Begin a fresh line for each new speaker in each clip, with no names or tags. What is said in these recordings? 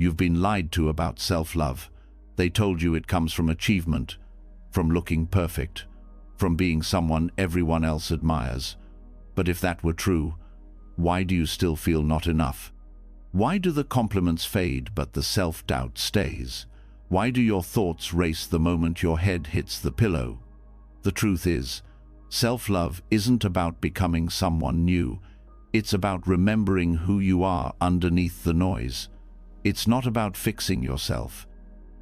You've been lied to about self-love. They told you it comes from achievement, from looking perfect, from being someone everyone else admires. But if that were true, why do you still feel not enough? Why do the compliments fade but the self-doubt stays? Why do your thoughts race the moment your head hits the pillow? The truth is, self-love isn't about becoming someone new. It's about remembering who you are underneath the noise. It's not about fixing yourself.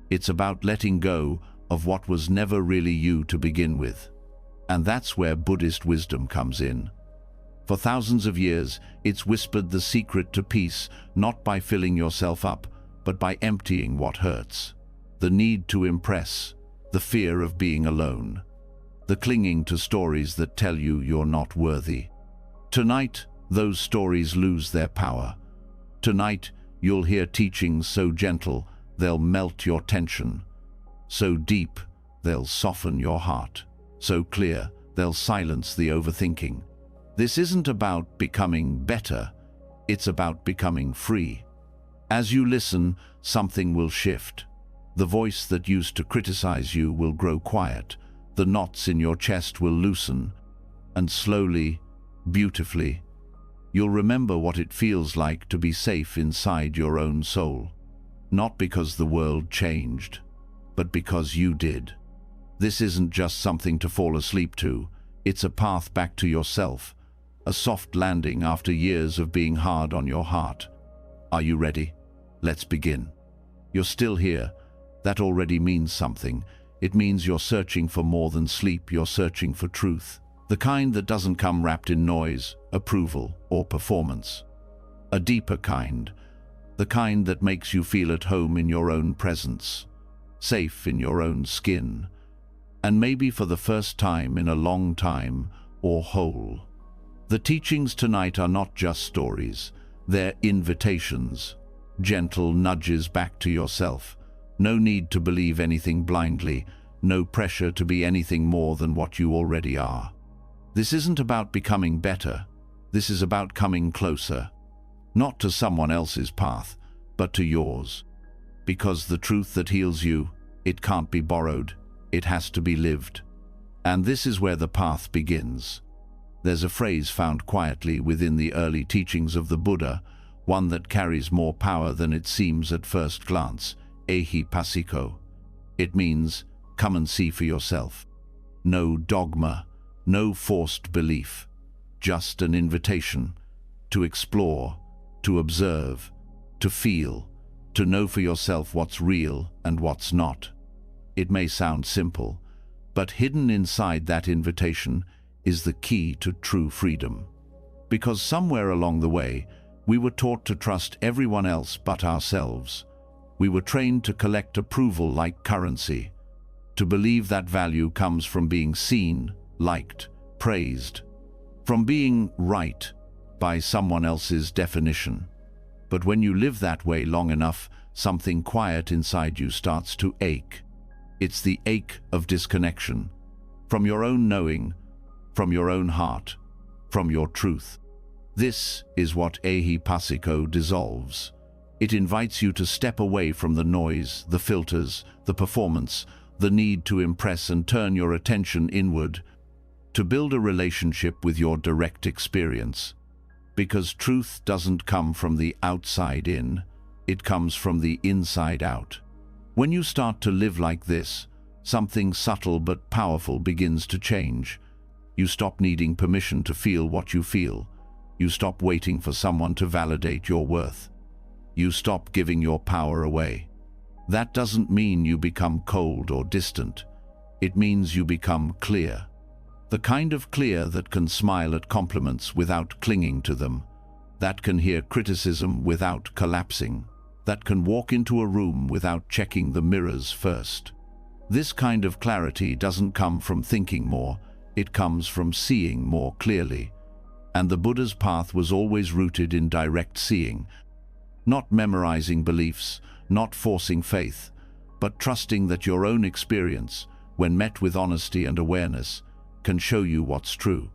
It's about letting go of what was never really you to begin with. And that's where Buddhist wisdom comes in. For thousands of years, it's whispered the secret to peace, not by filling yourself up, but by emptying what hurts. The need to impress, the fear of being alone, the clinging to stories that tell you you're not worthy. Tonight, those stories lose their power. Tonight, you'll hear teachings so gentle, they'll melt your tension. So deep, they'll soften your heart. So clear, they'll silence the overthinking. This isn't about becoming better, it's about becoming free. As you listen, something will shift. The voice that used to criticize you will grow quiet. The knots in your chest will loosen. And slowly, beautifully, you'll remember what it feels like to be safe inside your own soul. Not because the world changed, but because you did. This isn't just something to fall asleep to. It's a path back to yourself. A soft landing after years of being hard on your heart. Are you ready? Let's begin. You're still here. That already means something. It means you're searching for more than sleep. You're searching for truth. The kind that doesn't come wrapped in noise, approval, or performance. A deeper kind. The kind that makes you feel at home in your own presence. Safe in your own skin. And maybe for the first time in a long time, or whole. The teachings tonight are not just stories. They're invitations. Gentle nudges back to yourself. No need to believe anything blindly. No pressure to be anything more than what you already are. This isn't about becoming better. This is about coming closer. Not to someone else's path, but to yours. Because the truth that heals you, it can't be borrowed. It has to be lived. And this is where the path begins. There's a phrase found quietly within the early teachings of the Buddha, one that carries more power than it seems at first glance. Ehi passiko. It means, come and see for yourself. No dogma, no forced belief. Just an invitation to explore, to observe, to feel, to know for yourself what's real and what's not. It may sound simple, but hidden inside that invitation is the key to true freedom. Because somewhere along the way, we were taught to trust everyone else but ourselves. We were trained to collect approval like currency, to believe that value comes from being seen, liked, praised, from being right by someone else's definition. But when you live that way long enough, something quiet inside you starts to ache. It's the ache of disconnection from your own knowing, from your own heart, from your truth. This is what Ehi passiko dissolves. It invites you to step away from the noise, the filters, the performance, the need to impress, and turn your attention inward, to build a relationship with your direct experience. Because truth doesn't come from the outside in, it comes from the inside out. When you start to live like this, something subtle but powerful begins to change. You stop needing permission to feel what you feel. You stop waiting for someone to validate your worth. You stop giving your power away. That doesn't mean you become cold or distant. It means you become clear. The kind of clear that can smile at compliments without clinging to them. That can hear criticism without collapsing. That can walk into a room without checking the mirrors first. This kind of clarity doesn't come from thinking more. It comes from seeing more clearly. And the Buddha's path was always rooted in direct seeing. Not memorizing beliefs, not forcing faith, but trusting that your own experience, when met with honesty and awareness, can show you what's true.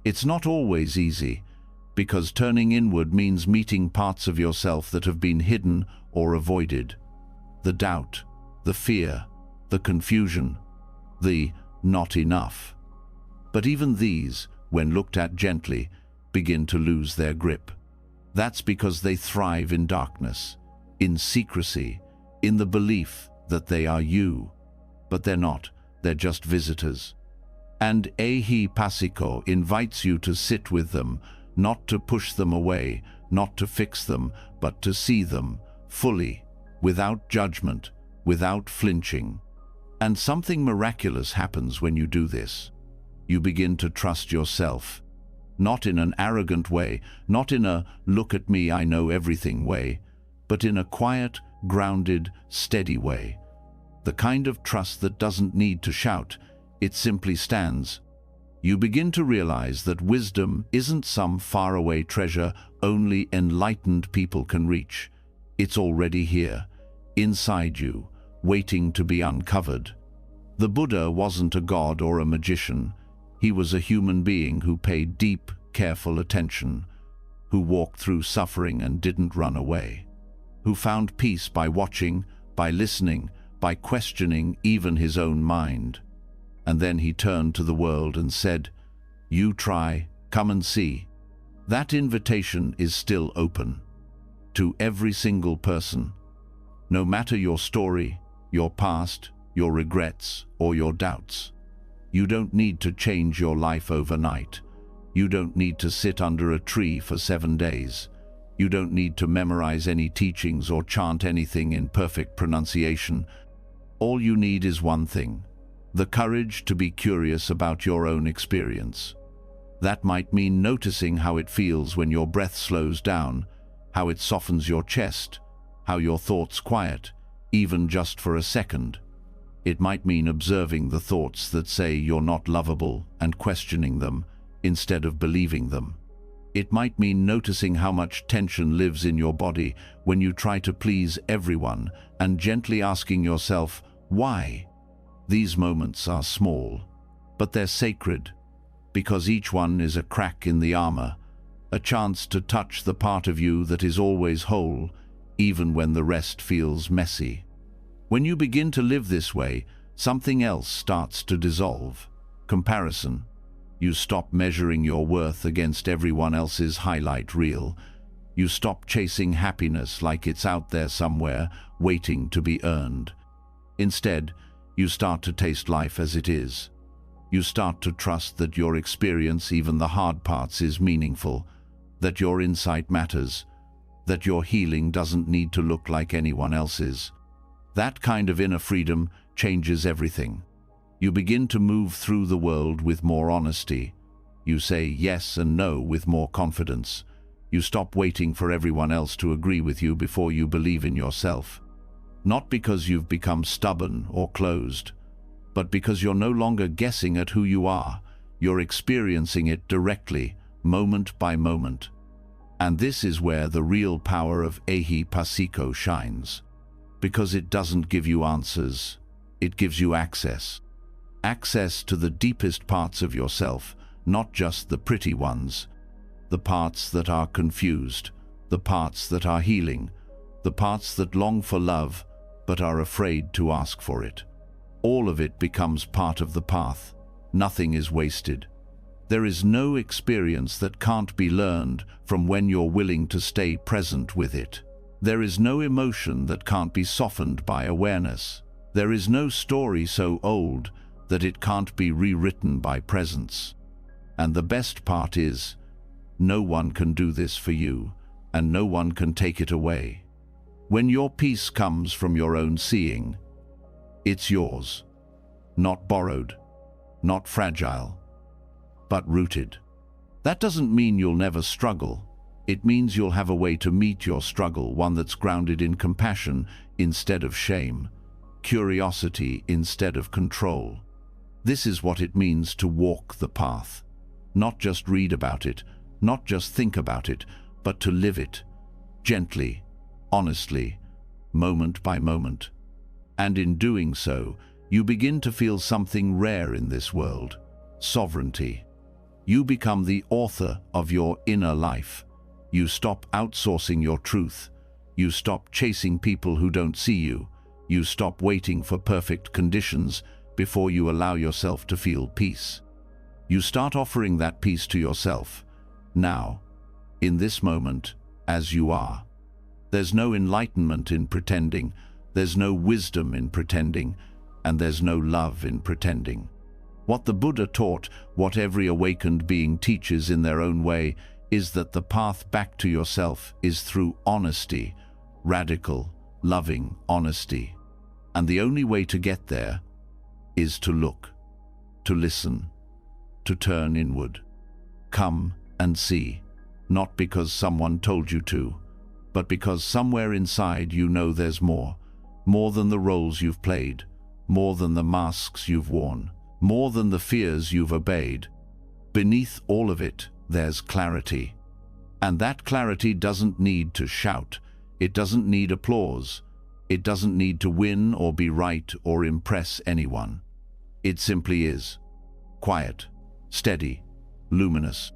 It's not always easy, because turning inward means meeting parts of yourself that have been hidden or avoided. The doubt, the fear, the confusion, the not enough. But even these, when looked at gently, begin to lose their grip. That's because they thrive in darkness, in secrecy, in the belief that they are you. But they're not, they're just visitors. And Ehi-Passiko invites you to sit with them, not to push them away, not to fix them, but to see them fully, without judgment, without flinching. And something miraculous happens when you do this. You begin to trust yourself, not in an arrogant way, not in a look at me, I know everything way, but in a quiet, grounded, steady way. The kind of trust that doesn't need to shout, it simply stands. You begin to realize that wisdom isn't some faraway treasure only enlightened people can reach. It's already here, inside you, waiting to be uncovered. The Buddha wasn't a god or a magician. He was a human being who paid deep, careful attention, who walked through suffering and didn't run away, who found peace by watching, by listening, by questioning even his own mind. And then he turned to the world and said, "You try, come and see." That invitation is still open to every single person, no matter your story, your past, your regrets, or your doubts. You don't need to change your life overnight. You don't need to sit under a tree for 7 days. You don't need to memorize any teachings or chant anything in perfect pronunciation. All you need is one thing: the courage to be curious about your own experience. That might mean noticing how it feels when your breath slows down, how it softens your chest, how your thoughts quiet, even just for a second. It might mean observing the thoughts that say you're not lovable and questioning them instead of believing them. It might mean noticing how much tension lives in your body when you try to please everyone and gently asking yourself, why? These moments are small, but they're sacred, because each one is a crack in the armor, a chance to touch the part of you that is always whole, even when the rest feels messy. When you begin to live this way, something else starts to dissolve: comparison. You stop measuring your worth against everyone else's highlight reel. You stop chasing happiness like it's out there somewhere, waiting to be earned. Instead, you start to taste life as it is. You start to trust that your experience, even the hard parts, is meaningful, that your insight matters, that your healing doesn't need to look like anyone else's. That kind of inner freedom changes everything. You begin to move through the world with more honesty. You say yes and no with more confidence. You stop waiting for everyone else to agree with you before you believe in yourself. Not because you've become stubborn or closed, but because you're no longer guessing at who you are. You're experiencing it directly, moment by moment. And this is where the real power of Ehi-Passiko shines. Because it doesn't give you answers, it gives you access. Access to the deepest parts of yourself, not just the pretty ones. The parts that are confused, the parts that are healing, the parts that long for love but are afraid to ask for it. All of it becomes part of the path. Nothing is wasted. There is no experience that can't be learned from when you're willing to stay present with it. There is no emotion that can't be softened by awareness. There is no story so old that it can't be rewritten by presence. And the best part is, no one can do this for you, and no one can take it away. When your peace comes from your own seeing, it's yours. Not borrowed, not fragile, but rooted. That doesn't mean you'll never struggle. It means you'll have a way to meet your struggle, one that's grounded in compassion instead of shame, curiosity instead of control. This is what it means to walk the path. Not just read about it, not just think about it, but to live it, gently, honestly, moment by moment. And in doing so, you begin to feel something rare in this world: sovereignty. You become the author of your inner life. You stop outsourcing your truth. You stop chasing people who don't see you. You stop waiting for perfect conditions before you allow yourself to feel peace. You start offering that peace to yourself, now, in this moment, as you are. There's no enlightenment in pretending, there's no wisdom in pretending, and there's no love in pretending. What the Buddha taught, what every awakened being teaches in their own way, is that the path back to yourself is through honesty, radical, loving honesty. And the only way to get there is to look, to listen, to turn inward. Come and see, not because someone told you to, but because somewhere inside you know there's more than the roles you've played, more than the masks you've worn, more than the fears you've obeyed. Beneath all of it, there's clarity. And that clarity doesn't need to shout, it doesn't need applause, it doesn't need to win or be right or impress anyone. It simply is. Quiet, steady, luminous.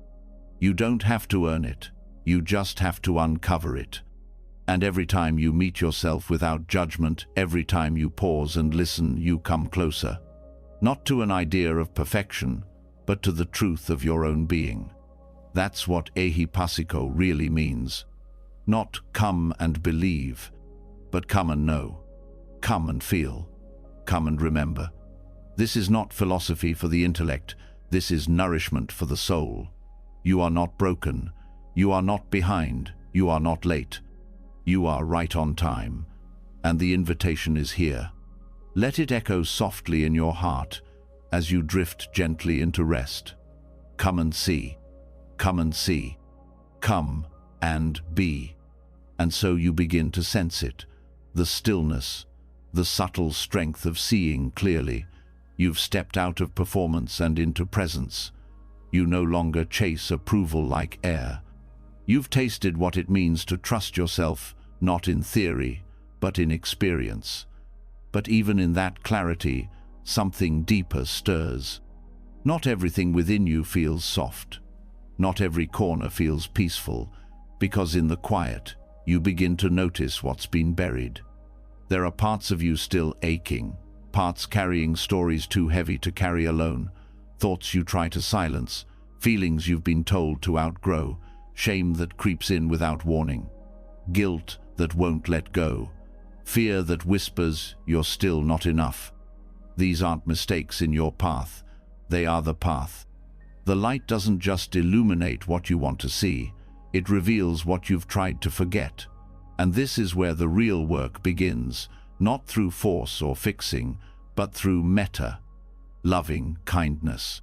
You don't have to earn it, you just have to uncover it. And every time you meet yourself without judgment, every time you pause and listen, you come closer. Not to an idea of perfection, but to the truth of your own being. That's what ehipassiko really means. Not come and believe, but come and know. Come and feel. Come and remember. This is not philosophy for the intellect, this is nourishment for the soul. You are not broken, you are not behind, you are not late. You are right on time, and the invitation is here. Let it echo softly in your heart as you drift gently into rest. Come and see, come and see, come and be. And so you begin to sense it, the stillness, the subtle strength of seeing clearly. You've stepped out of performance and into presence. You no longer chase approval like air. You've tasted what it means to trust yourself, not in theory, but in experience. But even in that clarity, something deeper stirs. Not everything within you feels soft. Not every corner feels peaceful, because in the quiet, you begin to notice what's been buried. There are parts of you still aching, parts carrying stories too heavy to carry alone, thoughts you try to silence, feelings you've been told to outgrow, shame that creeps in without warning, guilt that won't let go, fear that whispers you're still not enough. These aren't mistakes in your path, they are the path. The light doesn't just illuminate what you want to see, it reveals what you've tried to forget. And this is where the real work begins, not through force or fixing, but through metta, loving kindness.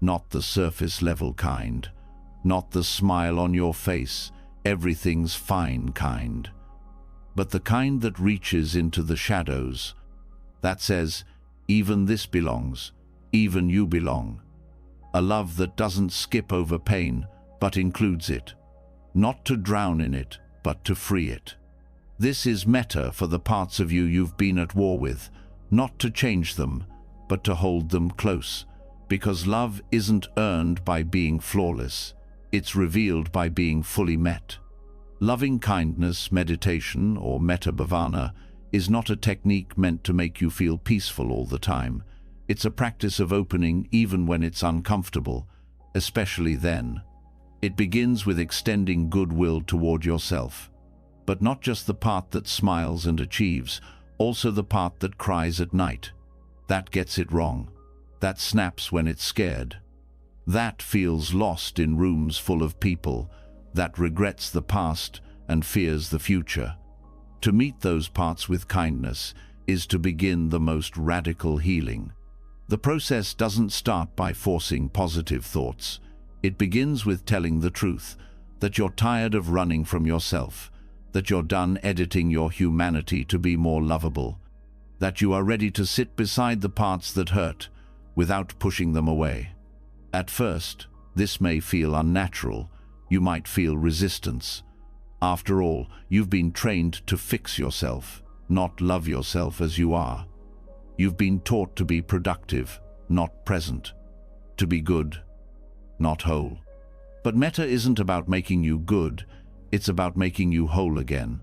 Not the surface level kind, not the smile on your face, everything's fine kind, but the kind that reaches into the shadows, that says, even this belongs, even you belong. A love that doesn't skip over pain, but includes it, not to drown in it, but to free it. This is metta for the parts of you you've been at war with, not to change them, but to hold them close, because love isn't earned by being flawless, it's revealed by being fully met. Loving kindness, meditation, or metta bhavana is not a technique meant to make you feel peaceful all the time. It's a practice of opening even when it's uncomfortable, especially then. It begins with extending goodwill toward yourself, but not just the part that smiles and achieves, also the part that cries at night. That gets it wrong. That snaps when it's scared. That feels lost in rooms full of people, that regrets the past and fears the future. To meet those parts with kindness is to begin the most radical healing. The process doesn't start by forcing positive thoughts. It begins with telling the truth, that you're tired of running from yourself, that you're done editing your humanity to be more lovable, that you are ready to sit beside the parts that hurt without pushing them away. At first, this may feel unnatural. You might feel resistance. After all, you've been trained to fix yourself, not love yourself as you are. You've been taught to be productive, not present, to be good, not whole. But metta isn't about making you good, it's about making you whole again.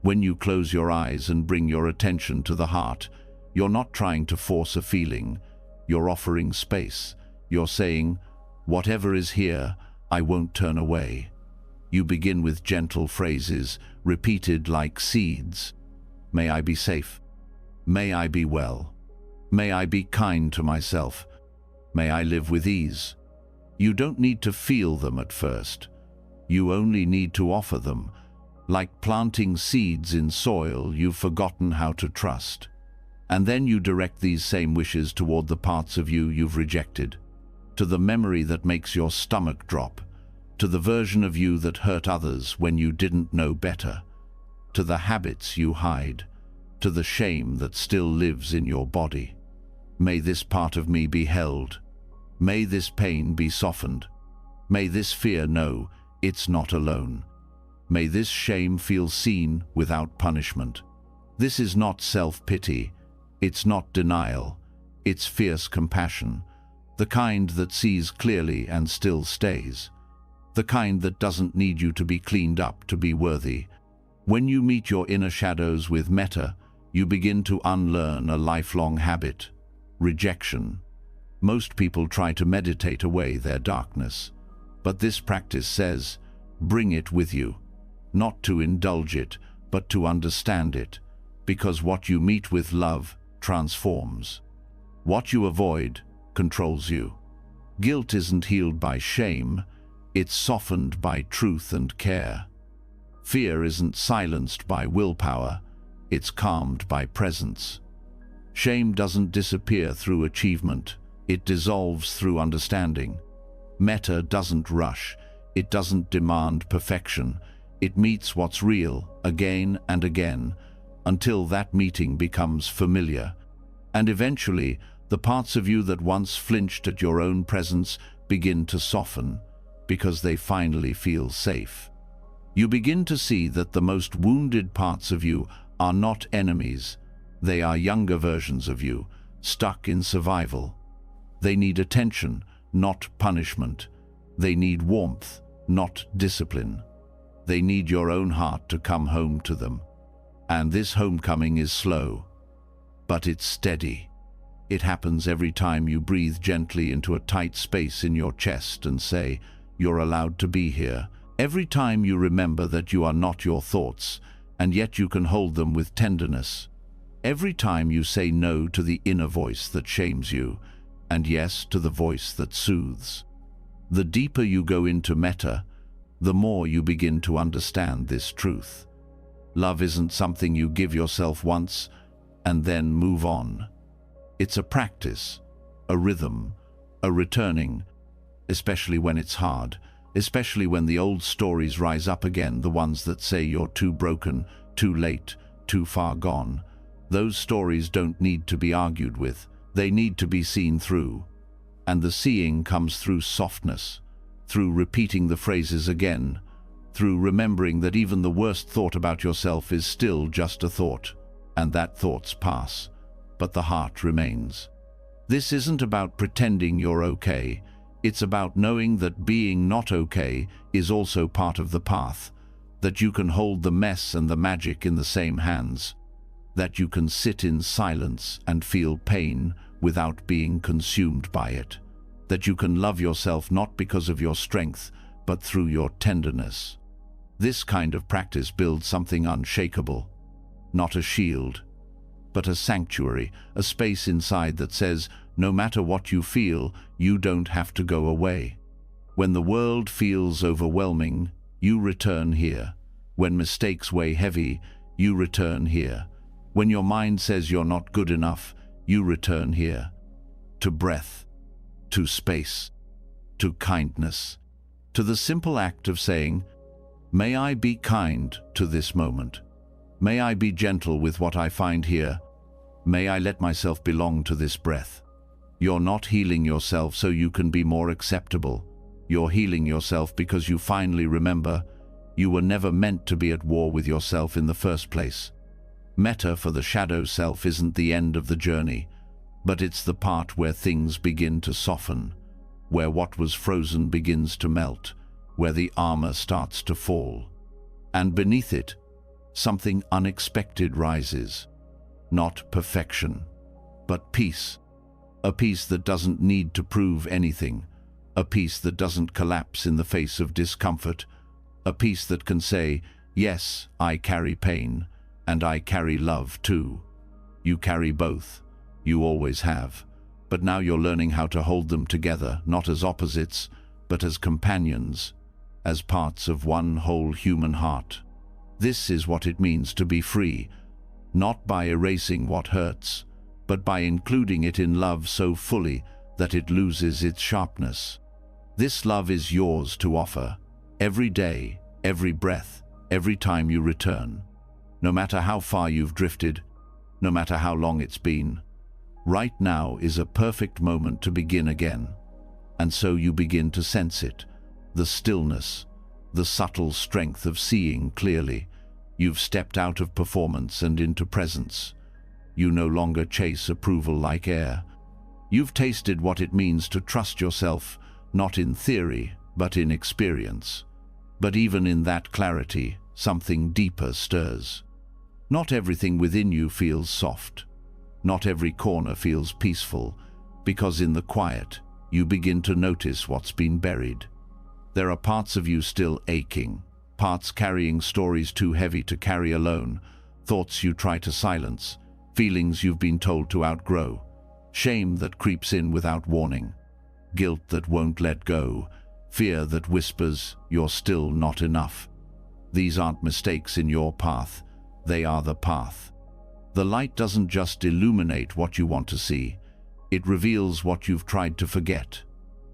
When you close your eyes and bring your attention to the heart, you're not trying to force a feeling, you're offering space. You're saying, whatever is here, I won't turn away. You begin with gentle phrases, repeated like seeds. May I be safe. May I be well. May I be kind to myself. May I live with ease. You don't need to feel them at first. You only need to offer them. Like planting seeds in soil you've forgotten how to trust. And then you direct these same wishes toward the parts of you you've rejected. To the memory that makes your stomach drop. To the version of you that hurt others when you didn't know better. To the habits you hide. To the shame that still lives in your body. May this part of me be held. May this pain be softened. May this fear know it's not alone. May this shame feel seen without punishment. This is not self-pity. It's not denial. It's fierce compassion. The kind that sees clearly and still stays. The kind that doesn't need you to be cleaned up to be worthy. When you meet your inner shadows with metta, you begin to unlearn a lifelong habit. Rejection. Most people try to meditate away their darkness. But this practice says, bring it with you. Not to indulge it, but to understand it. Because what you meet with love transforms. What you avoid controls you. Guilt isn't healed by shame, it's softened by truth and care. Fear isn't silenced by willpower, it's calmed by presence. Shame doesn't disappear through achievement, it dissolves through understanding. Metta doesn't rush, it doesn't demand perfection, it meets what's real again and again, until that meeting becomes familiar. And eventually, the parts of you that once flinched at your own presence begin to soften, because they finally feel safe. You begin to see that the most wounded parts of you are not enemies. They are younger versions of you, stuck in survival. They need attention, not punishment. They need warmth, not discipline. They need your own heart to come home to them. And this homecoming is slow, but it's steady. It happens every time you breathe gently into a tight space in your chest and say, you're allowed to be here. Every time you remember that you are not your thoughts, and yet you can hold them with tenderness. Every time you say no to the inner voice that shames you, and yes to the voice that soothes. The deeper you go into metta, the more you begin to understand this truth. Love isn't something you give yourself once and then move on. It's a practice, a rhythm, a returning, especially when it's hard, especially when the old stories rise up again, the ones that say you're too broken, too late, too far gone. Those stories don't need to be argued with, they need to be seen through. And the seeing comes through softness, through repeating the phrases again, through remembering that even the worst thought about yourself is still just a thought, and that thoughts pass, but the heart remains. This isn't about pretending you're okay, it's about knowing that being not okay is also part of the path, that you can hold the mess and the magic in the same hands, that you can sit in silence and feel pain without being consumed by it, that you can love yourself not because of your strength, but through your tenderness. This kind of practice builds something unshakable, not a shield, but a sanctuary, a space inside that says, no matter what you feel, you don't have to go away. When the world feels overwhelming, you return here. When mistakes weigh heavy, you return here. When your mind says you're not good enough, you return here. To breath, to space, to kindness, to the simple act of saying, may I be kind to this moment. May I be gentle with what I find here. May I let myself belong to this breath. You're not healing yourself so you can be more acceptable. You're healing yourself because you finally remember you were never meant to be at war with yourself in the first place. Metta for the shadow self isn't the end of the journey, but it's the part where things begin to soften. where what was frozen begins to melt, where the armor starts to fall. And beneath it, something unexpected rises. Not perfection, but peace. A peace that doesn't need to prove anything. A peace that doesn't collapse in the face of discomfort. A peace that can say, yes, I carry pain, and I carry love too. You carry both. You always have. But now you're learning how to hold them together, not as opposites, but as companions, as parts of one whole human heart. This is what it means to be free, not by erasing what hurts, but by including it in love so fully that it loses its sharpness. This love is yours to offer, every day, every breath, every time you return. No matter how far you've drifted, no matter how long it's been, right now is a perfect moment to begin again. And so you begin to sense it, the stillness, the subtle strength of seeing clearly. You've stepped out of performance and into presence. You no longer chase approval like air. You've tasted what it means to trust yourself, not in theory, but in experience. But even in that clarity, something deeper stirs. Not everything within you feels soft. Not every corner feels peaceful, because in the quiet, you begin to notice what's been buried. There are parts of you still aching, parts carrying stories too heavy to carry alone, thoughts you try to silence, feelings you've been told to outgrow, shame that creeps in without warning, guilt that won't let go, fear that whispers you're still not enough. These aren't mistakes in your path, they are the path. The light doesn't just illuminate what you want to see, it reveals what you've tried to forget.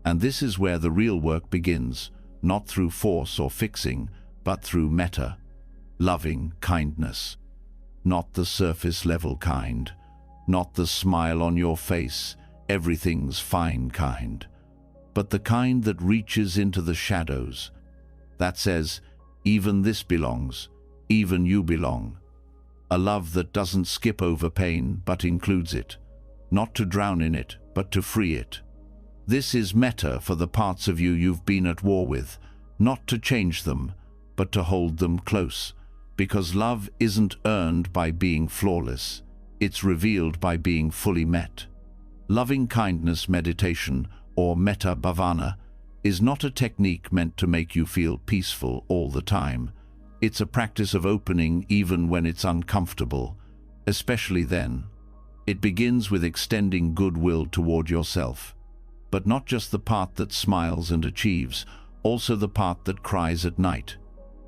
And this is where the real work begins, not through force or fixing, but through metta, loving kindness. Not the surface-level kind, not the smile on your face, everything's fine kind, but the kind that reaches into the shadows, that says, even this belongs, even you belong. A love that doesn't skip over pain, but includes it, not to drown in it, but to free it. This is metta for the parts of you you've been at war with, not to change them, but to hold them close, because love isn't earned by being flawless, it's revealed by being fully met. Loving kindness meditation, or metta bhavana, is not a technique meant to make you feel peaceful all the time. It's a practice of opening even when it's uncomfortable, especially then. It begins with extending goodwill toward yourself, but not just the part that smiles and achieves, also the part that cries at night,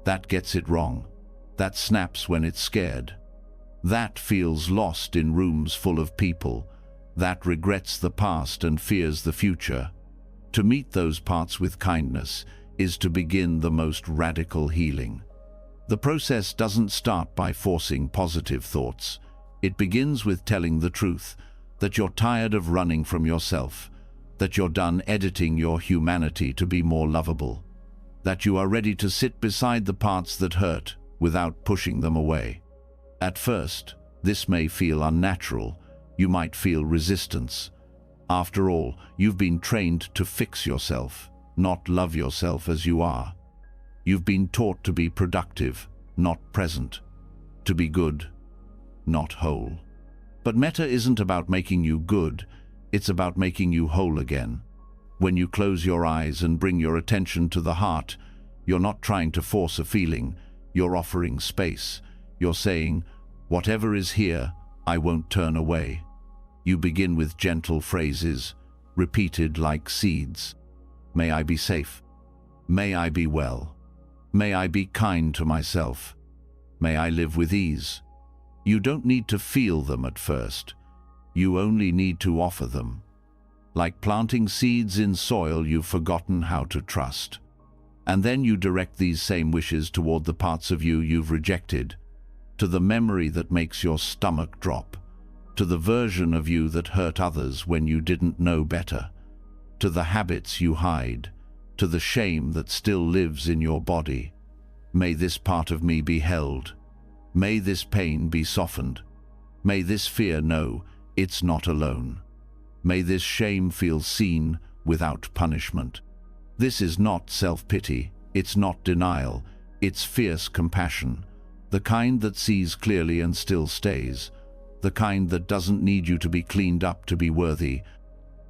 that gets it wrong, that snaps when it's scared, that feels lost in rooms full of people, that regrets the past and fears the future. To meet those parts with kindness is to begin the most radical healing. The process doesn't start by forcing positive thoughts. It begins with telling the truth, that you're tired of running from yourself, that you're done editing your humanity to be more lovable, that you are ready to sit beside the parts that hurt without pushing them away. At first, this may feel unnatural. You might feel resistance. After all, you've been trained to fix yourself, not love yourself as you are. You've been taught to be productive, not present, to be good, not whole. But metta isn't about making you good, it's about making you whole again. When you close your eyes and bring your attention to the heart, you're not trying to force a feeling, you're offering space. You're saying, whatever is here, I won't turn away. You begin with gentle phrases, repeated like seeds. May I be safe. May I be well. May I be kind to myself. May I live with ease. You don't need to feel them at first. You only need to offer them. Like planting seeds in soil you've forgotten how to trust. And then you direct these same wishes toward the parts of you you've rejected, to the memory that makes your stomach drop, to the version of you that hurt others when you didn't know better, to the habits you hide, to the shame that still lives in your body. May this part of me be held. May this pain be softened. May this fear know it's not alone. May this shame feel seen without punishment. This is not self-pity, it's not denial, it's fierce compassion, the kind that sees clearly and still stays, the kind that doesn't need you to be cleaned up to be worthy.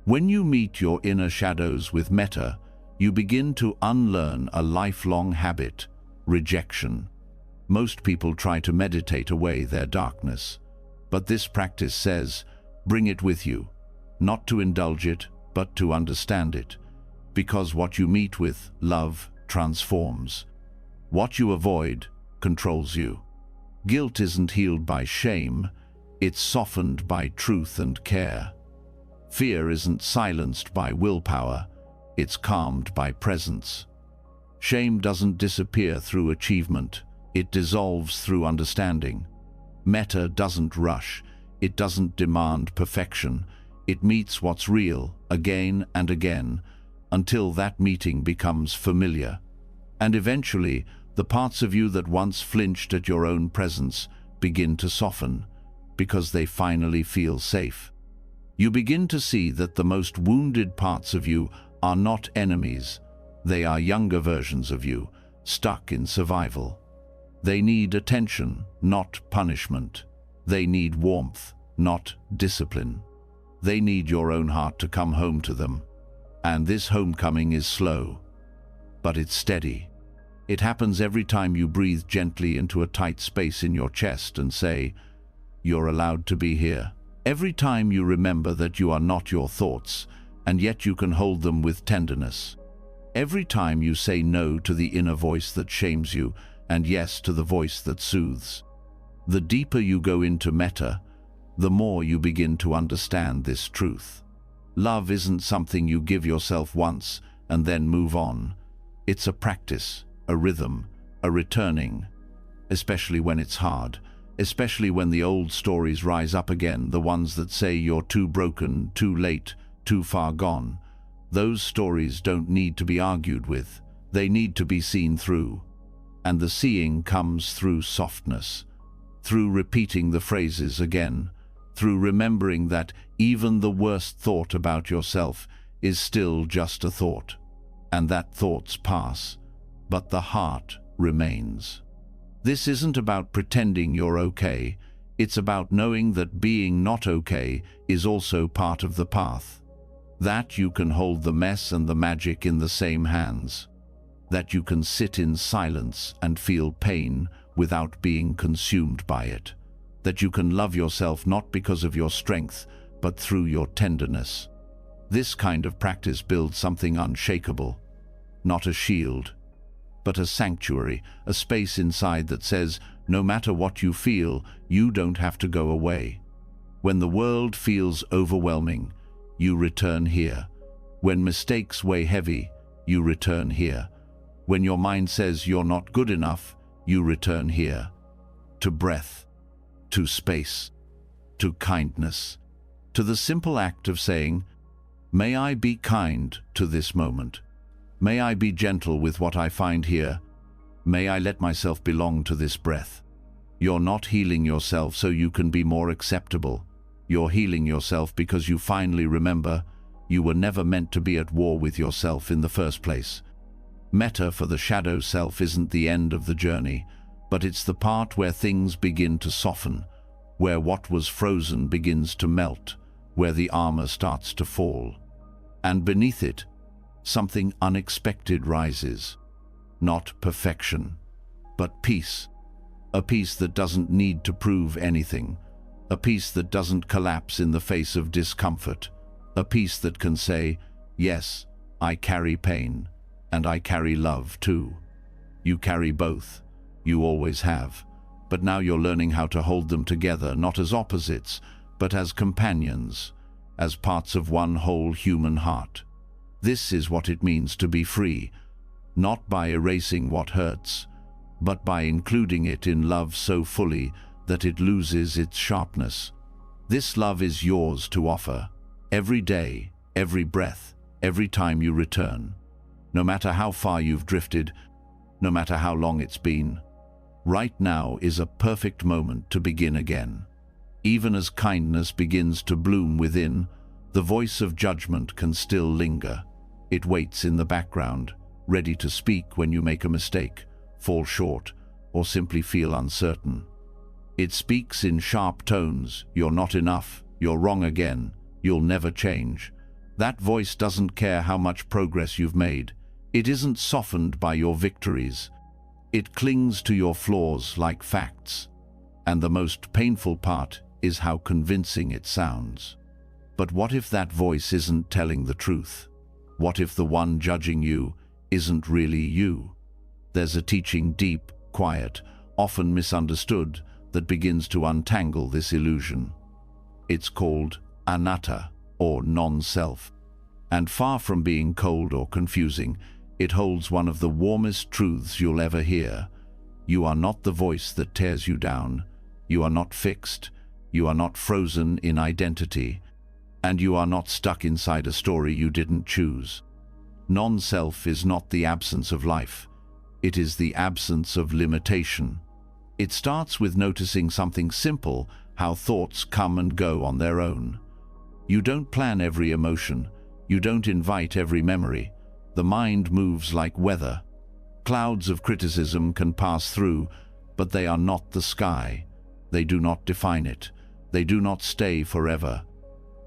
When you meet your inner shadows with metta, you begin to unlearn a lifelong habit: rejection. Most people try to meditate away their darkness, but this practice says, bring it with you, not to indulge it, but to understand it, because what you meet with, love, transforms. What you avoid controls you. Guilt isn't healed by shame, it's softened by truth and care. Fear isn't silenced by willpower, it's calmed by presence. Shame doesn't disappear through achievement, it dissolves through understanding. Metta doesn't rush, it doesn't demand perfection, it meets what's real again and again, until that meeting becomes familiar. And eventually, the parts of you that once flinched at your own presence begin to soften, because they finally feel safe. You begin to see that the most wounded parts of you are not enemies. They are younger versions of you, stuck in survival. They need attention, not punishment. They need warmth, not discipline. They need your own heart to come home to them. And this homecoming is slow, but it's steady. It happens every time you breathe gently into a tight space in your chest and say, "You're allowed to be here." Every time you remember that you are not your thoughts, and yet you can hold them with tenderness. Every time you say no to the inner voice that shames you, and yes to the voice that soothes. The deeper you go into metta, the more you begin to understand this truth. Love isn't something you give yourself once and then move on. It's a practice, a rhythm, a returning, especially when it's hard, especially when the old stories rise up again, the ones that say you're too broken, too late, too far gone. Those stories don't need to be argued with, they need to be seen through. And the seeing comes through softness, through repeating the phrases again, through remembering that even the worst thought about yourself is still just a thought, and that thoughts pass, but the heart remains. This isn't about pretending you're okay, it's about knowing that being not okay is also part of the path. That you can hold the mess and the magic in the same hands. That you can sit in silence and feel pain without being consumed by it. That you can love yourself not because of your strength, but through your tenderness. This kind of practice builds something unshakable, not a shield, but a sanctuary, a space inside that says, no matter what you feel, you don't have to go away. When the world feels overwhelming, you return here. When mistakes weigh heavy, you return here. When your mind says you're not good enough, you return here. To breath, to space, to kindness, to the simple act of saying, may I be kind to this moment. May I be gentle with what I find here. May I let myself belong to this breath. You're not healing yourself so you can be more acceptable. You're healing yourself because you finally remember you were never meant to be at war with yourself in the first place. Metta for the shadow self isn't the end of the journey, but it's the part where things begin to soften, where what was frozen begins to melt, where the armor starts to fall. And beneath it, something unexpected rises. Not perfection, but peace. A peace that doesn't need to prove anything. A peace that doesn't collapse in the face of discomfort. A peace that can say, yes, I carry pain, and I carry love too. You carry both. You always have. But now you're learning how to hold them together, not as opposites, but as companions, as parts of one whole human heart. This is what it means to be free, not by erasing what hurts, but by including it in love so fully that it loses its sharpness. This love is yours to offer, every day, every breath, every time you return. No matter how far you've drifted, no matter how long it's been, right now is a perfect moment to begin again. Even as kindness begins to bloom within, the voice of judgment can still linger. It waits in the background, ready to speak when you make a mistake, fall short, or simply feel uncertain. It speaks in sharp tones: "You're not enough, you're wrong again, you'll never change." That voice doesn't care how much progress you've made. It isn't softened by your victories. It clings to your flaws like facts. And the most painful part is how convincing it sounds. But what if that voice isn't telling the truth? What if the one judging you isn't really you? There's a teaching deep, quiet, often misunderstood, that begins to untangle this illusion. It's called anatta, or non-self. And far from being cold or confusing, it holds one of the warmest truths you'll ever hear. You are not the voice that tears you down. You are not fixed. You are not frozen in identity. And you are not stuck inside a story you didn't choose. Non-self is not the absence of life. It is the absence of limitation. It starts with noticing something simple: how thoughts come and go on their own. You don't plan every emotion. You don't invite every memory. The mind moves like weather. Clouds of criticism can pass through, but they are not the sky. They do not define it. They do not stay forever.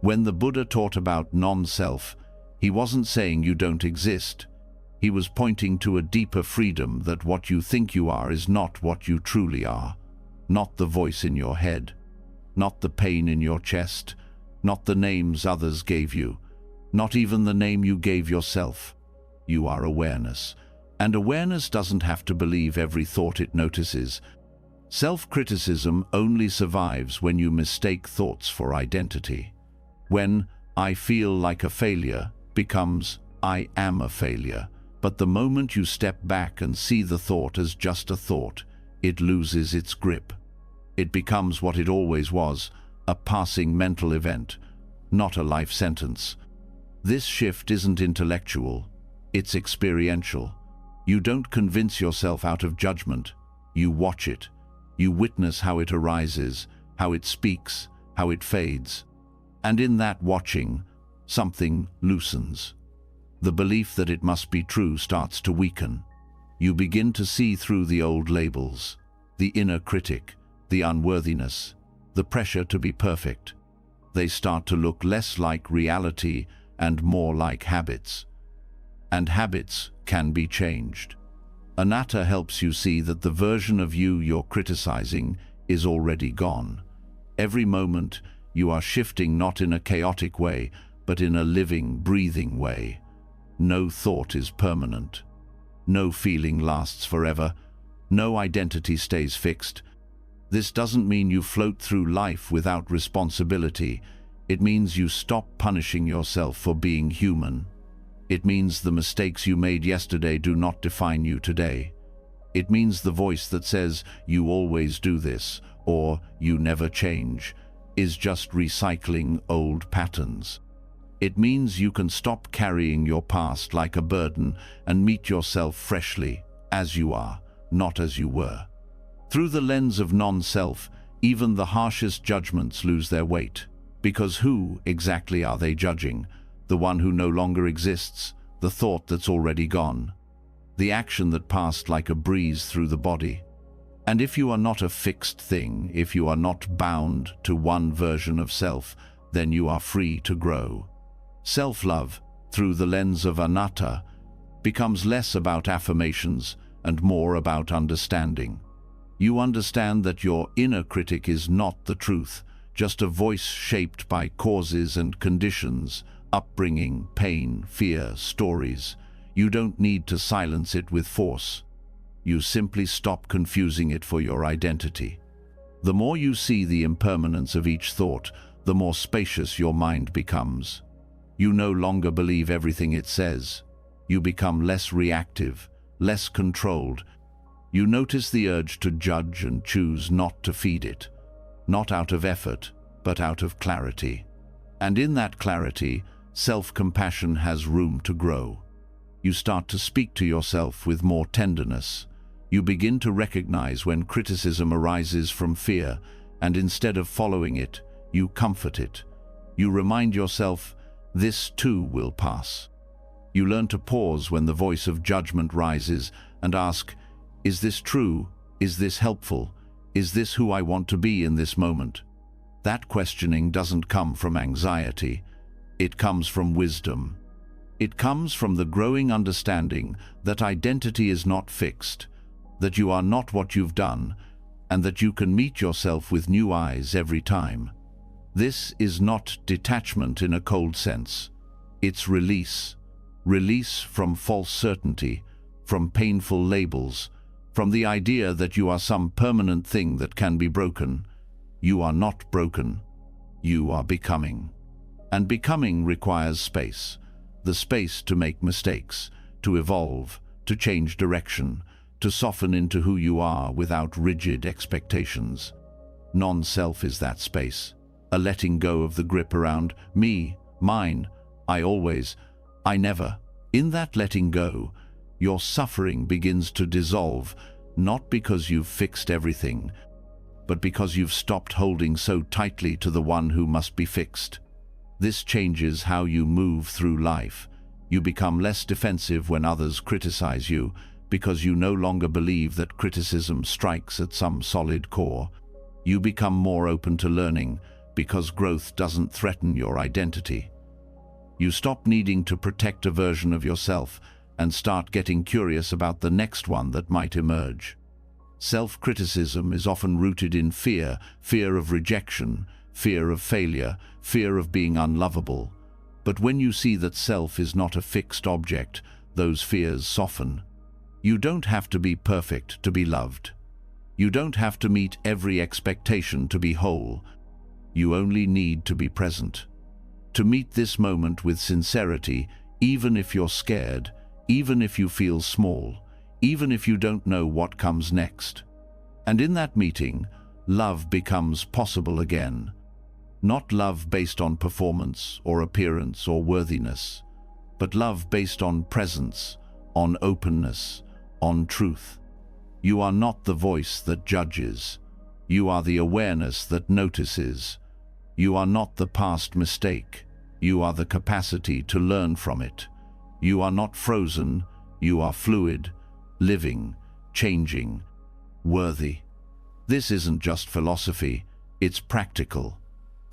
When the Buddha taught about non-self, he wasn't saying you don't exist. He was pointing to a deeper freedom, that what you think you are is not what you truly are. Not the voice in your head. Not the pain in your chest. Not the names others gave you. Not even the name you gave yourself. You are awareness. And awareness doesn't have to believe every thought it notices. Self-criticism only survives when you mistake thoughts for identity. When "I feel like a failure" becomes "I am a failure." But the moment you step back and see the thought as just a thought, it loses its grip. It becomes what it always was: a passing mental event, not a life sentence. This shift isn't intellectual, it's experiential. You don't convince yourself out of judgment. You watch it. You witness how it arises, how it speaks, how it fades. And in that watching, something loosens. The belief that it must be true starts to weaken. You begin to see through the old labels, the inner critic, the unworthiness, the pressure to be perfect. They start to look less like reality and more like habits. And habits can be changed. Anatta helps you see that the version of you you're criticizing is already gone. Every moment, you are shifting not in a chaotic way, but in a living, breathing way. No thought is permanent. No feeling lasts forever. No identity stays fixed. This doesn't mean you float through life without responsibility. It means you stop punishing yourself for being human. It means the mistakes you made yesterday do not define you today. It means the voice that says, "You always do this," or "You never change," is just recycling old patterns. It means you can stop carrying your past like a burden and meet yourself freshly, as you are, not as you were. Through the lens of non-self, even the harshest judgments lose their weight. Because who exactly are they judging? The one who no longer exists, the thought that's already gone, the action that passed like a breeze through the body. And if you are not a fixed thing, if you are not bound to one version of self, then you are free to grow. Self-love, through the lens of anatta, becomes less about affirmations and more about understanding. You understand that your inner critic is not the truth, just a voice shaped by causes and conditions, upbringing, pain, fear, stories. You don't need to silence it with force. You simply stop confusing it for your identity. The more you see the impermanence of each thought, the more spacious your mind becomes. You no longer believe everything it says. You become less reactive, less controlled. You notice the urge to judge and choose not to feed it, not out of effort, but out of clarity. And in that clarity, self-compassion has room to grow. You start to speak to yourself with more tenderness. You begin to recognize when criticism arises from fear, and instead of following it, you comfort it. You remind yourself, this too will pass. You learn to pause when the voice of judgment rises and ask, is this true? Is this helpful? Is this who I want to be in this moment? That questioning doesn't come from anxiety. It comes from wisdom. It comes from the growing understanding that identity is not fixed, that you are not what you've done, and that you can meet yourself with new eyes every time. This is not detachment in a cold sense. It's release. Release from false certainty, from painful labels, from the idea that you are some permanent thing that can be broken. You are not broken. You are becoming. And becoming requires space. The space to make mistakes, to evolve, to change direction, to soften into who you are without rigid expectations. Non-self is that space, a letting go of the grip around me, mine, I always, I never. In that letting go, your suffering begins to dissolve, not because you've fixed everything, but because you've stopped holding so tightly to the one who must be fixed. This changes how you move through life. You become less defensive when others criticize you, because you no longer believe that criticism strikes at some solid core. You become more open to learning, because growth doesn't threaten your identity. You stop needing to protect a version of yourself and start getting curious about the next one that might emerge. Self-criticism is often rooted in fear, fear of rejection, fear of failure, fear of being unlovable. But when you see that self is not a fixed object, those fears soften. You don't have to be perfect to be loved. You don't have to meet every expectation to be whole. You only need to be present. To meet this moment with sincerity, even if you're scared, even if you feel small, even if you don't know what comes next. And in that meeting, love becomes possible again. Not love based on performance or appearance or worthiness, but love based on presence, on openness, on truth. You are not the voice that judges. You are the awareness that notices. You are not the past mistake. You are the capacity to learn from it. You are not frozen. You are fluid, living, changing, worthy. This isn't just philosophy, it's practical.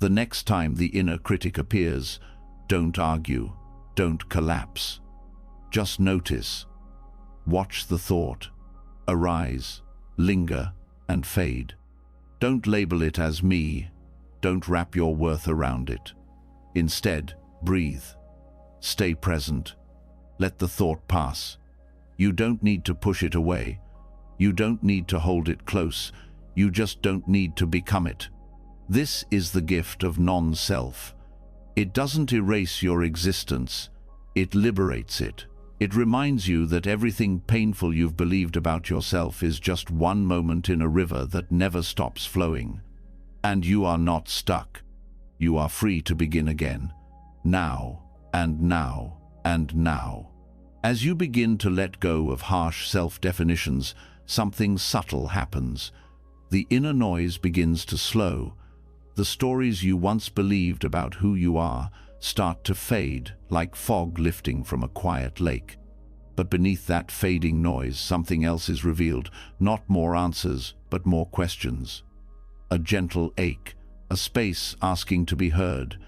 The next time the inner critic appears, don't argue, don't collapse. Just notice. Watch the thought arise, linger, and fade. Don't label it as me. Don't wrap your worth around it. Instead, breathe. Stay present. Let the thought pass. You don't need to push it away. You don't need to hold it close. You just don't need to become it. This is the gift of non-self. It doesn't erase your existence. It liberates it. It reminds you that everything painful you've believed about yourself is just one moment in a river that never stops flowing. And you are not stuck. You are free to begin again. Now, and now, and now. As you begin to let go of harsh self-definitions, something subtle happens. The inner noise begins to slow. The stories you once believed about who you are start to fade, like fog lifting from a quiet lake. But beneath that fading noise, something else is revealed, not more answers, but more questions. A gentle ache, a space asking to be heard,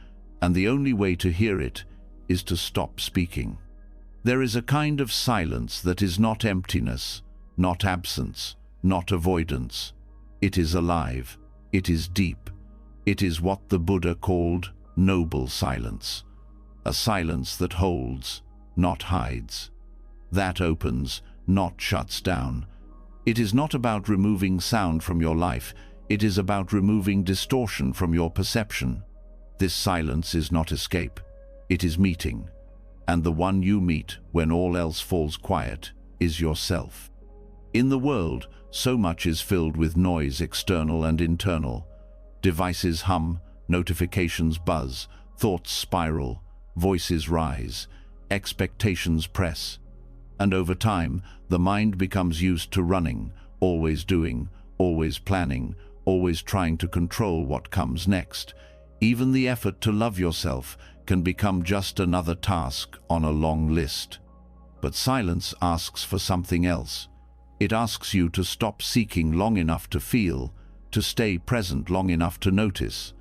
and the only way to hear it is to stop speaking. There is a kind of silence that is not emptiness, not absence, not avoidance. It is alive. It is deep. It is what the Buddha called noble silence. A silence that holds, not hides. That opens, not shuts down. It is not about removing sound from your life. It is about removing distortion from your perception. This silence is not escape. It is meeting. And the one you meet when all else falls quiet is yourself. In the world, so much is filled with noise, external and internal. Devices hum, notifications buzz, thoughts spiral, voices rise, expectations press. And over time, the mind becomes used to running, always doing, always planning, always trying to control what comes next. Even the effort to love yourself can become just another task on a long list. But silence asks for something else. It asks you to stop seeking long enough to feel, to stay present long enough to notice,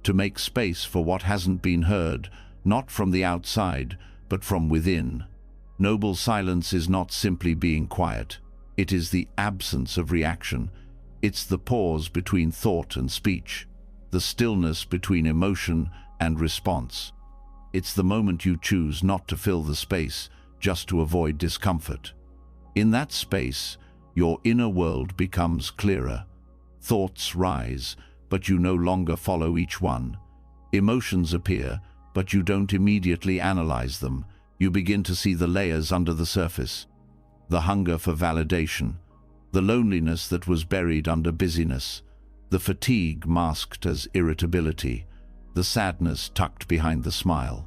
to make space for what hasn't been heard, not from the outside, but from within. Noble silence is not simply being quiet. It is the absence of reaction. It's the pause between thought and speech, the stillness between emotion and response. It's the moment you choose not to fill the space just to avoid discomfort. In that space, your inner world becomes clearer. Thoughts rise, but you no longer follow each one. Emotions appear, but you don't immediately analyze them. You begin to see the layers under the surface. The hunger for validation, the loneliness that was buried under busyness, the fatigue masked as irritability, the sadness tucked behind the smile.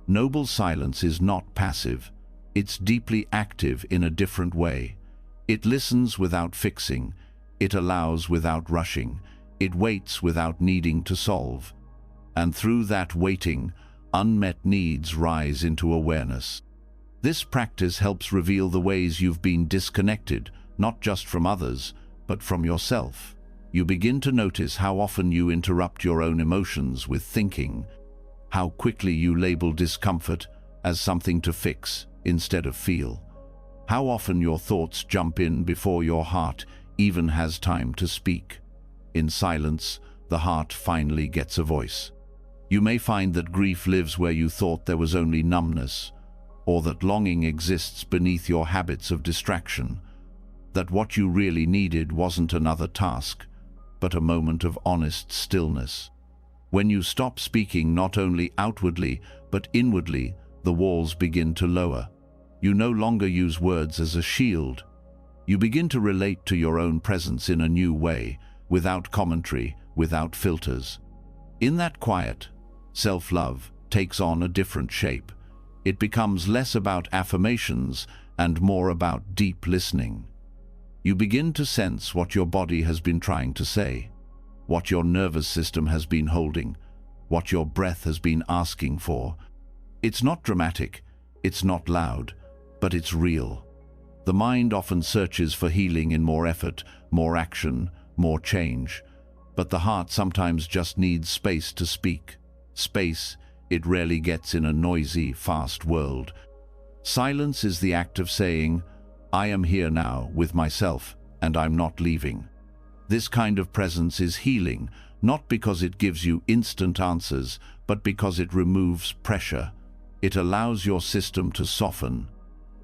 Noble silence is not passive. It's deeply active in a different way. It listens without fixing. It allows without rushing. It waits without needing to solve. And through that waiting, unmet needs rise into awareness. This practice helps reveal the ways you've been disconnected, not just from others, but from yourself. You begin to notice how often you interrupt your own emotions with thinking, how quickly you label discomfort as something to fix instead of feel, how often your thoughts jump in before your heart even has time to speak. In silence, the heart finally gets a voice. You may find that grief lives where you thought there was only numbness, or that longing exists beneath your habits of distraction, that what you really needed wasn't another task, but a moment of honest stillness. When you stop speaking not only outwardly, but inwardly, the walls begin to lower. You no longer use words as a shield. You begin to relate to your own presence in a new way, without commentary, without filters. In that quiet, self-love takes on a different shape. It becomes less about affirmations and more about deep listening. You begin to sense what your body has been trying to say, what your nervous system has been holding, what your breath has been asking for. It's not dramatic, it's not loud, but it's real. The mind often searches for healing in more effort, more action, more change. But the heart sometimes just needs space to speak. Space it rarely gets in a noisy, fast world. Silence is the act of saying, I am here now with myself, and I'm not leaving. This kind of presence is healing, not because it gives you instant answers, but because it removes pressure. It allows your system to soften.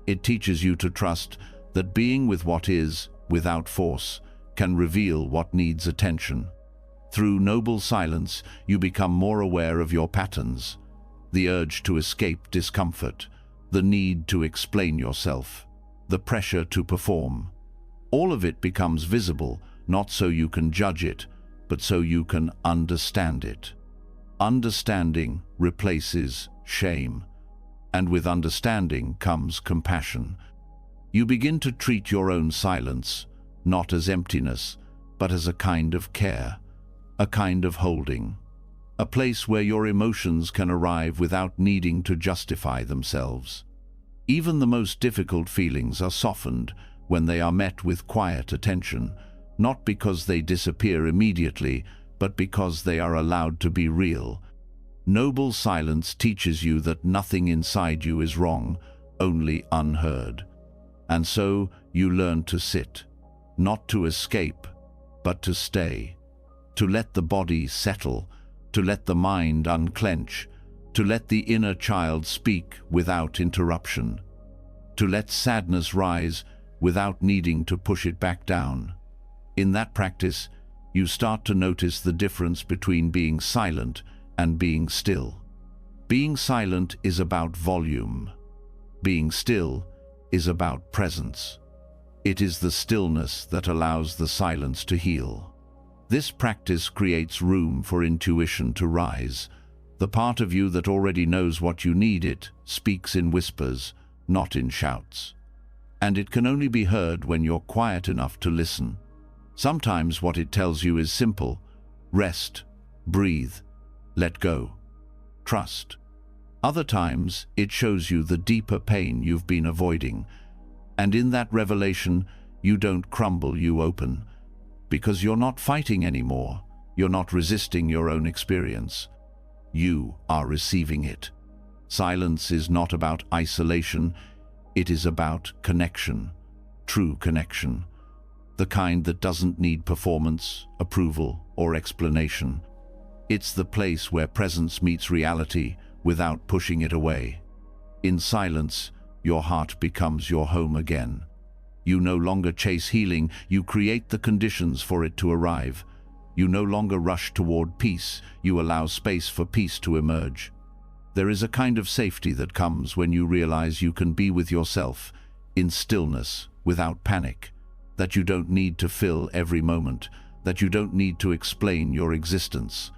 It teaches you to trust that being with what is, without force, can reveal what needs attention. Through noble silence, you become more aware of your patterns, the urge to escape discomfort, the need to explain yourself, the pressure to perform. All of it becomes visible, not so you can judge it, but so you can understand it. Understanding replaces shame, and with understanding comes compassion. You begin to treat your own silence, not as emptiness, but as a kind of care, a kind of holding, a place where your emotions can arrive without needing to justify themselves. Even the most difficult feelings are softened when they are met with quiet attention, not because they disappear immediately, but because they are allowed to be real. Noble silence teaches you that nothing inside you is wrong, only unheard. And so you learn to sit, not to escape, but to stay, to let the body settle, to let the mind unclench, to let the inner child speak without interruption, to let sadness rise without needing to push it back down. In that practice, you start to notice the difference between being silent and being still. Being silent is about volume. Being still is about presence. It is the stillness that allows the silence to heal. This practice creates room for intuition to rise. The part of you that already knows what you need it speaks in whispers, not in shouts. And it can only be heard when you're quiet enough to listen. Sometimes what it tells you is simple: rest, breathe, let go, trust. Other times, it shows you the deeper pain you've been avoiding. And in that revelation, you don't crumble, you open. Because you're not fighting anymore. You're not resisting your own experience. You are receiving it. Silence is not about isolation. It is about connection. True connection. The kind that doesn't need performance, approval, or explanation. It's the place where presence meets reality without pushing it away. In silence, your heart becomes your home again. You no longer chase healing, you create the conditions for it to arrive. You no longer rush toward peace, you allow space for peace to emerge. There is a kind of safety that comes when you realize you can be with yourself, in stillness, without panic, that you don't need to fill every moment, that you don't need to explain your existence.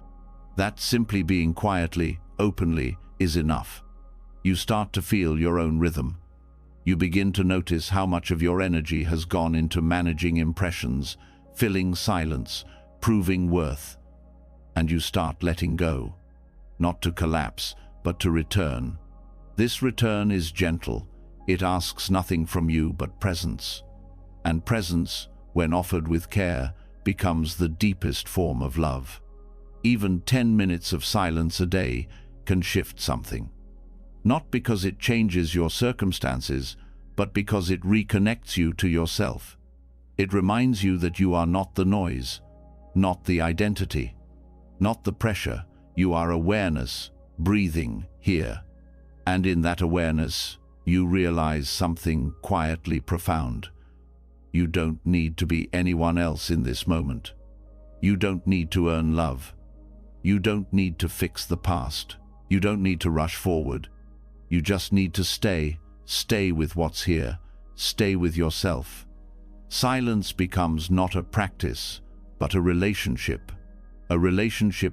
That simply being quietly, openly, is enough. You start to feel your own rhythm. You begin to notice how much of your energy has gone into managing impressions, filling silence, proving worth. And you start letting go, not to collapse, but to return. This return is gentle. It asks nothing from you but presence. And presence, when offered with care, becomes the deepest form of love. Even 10 minutes of silence a day can shift something. Not because it changes your circumstances, but because it reconnects you to yourself. It reminds you that you are not the noise, not the identity, not the pressure. You are awareness, breathing here. And in that awareness, you realize something quietly profound. You don't need to be anyone else in this moment. You don't need to earn love. You don't need to fix the past. You don't need to rush forward. You just need to stay with what's here, stay with yourself. Silence becomes not a practice, but a relationship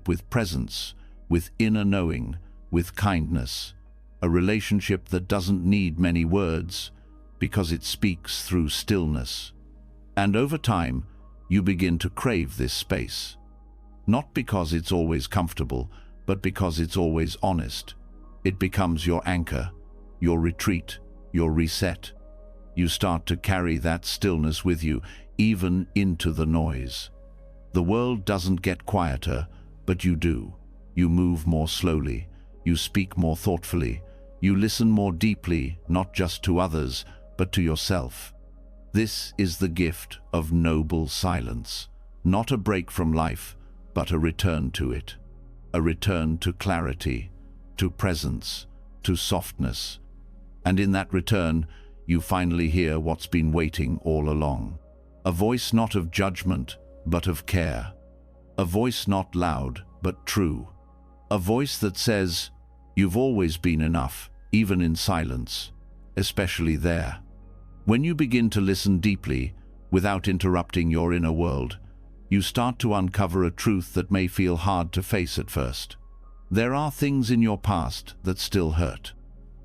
with presence, with inner knowing, with kindness, a relationship that doesn't need many words, because it speaks through stillness. And over time, you begin to crave this space. Not because it's always comfortable, but because it's always honest. It becomes your anchor, your retreat, your reset. You start to carry that stillness with you, even into the noise. The world doesn't get quieter, but you do. You move more slowly, you speak more thoughtfully, you listen more deeply, not just to others, but to yourself. This is the gift of noble silence. Not a break from life, but a return to it. A return to clarity, to presence, to softness. And in that return, you finally hear what's been waiting all along. A voice not of judgment, but of care. A voice not loud, but true. A voice that says, you've always been enough, even in silence, especially there. When you begin to listen deeply, without interrupting your inner world, you start to uncover a truth that may feel hard to face at first. There are things in your past that still hurt.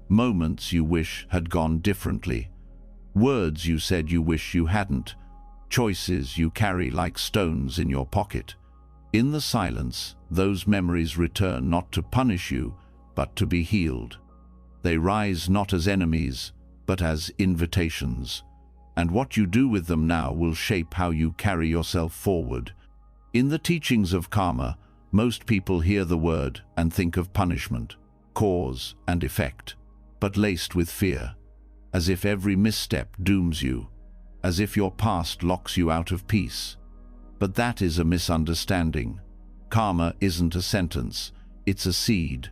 Moments you wish had gone differently. Words you said you wish you hadn't. Choices you carry like stones in your pocket. In the silence, those memories return not to punish you, but to be healed. They rise not as enemies, but as invitations. And what you do with them now will shape how you carry yourself forward. In the teachings of karma, most people hear the word and think of punishment, cause and effect, but laced with fear, as if every misstep dooms you, as if your past locks you out of peace. But that is a misunderstanding. Karma isn't a sentence, it's a seed,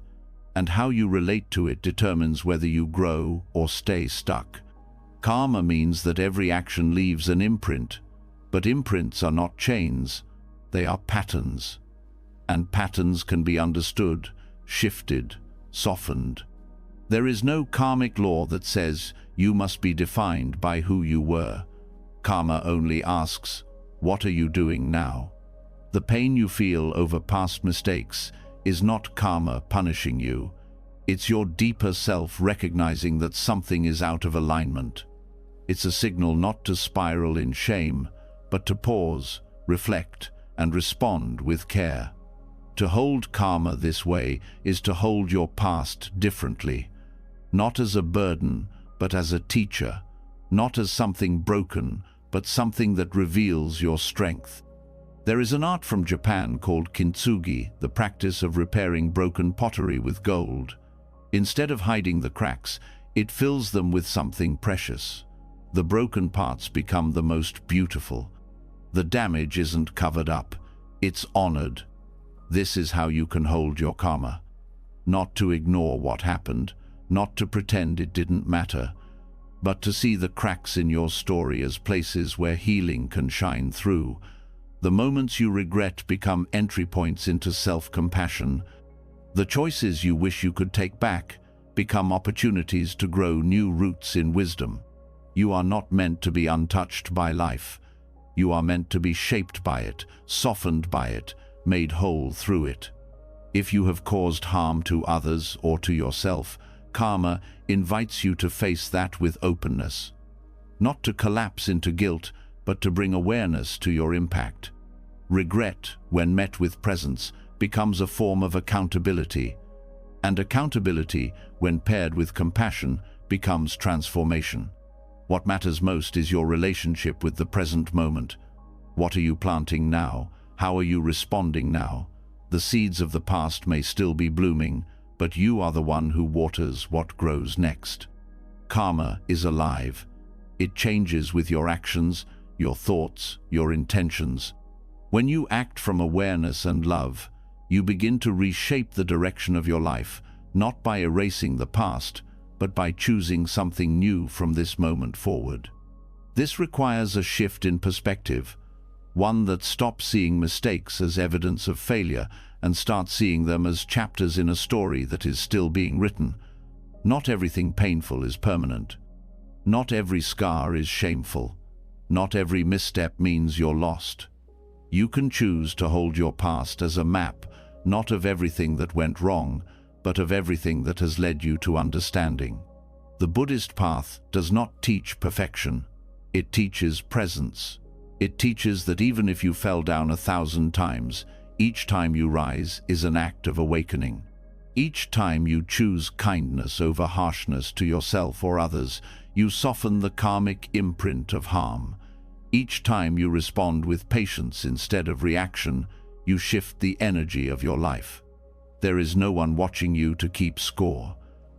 and how you relate to it determines whether you grow or stay stuck. Karma means that every action leaves an imprint, but imprints are not chains, they are patterns. And patterns can be understood, shifted, softened. There is no karmic law that says you must be defined by who you were. Karma only asks, what are you doing now? The pain you feel over past mistakes is not karma punishing you. It's your deeper self recognizing that something is out of alignment. It's a signal not to spiral in shame, but to pause, reflect, and respond with care. To hold karma this way is to hold your past differently, not as a burden, but as a teacher, not as something broken, but something that reveals your strength. There is an art from Japan called kintsugi, the practice of repairing broken pottery with gold. Instead of hiding the cracks, it fills them with something precious. The broken parts become the most beautiful. The damage isn't covered up, it's honored. This is how you can hold your karma. Not to ignore what happened, not to pretend it didn't matter, but to see the cracks in your story as places where healing can shine through. The moments you regret become entry points into self-compassion. The choices you wish you could take back become opportunities to grow new roots in wisdom. You are not meant to be untouched by life. You are meant to be shaped by it, softened by it, made whole through it. If you have caused harm to others or to yourself, karma invites you to face that with openness. Not to collapse into guilt, but to bring awareness to your impact. Regret, when met with presence, becomes a form of accountability. And accountability, when paired with compassion, becomes transformation. What matters most is your relationship with the present moment. What are you planting now? How are you responding now? The seeds of the past may still be blooming, but you are the one who waters what grows next. Karma is alive. It changes with your actions, your thoughts, your intentions. When you act from awareness and love, you begin to reshape the direction of your life, not by erasing the past, but by choosing something new from this moment forward. This requires a shift in perspective, one that stops seeing mistakes as evidence of failure and starts seeing them as chapters in a story that is still being written. Not everything painful is permanent. Not every scar is shameful. Not every misstep means you're lost. You can choose to hold your past as a map, not of everything that went wrong, but of everything that has led you to understanding. The Buddhist path does not teach perfection. It teaches presence. It teaches that even if you fell down 1,000 times, each time you rise is an act of awakening. Each time you choose kindness over harshness to yourself or others, you soften the karmic imprint of harm. Each time you respond with patience instead of reaction, you shift the energy of your life. There is no one watching you to keep score.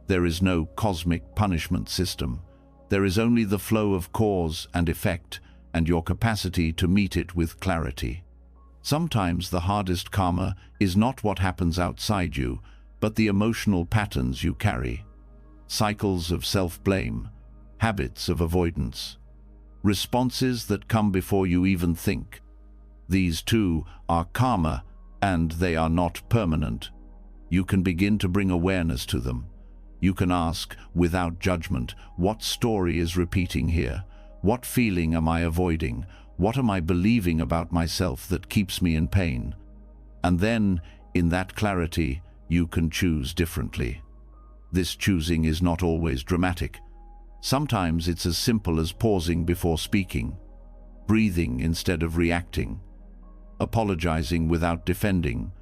There is no cosmic punishment system. There is only the flow of cause and effect, and your capacity to meet it with clarity. Sometimes the hardest karma is not what happens outside you, but the emotional patterns you carry. Cycles of self-blame, habits of avoidance, responses that come before you even think. These too are karma, and they are not permanent. You can begin to bring awareness to them. You can ask, without judgment, what story is repeating here? What feeling am I avoiding? What am I believing about myself that keeps me in pain? And then, in that clarity, you can choose differently. This choosing is not always dramatic. Sometimes it's as simple as pausing before speaking, breathing instead of reacting, apologizing without defending,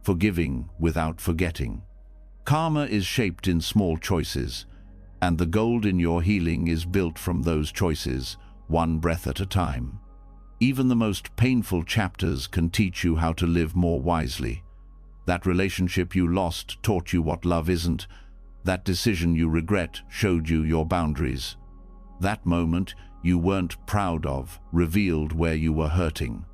forgiving without forgetting. Karma is shaped in small choices, and the gold in your healing is built from those choices, one breath at a time. Even the most painful chapters can teach you how to live more wisely. That relationship you lost taught you what love isn't. That decision you regret showed you your boundaries. That moment you weren't proud of revealed where you were hurting.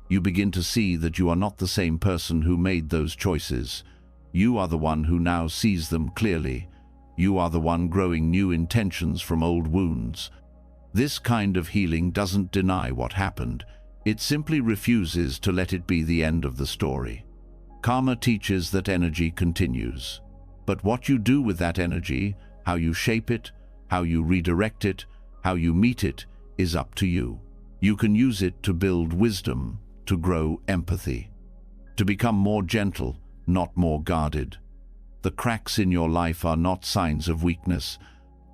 You begin to see that you are not the same person who made those choices. You are the one who now sees them clearly. You are the one growing new intentions from old wounds. This kind of healing doesn't deny what happened. It simply refuses to let it be the end of the story. Karma teaches that energy continues. But what you do with that energy, how you shape it, how you redirect it, how you meet it, is up to you. You can use it to build wisdom, to grow empathy, to become more gentle, not more guarded. The cracks in your life are not signs of weakness.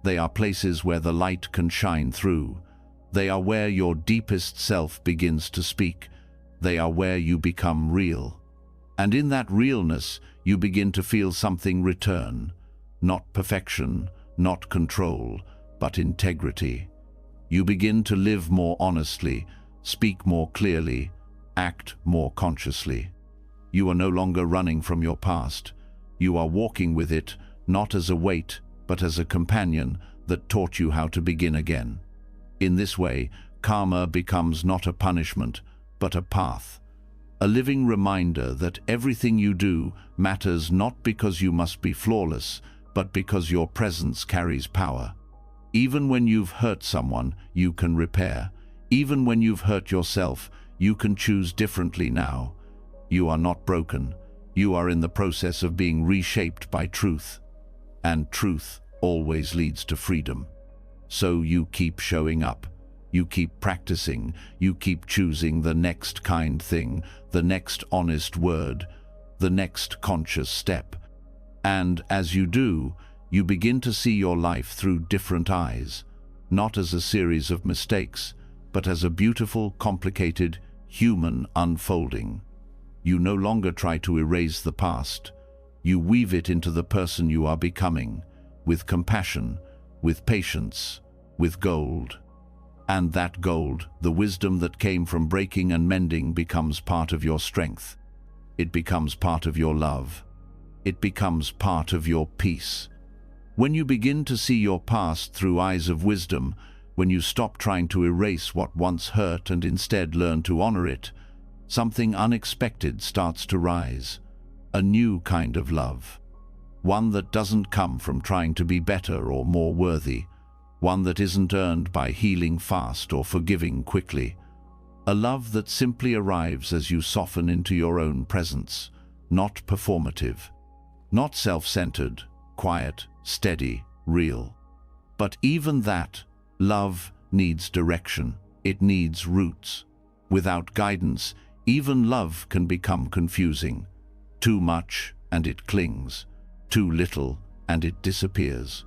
They are places where the light can shine through. They are where your deepest self begins to speak. They are where you become real. And in that realness, you begin to feel something return. Not perfection, not control, but integrity. You begin to live more honestly, speak more clearly, act more consciously. You are no longer running from your past. You are walking with it, not as a weight, but as a companion that taught you how to begin again. In this way, karma becomes not a punishment, but a path. A living reminder that everything you do matters not because you must be flawless, but because your presence carries power. Even when you've hurt someone, you can repair. Even when you've hurt yourself, you can choose differently now. You are not broken. You are in the process of being reshaped by truth. And truth always leads to freedom. So you keep showing up. You keep practicing. You keep choosing the next kind thing, the next honest word, the next conscious step. And as you do, you begin to see your life through different eyes, not as a series of mistakes, but as a beautiful, complicated, human unfolding. You no longer try to erase the past. You weave it into the person you are becoming, with compassion, with patience, with gold. And that gold, the wisdom that came from breaking and mending, becomes part of your strength. It becomes part of your love. It becomes part of your peace. When you begin to see your past through eyes of wisdom, when you stop trying to erase what once hurt and instead learn to honor it, something unexpected starts to rise. A new kind of love. One that doesn't come from trying to be better or more worthy. One that isn't earned by healing fast or forgiving quickly. A love that simply arrives as you soften into your own presence, not performative. Not self-centered, quiet, steady, real. But even that, love needs direction. It needs roots. Without guidance, even love can become confusing. Too much, and it clings. Too little, and it disappears.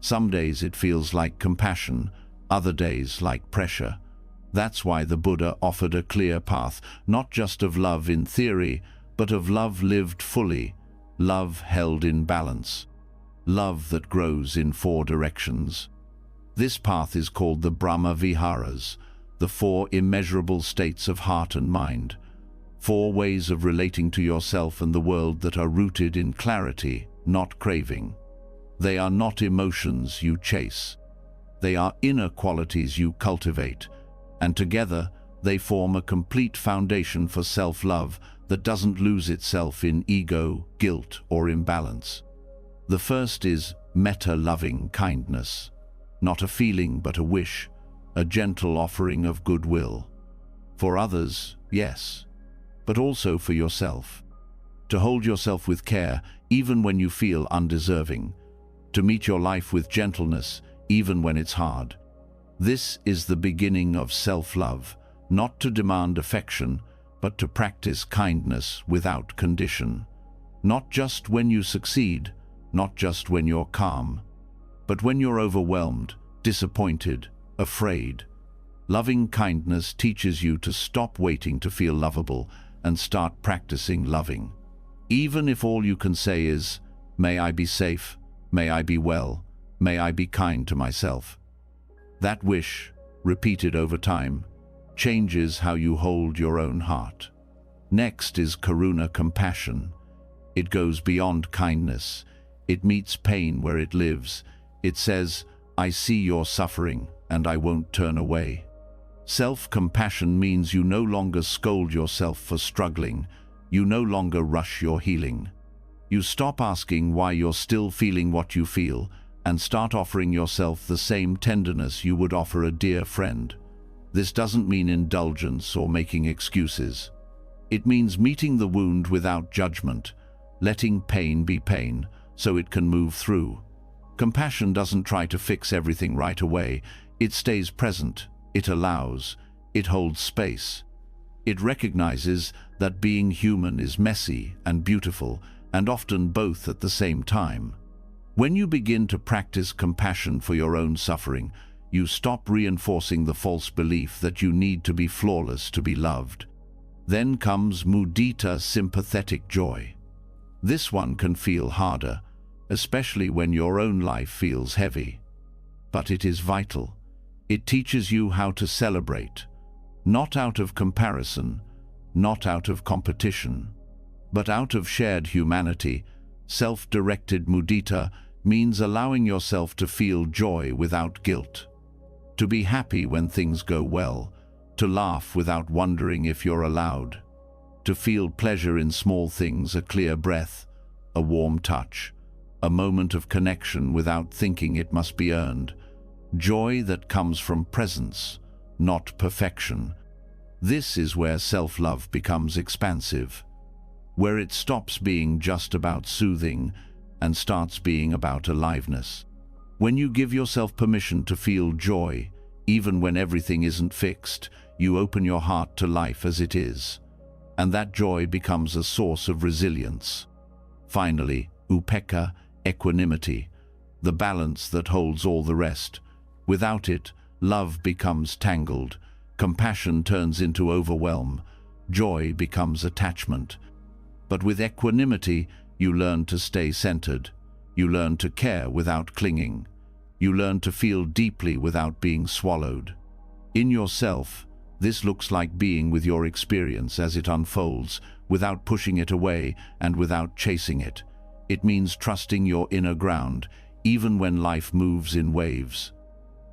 Some days it feels like compassion, other days like pressure. That's why the Buddha offered a clear path, not just of love in theory, but of love lived fully, love held in balance, love that grows in 4 directions. This path is called the Brahma Viharas, the 4 immeasurable states of heart and mind, 4 ways of relating to yourself and the world that are rooted in clarity, not craving. They are not emotions you chase. They are inner qualities you cultivate, and together they form a complete foundation for self-love that doesn't lose itself in ego, guilt, or imbalance. The first is metta-loving kindness, not a feeling but a wish, a gentle offering of goodwill. For others, yes, but also for yourself. To hold yourself with care even when you feel undeserving. To meet your life with gentleness even when it's hard. This is the beginning of self-love, not to demand affection, but to practice kindness without condition. Not just when you succeed, not just when you're calm, but when you're overwhelmed, disappointed, afraid. Loving kindness teaches you to stop waiting to feel lovable and start practicing loving. Even if all you can say is, "May I be safe, may I be well, may I be kind to myself." That wish, repeated over time, changes how you hold your own heart. Next is karuna compassion. It goes beyond kindness. It meets pain where it lives. It says, "I see your suffering, and I won't turn away." Self-compassion means you no longer scold yourself for struggling. You no longer rush your healing. You stop asking why you're still feeling what you feel and start offering yourself the same tenderness you would offer a dear friend. This doesn't mean indulgence or making excuses. It means meeting the wound without judgment, letting pain be pain so it can move through. Compassion doesn't try to fix everything right away. It stays present. It allows. It holds space. It recognizes that being human is messy and beautiful, and often both at the same time. When you begin to practice compassion for your own suffering, you stop reinforcing the false belief that you need to be flawless to be loved. Then comes mudita, sympathetic joy. This one can feel harder, especially when your own life feels heavy. But it is vital. It teaches you how to celebrate, not out of comparison, not out of competition, but out of shared humanity. Self-directed mudita means allowing yourself to feel joy without guilt, to be happy when things go well, to laugh without wondering if you're allowed, to feel pleasure in small things, a clear breath, a warm touch, a moment of connection without thinking it must be earned. Joy that comes from presence, not perfection. This is where self-love becomes expansive, where it stops being just about soothing and starts being about aliveness. When you give yourself permission to feel joy, even when everything isn't fixed, you open your heart to life as it is, and that joy becomes a source of resilience. Finally, upekkha, equanimity, the balance that holds all the rest. Without it, love becomes tangled, compassion turns into overwhelm, joy becomes attachment. But with equanimity, you learn to stay centered. You learn to care without clinging. You learn to feel deeply without being swallowed. In yourself, this looks like being with your experience as it unfolds, without pushing it away and without chasing it. It means trusting your inner ground, even when life moves in waves.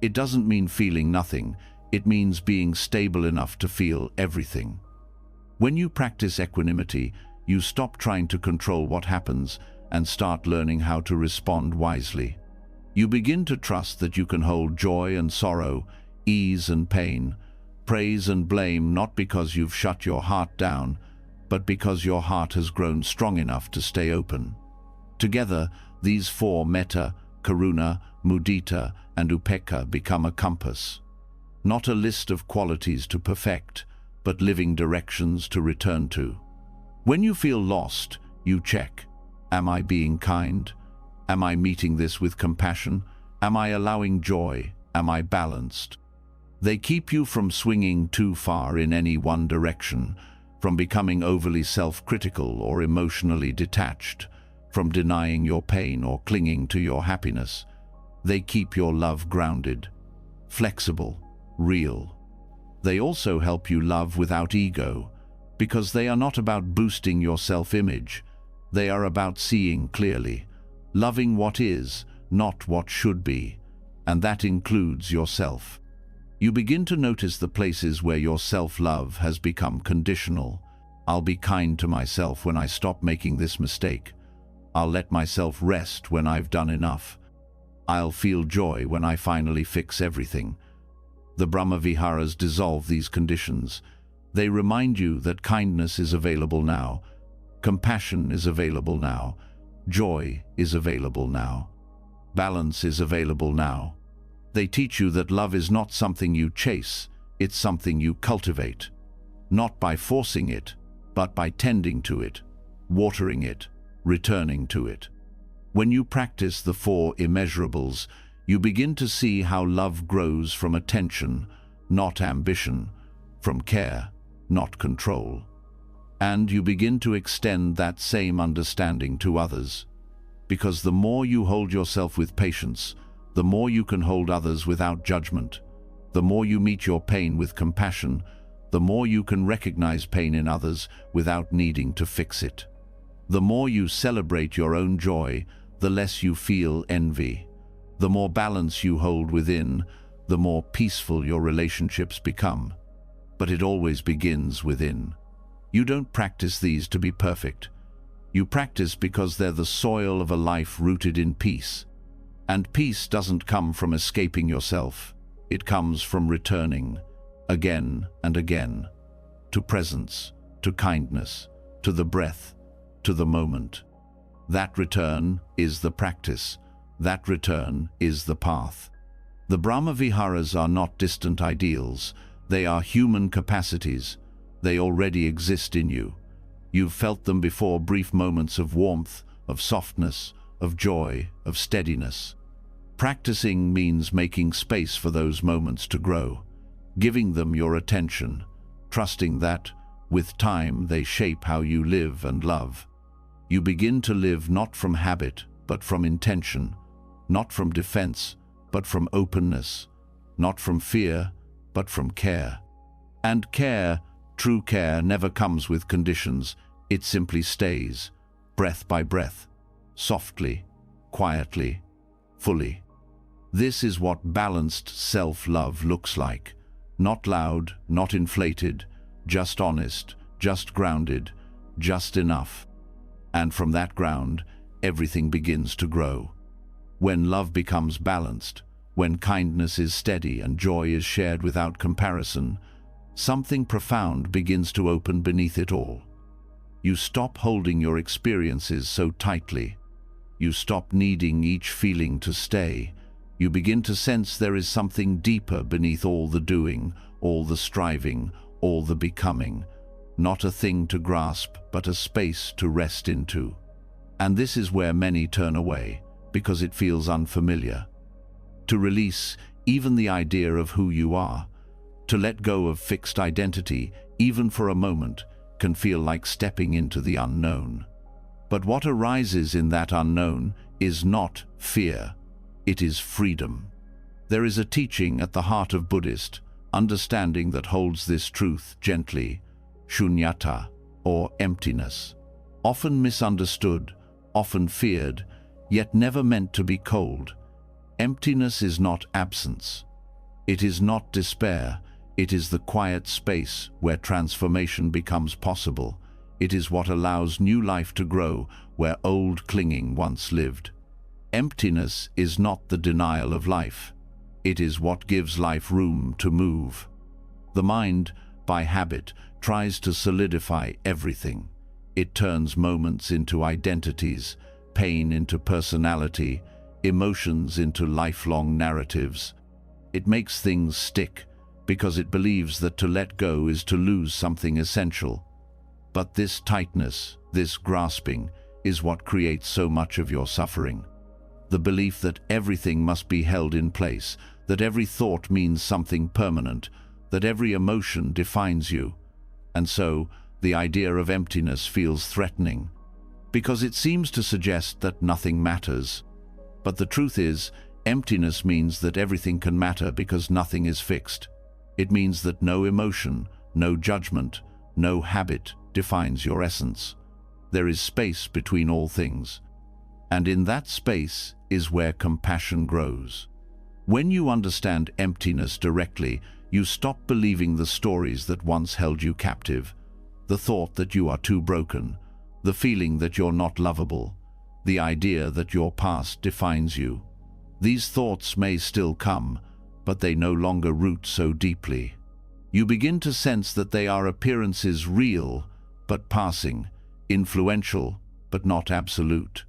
It doesn't mean feeling nothing. It means being stable enough to feel everything. When you practice equanimity, you stop trying to control what happens and start learning how to respond wisely. You begin to trust that you can hold joy and sorrow, ease and pain, praise and blame, not because you've shut your heart down, but because your heart has grown strong enough to stay open. Together, these four, metta, karuna, mudita, and upekkha, become a compass. Not a list of qualities to perfect, but living directions to return to. When you feel lost, you check. Am I being kind? Am I meeting this with compassion? Am I allowing joy? Am I balanced? They keep you from swinging too far in any one direction, from becoming overly self-critical or emotionally detached, from denying your pain or clinging to your happiness. They keep your love grounded, flexible, real. They also help you love without ego, because they are not about boosting your self-image. They are about seeing clearly, loving what is, not what should be, and that includes yourself. You begin to notice the places where your self-love has become conditional. I'll be kind to myself when I stop making this mistake. I'll let myself rest when I've done enough. I'll feel joy when I finally fix everything. The Brahma Viharas dissolve these conditions. They remind you that kindness is available now, compassion is available now, joy is available now, balance is available now. They teach you that love is not something you chase, it's something you cultivate. Not by forcing it, but by tending to it, watering it, returning to it. When you practice the four immeasurables, you begin to see how love grows from attention, not ambition, from care, not control. And you begin to extend that same understanding to others. Because the more you hold yourself with patience, the more you can hold others without judgment. The more you meet your pain with compassion, the more you can recognize pain in others without needing to fix it. The more you celebrate your own joy, the less you feel envy. The more balance you hold within, the more peaceful your relationships become. But it always begins within. You don't practice these to be perfect. You practice because they're the soil of a life rooted in peace. And peace doesn't come from escaping yourself. It comes from returning, again and again, to presence, to kindness, to the breath, to the moment. That return is the practice. That return is the path. The Brahma Viharas are not distant ideals. They are human capacities. They already exist in you. You've felt them before, brief moments of warmth, of softness, of joy, of steadiness. Practicing means making space for those moments to grow, giving them your attention, trusting that, With time, they shape how you live and love. You begin to live not from habit, but from intention, not from defense, but from openness, not from fear, but from care. And care, true care, never comes with conditions. It simply stays, breath by breath, softly, quietly, fully. This is what balanced self-love looks like. Not loud, not inflated, just honest, just grounded, just enough. And from that ground, everything begins to grow. When love becomes balanced, when kindness is steady and joy is shared without comparison, something profound begins to open beneath it all. You stop holding your experiences so tightly. You stop needing each feeling to stay. You begin to sense there is something deeper beneath all the doing, all the striving, all the becoming. Not a thing to grasp, but a space to rest into. And this is where many turn away, because it feels unfamiliar. To release even the idea of who you are, to let go of fixed identity, even for a moment, can feel like stepping into the unknown. But what arises in that unknown is not fear. It is freedom. There is a teaching at the heart of Buddhist understanding that holds this truth gently: shunyata, or emptiness. Often misunderstood, often feared, yet never meant to be cold. Emptiness is not absence. It is not despair. It is the quiet space where transformation becomes possible. It is what allows new life to grow where old clinging once lived. Emptiness is not the denial of life. It is what gives life room to move. The mind, by habit, tries to solidify everything. It turns moments into identities, pain into personality, emotions into lifelong narratives. It makes things stick because it believes that to let go is to lose something essential. But this tightness, this grasping, is what creates so much of your suffering. The belief that everything must be held in place, that every thought means something permanent, that every emotion defines you. And so, the idea of emptiness feels threatening, because it seems to suggest that nothing matters. But the truth is, emptiness means that everything can matter because nothing is fixed. It means that no emotion, no judgment, no habit defines your essence. There is space between all things. And in that space is where compassion grows. When you understand emptiness directly, you stop believing the stories that once held you captive. The thought that you are too broken, the feeling that you're not lovable, the idea that your past defines you. These thoughts may still come, but they no longer root so deeply. You begin to sense that they are appearances real, but passing, influential, but not absolute.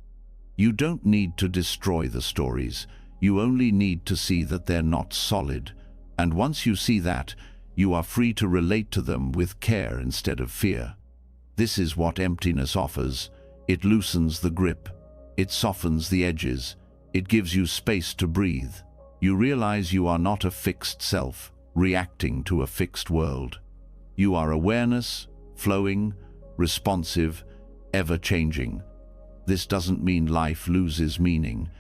You don't need to destroy the stories. You only need to see that they're not solid. And once you see that, you are free to relate to them with care instead of fear. This is what emptiness offers. It loosens the grip. It softens the edges. It gives you space to breathe. You realize you are not a fixed self, reacting to a fixed world. You are awareness, flowing, responsive, ever-changing. This doesn't mean life loses meaning.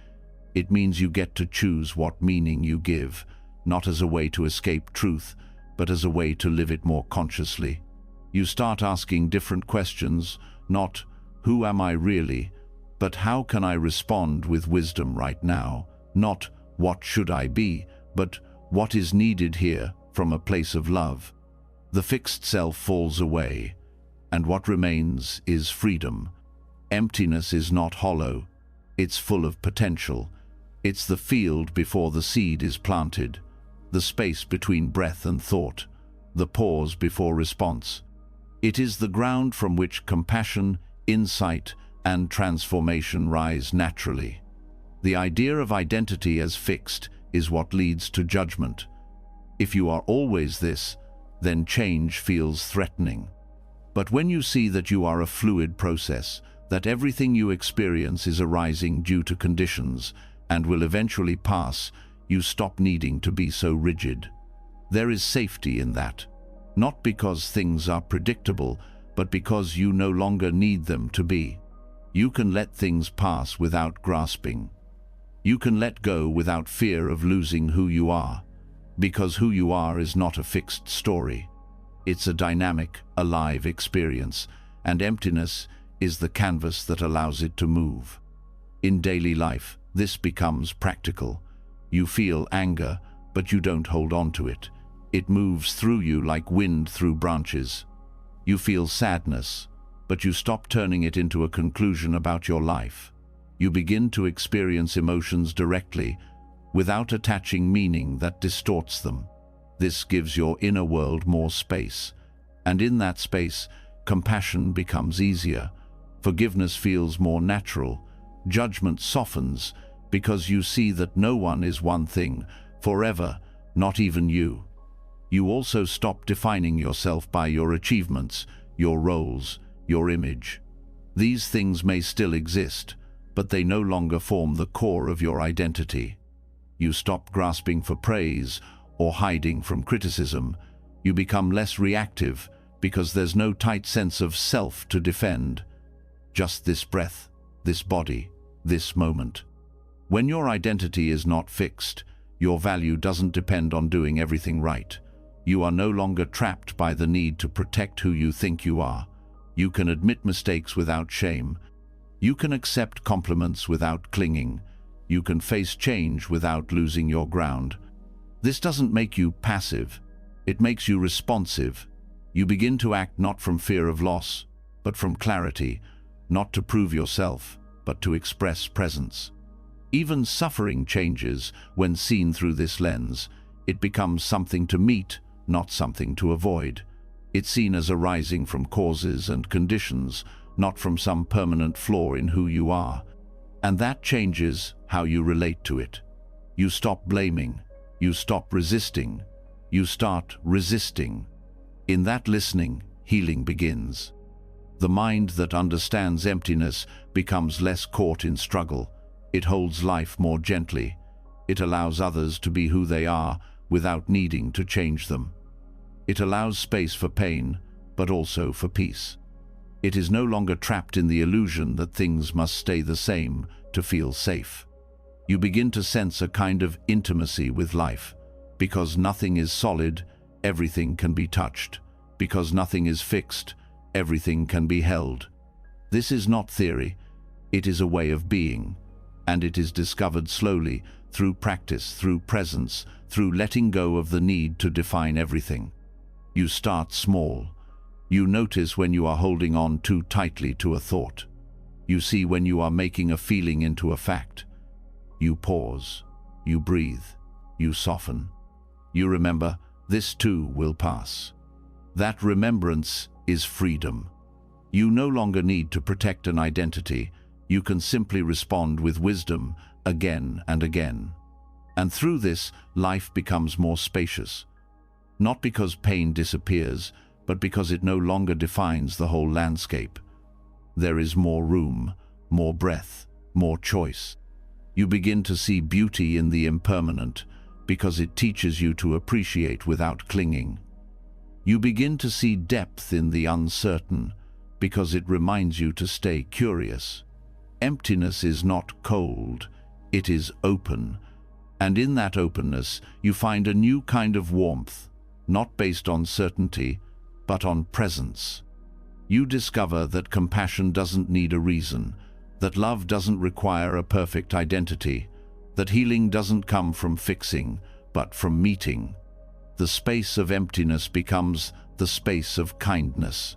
It means you get to choose what meaning you give, not as a way to escape truth, but as a way to live it more consciously. You start asking different questions, not "Who am I really?" but "How can I respond with wisdom right now?" Not "What should I be?" but "What is needed here from a place of love?" The fixed self falls away, and what remains is freedom. Emptiness is not hollow. It's full of potential. It's the field before the seed is planted, the space between breath and thought, the pause before response. It is the ground from which compassion, insight, and transformation rise naturally. The idea of identity as fixed is what leads to judgment. If you are always this, then change feels threatening. But when you see that you are a fluid process, that everything you experience is arising due to conditions and will eventually pass, you stop needing to be so rigid. There is safety in that. Not because things are predictable, but because you no longer need them to be. You can let things pass without grasping. You can let go without fear of losing who you are, because who you are is not a fixed story. It's a dynamic, alive experience, and emptiness is the canvas that allows it to move. In daily life, this becomes practical. You feel anger, but you don't hold on to it. It moves through you like wind through branches. You feel sadness, but you stop turning it into a conclusion about your life. You begin to experience emotions directly, without attaching meaning that distorts them. This gives your inner world more space, and in that space, compassion becomes easier. Forgiveness feels more natural. Judgment softens, because you see that no one is one thing, forever, not even you. You also stop defining yourself by your achievements, your roles, your image. These things may still exist, but they no longer form the core of your identity. You stop grasping for praise or hiding from criticism. You become less reactive because there's no tight sense of self to defend. Just this breath, this body, this moment. When your identity is not fixed, your value doesn't depend on doing everything right. You are no longer trapped by the need to protect who you think you are. You can admit mistakes without shame. You can accept compliments without clinging. You can face change without losing your ground. This doesn't make you passive. It makes you responsive. You begin to act not from fear of loss, but from clarity, not to prove yourself, but to express presence. Even suffering changes when seen through this lens. It becomes something to meet, not something to avoid. It's seen as arising from causes and conditions, not from some permanent flaw in who you are. And that changes how you relate to it. You stop blaming. You stop resisting. You start resisting. In that listening, healing begins. The mind that understands emptiness becomes less caught in struggle. It holds life more gently. It allows others to be who they are without needing to change them. It allows space for pain, but also for peace. It is no longer trapped in the illusion that things must stay the same to feel safe. You begin to sense a kind of intimacy with life. Because nothing is solid, everything can be touched. Because nothing is fixed, everything can be held. This is not theory. It is a way of being. And it is discovered slowly, through practice, through presence, through letting go of the need to define everything. You start small. You notice when you are holding on too tightly to a thought. You see when you are making a feeling into a fact. You pause. You breathe. You soften. You remember, this too will pass. That remembrance is freedom. You no longer need to protect an identity. You can simply respond with wisdom again and again. And through this, life becomes more spacious. Not because pain disappears, but because it no longer defines the whole landscape. There is more room, more breath, more choice. You begin to see beauty in the impermanent, because it teaches you to appreciate without clinging. You begin to see depth in the uncertain, because it reminds you to stay curious. Emptiness is not cold, it is open. And in that openness, you find a new kind of warmth, not based on certainty, but on presence. You discover that compassion doesn't need a reason, that love doesn't require a perfect identity, that healing doesn't come from fixing, but from meeting. The space of emptiness becomes the space of kindness,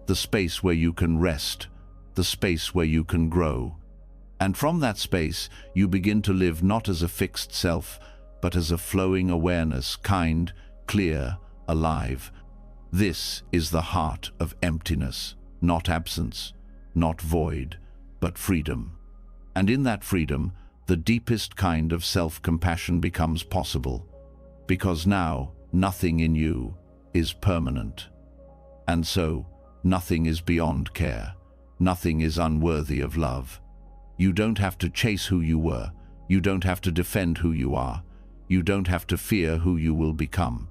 the space where you can rest, the space where you can grow. And from that space, you begin to live not as a fixed self, but as a flowing awareness, kind, clear, alive. This is the heart of emptiness, not absence, not void, but freedom. And in that freedom, the deepest kind of self-compassion becomes possible, because now nothing in you is permanent. And so, nothing is beyond care. Nothing is unworthy of love. You don't have to chase who you were. You don't have to defend who you are. You don't have to fear who you will become.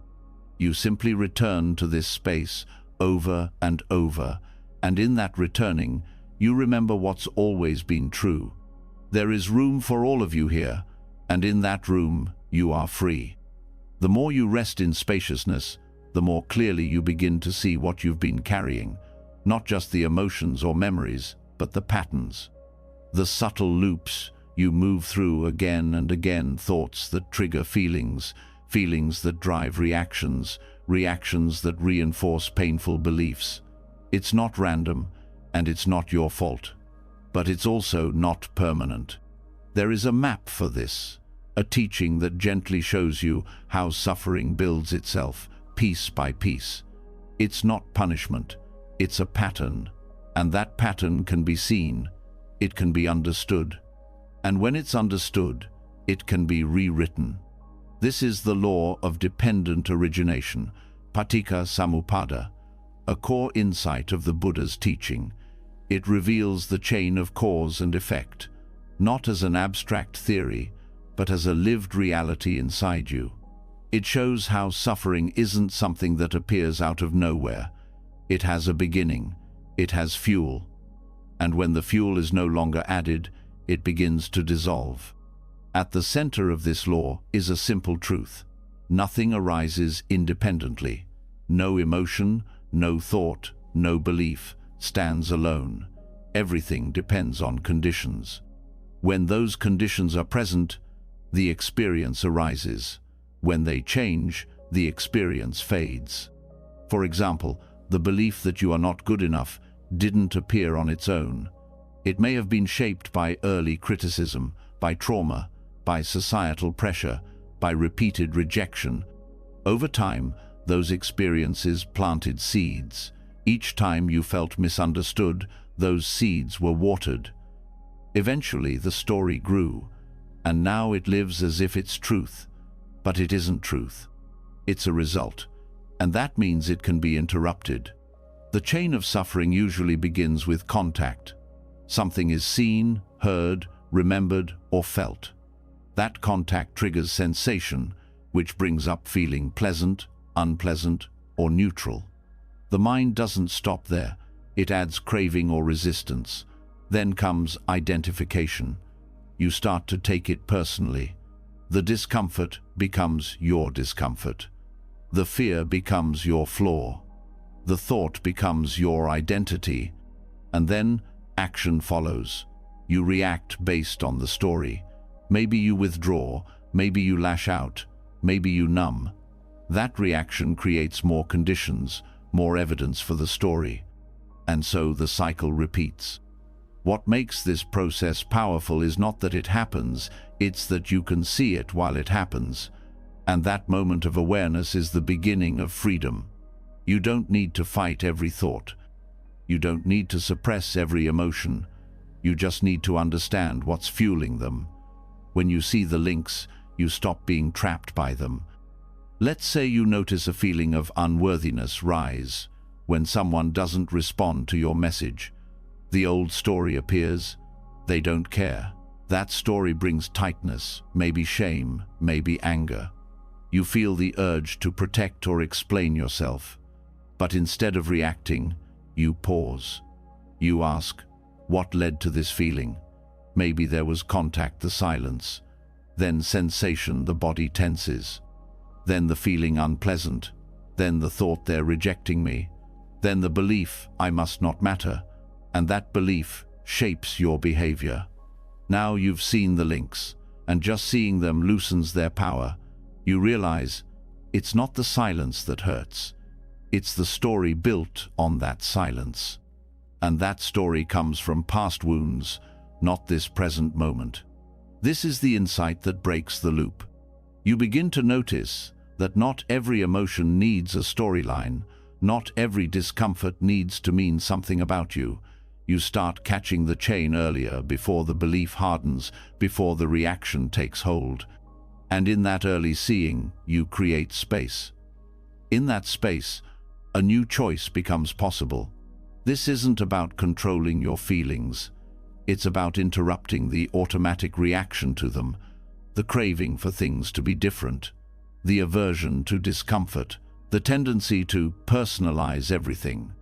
You simply return to this space over and over, and in that returning, you remember what's always been true. There is room for all of you here, and in that room, you are free. The more you rest in spaciousness, the more clearly you begin to see what you've been carrying, not just the emotions or memories, but the patterns. The subtle loops you move through again and again, thoughts that trigger feelings, feelings that drive reactions, reactions that reinforce painful beliefs. It's not random, and it's not your fault. But it's also not permanent. There is a map for this, a teaching that gently shows you how suffering builds itself, piece by piece. It's not punishment, it's a pattern, and that pattern can be seen, it can be understood. And when it's understood, it can be rewritten. This is the law of dependent origination, paticca samuppada, a core insight of the Buddha's teaching. It reveals the chain of cause and effect, not as an abstract theory, but as a lived reality inside you. It shows how suffering isn't something that appears out of nowhere. It has a beginning, it has fuel, and when the fuel is no longer added, it begins to dissolve. At the center of this law is a simple truth. Nothing arises independently. No emotion, no thought, no belief stands alone. Everything depends on conditions. When those conditions are present, the experience arises. When they change, the experience fades. For example, the belief that you are not good enough didn't appear on its own. It may have been shaped by early criticism, by trauma, by societal pressure, by repeated rejection. Over time, those experiences planted seeds. Each time you felt misunderstood, those seeds were watered. Eventually, the story grew, and now it lives as if it's truth. But it isn't truth. It's a result, and that means it can be interrupted. The chain of suffering usually begins with contact. Something is seen, heard, remembered, or felt. That contact triggers sensation, which brings up feeling pleasant, unpleasant, or neutral. The mind doesn't stop there. It adds craving or resistance. Then comes identification. You start to take it personally. The discomfort becomes your discomfort. The fear becomes your flaw. The thought becomes your identity. And then action follows. You react based on the story. Maybe you withdraw, maybe you lash out, maybe you numb. That reaction creates more conditions, more evidence for the story. And so the cycle repeats. What makes this process powerful is not that it happens, it's that you can see it while it happens. And that moment of awareness is the beginning of freedom. You don't need to fight every thought. You don't need to suppress every emotion. You just need to understand what's fueling them. When you see the links, you stop being trapped by them. Let's say you notice a feeling of unworthiness rise when someone doesn't respond to your message. The old story appears. They don't care. That story brings tightness, maybe shame, maybe anger. You feel the urge to protect or explain yourself. But instead of reacting, you pause. You ask, what led to this feeling? Maybe there was contact, the silence. Then sensation, the body tenses. Then the feeling unpleasant. Then the thought, they're rejecting me. Then the belief, I must not matter. And that belief shapes your behavior. Now you've seen the links, and just seeing them loosens their power. You realize it's not the silence that hurts. It's the story built on that silence. And that story comes from past wounds, not this present moment. This is the insight that breaks the loop. You begin to notice that not every emotion needs a storyline. Not every discomfort needs to mean something about you. You start catching the chain earlier, before the belief hardens, before the reaction takes hold. And in that early seeing, you create space. In that space, a new choice becomes possible. This isn't about controlling your feelings. It's about interrupting the automatic reaction to them, the craving for things to be different, the aversion to discomfort, The tendency to personalize everything.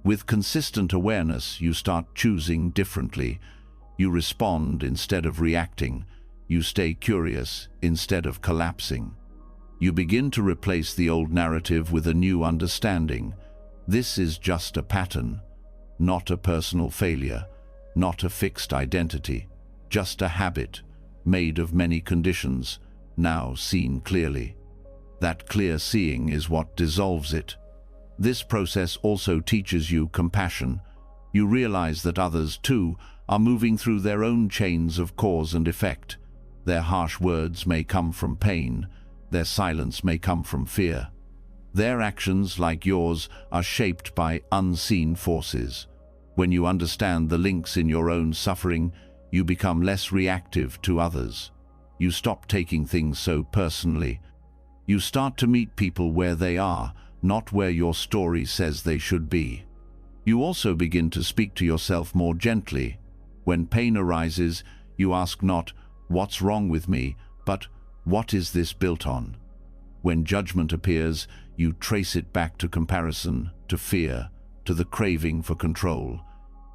With consistent awareness, you start choosing differently. You respond instead of reacting. You stay curious instead of collapsing. You begin to replace the old narrative with a new understanding. This is just a pattern, not a personal failure, not a fixed identity, just a habit made of many conditions, now seen clearly. That clear seeing is what dissolves it. This process also teaches you compassion. You realize that others, too, are moving through their own chains of cause and effect. Their harsh words may come from pain. Their silence may come from fear. Their actions, like yours, are shaped by unseen forces. When you understand the links in your own suffering, you become less reactive to others. You stop taking things so personally. You start to meet people where they are, not where your story says they should be. You also begin to speak to yourself more gently. When pain arises, you ask not, "What's wrong with me?" but "What is this built on?" When judgment appears, you trace it back to comparison, to fear, to the craving for control.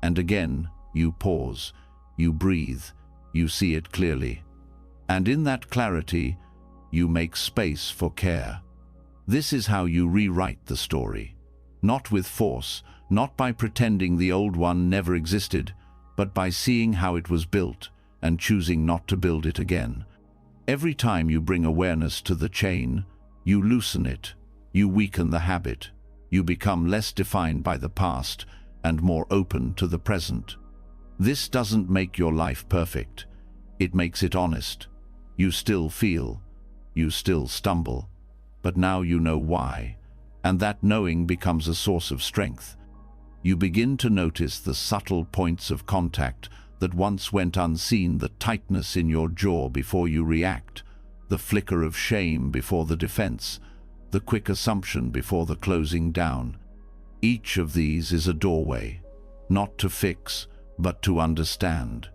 And again, you pause, you breathe, you see it clearly. And in that clarity, you make space for care. This is how you rewrite the story. Not with force, not by pretending the old one never existed, but by seeing how it was built and choosing not to build it again. Every time you bring awareness to the chain, you loosen it, you weaken the habit, you become less defined by the past and more open to the present. This doesn't make your life perfect. It makes it honest. You still feel, you still stumble, but now you know why, and that knowing becomes a source of strength. You begin to notice the subtle points of contact that once went unseen, the tightness in your jaw before you react, the flicker of shame before the defense, the quick assumption before the closing down. Each of these is a doorway, not to fix, but to understand.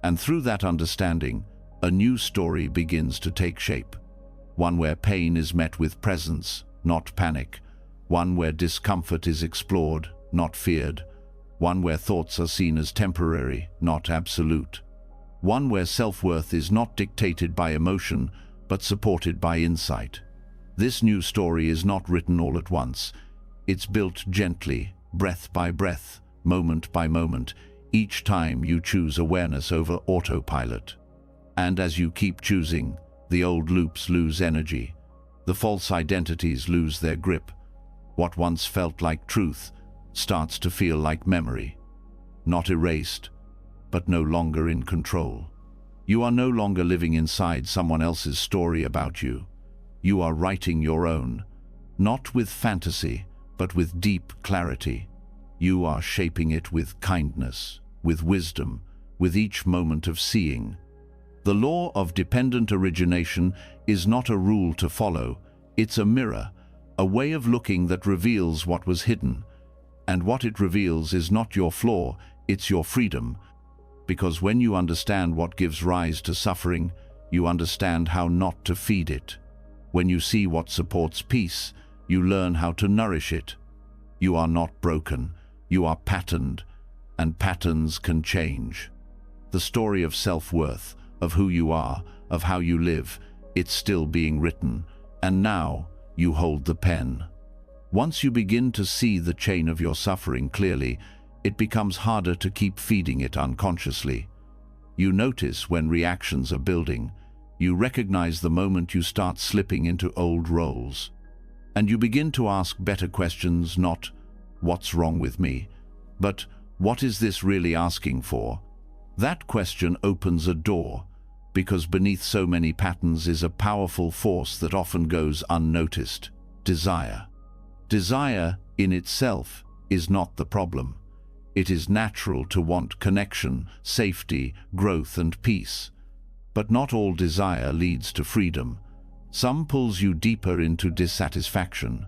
And through that understanding, a new story begins to take shape. One where pain is met with presence, not panic. One where discomfort is explored, not feared. One where thoughts are seen as temporary, not absolute. One where self-worth is not dictated by emotion, but supported by insight. This new story is not written all at once. It's built gently, breath by breath, moment by moment, each time you choose awareness over autopilot. And as you keep choosing, the old loops lose energy. The false identities lose their grip. What once felt like truth starts to feel like memory. Not erased, but no longer in control. You are no longer living inside someone else's story about you. You are writing your own, not with fantasy, but with deep clarity. You are shaping it with kindness, with wisdom, with each moment of seeing. The law of dependent origination is not a rule to follow. It's a mirror, a way of looking that reveals what was hidden. And what it reveals is not your flaw, it's your freedom. Because when you understand what gives rise to suffering, you understand how not to feed it. When you see what supports peace, you learn how to nourish it. You are not broken, you are patterned, and patterns can change. The story of self-worth, of who you are, of how you live, it's still being written, and now you hold the pen. Once you begin to see the chain of your suffering clearly, it becomes harder to keep feeding it unconsciously. You notice when reactions are building. You recognize the moment you start slipping into old roles. And you begin to ask better questions, not "What's wrong with me?" but "What is this really asking for?" That question opens a door, because beneath so many patterns is a powerful force that often goes unnoticed: desire. Desire, in itself, is not the problem. It is natural to want connection, safety, growth, and peace. But not all desire leads to freedom. Some pulls you deeper into dissatisfaction.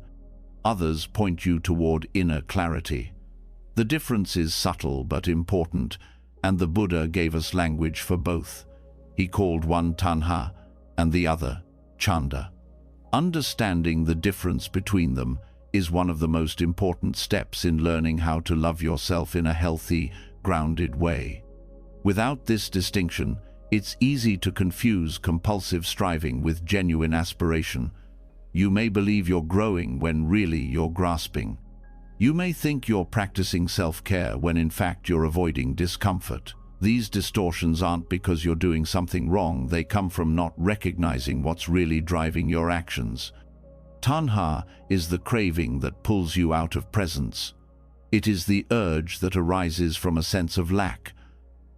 Others point you toward inner clarity. The difference is subtle but important, and the Buddha gave us language for both. He called one tanha and the other chanda. Understanding the difference between them is one of the most important steps in learning how to love yourself in a healthy, grounded way. Without this distinction, it's easy to confuse compulsive striving with genuine aspiration. You may believe you're growing when really you're grasping. You may think you're practicing self-care when in fact you're avoiding discomfort. These distortions aren't because you're doing something wrong, they come from not recognizing what's really driving your actions. Tanha is the craving that pulls you out of presence. It is the urge that arises from a sense of lack,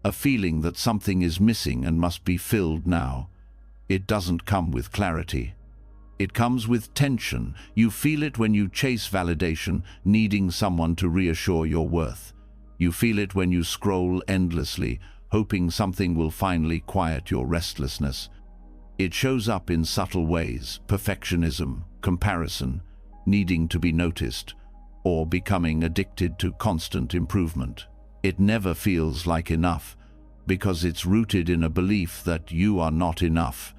a feeling that something is missing and must be filled now. It doesn't come with clarity. It comes with tension. You feel it when you chase validation, needing someone to reassure your worth. You feel it when you scroll endlessly, hoping something will finally quiet your restlessness. It shows up in subtle ways: perfectionism, comparison, needing to be noticed, or becoming addicted to constant improvement. It never feels like enough, because it's rooted in a belief that you are not enough.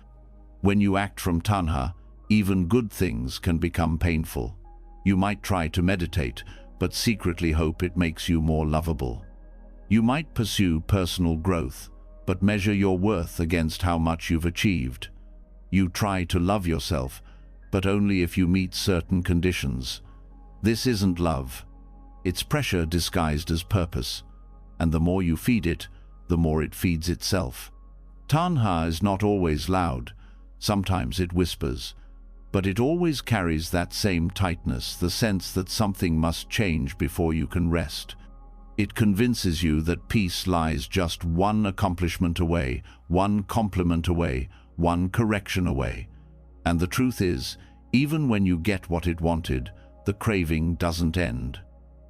When you act from tanha, even good things can become painful. You might try to meditate, but secretly hope it makes you more lovable. You might pursue personal growth, but measure your worth against how much you've achieved. You try to love yourself, but only if you meet certain conditions. This isn't love. It's pressure disguised as purpose, and the more you feed it, the more it feeds itself. Tanha is not always loud. Sometimes it whispers, but it always carries that same tightness, the sense that something must change before you can rest. It convinces you that peace lies just one accomplishment away, one compliment away, one correction away. And the truth is, even when you get what it wanted, the craving doesn't end.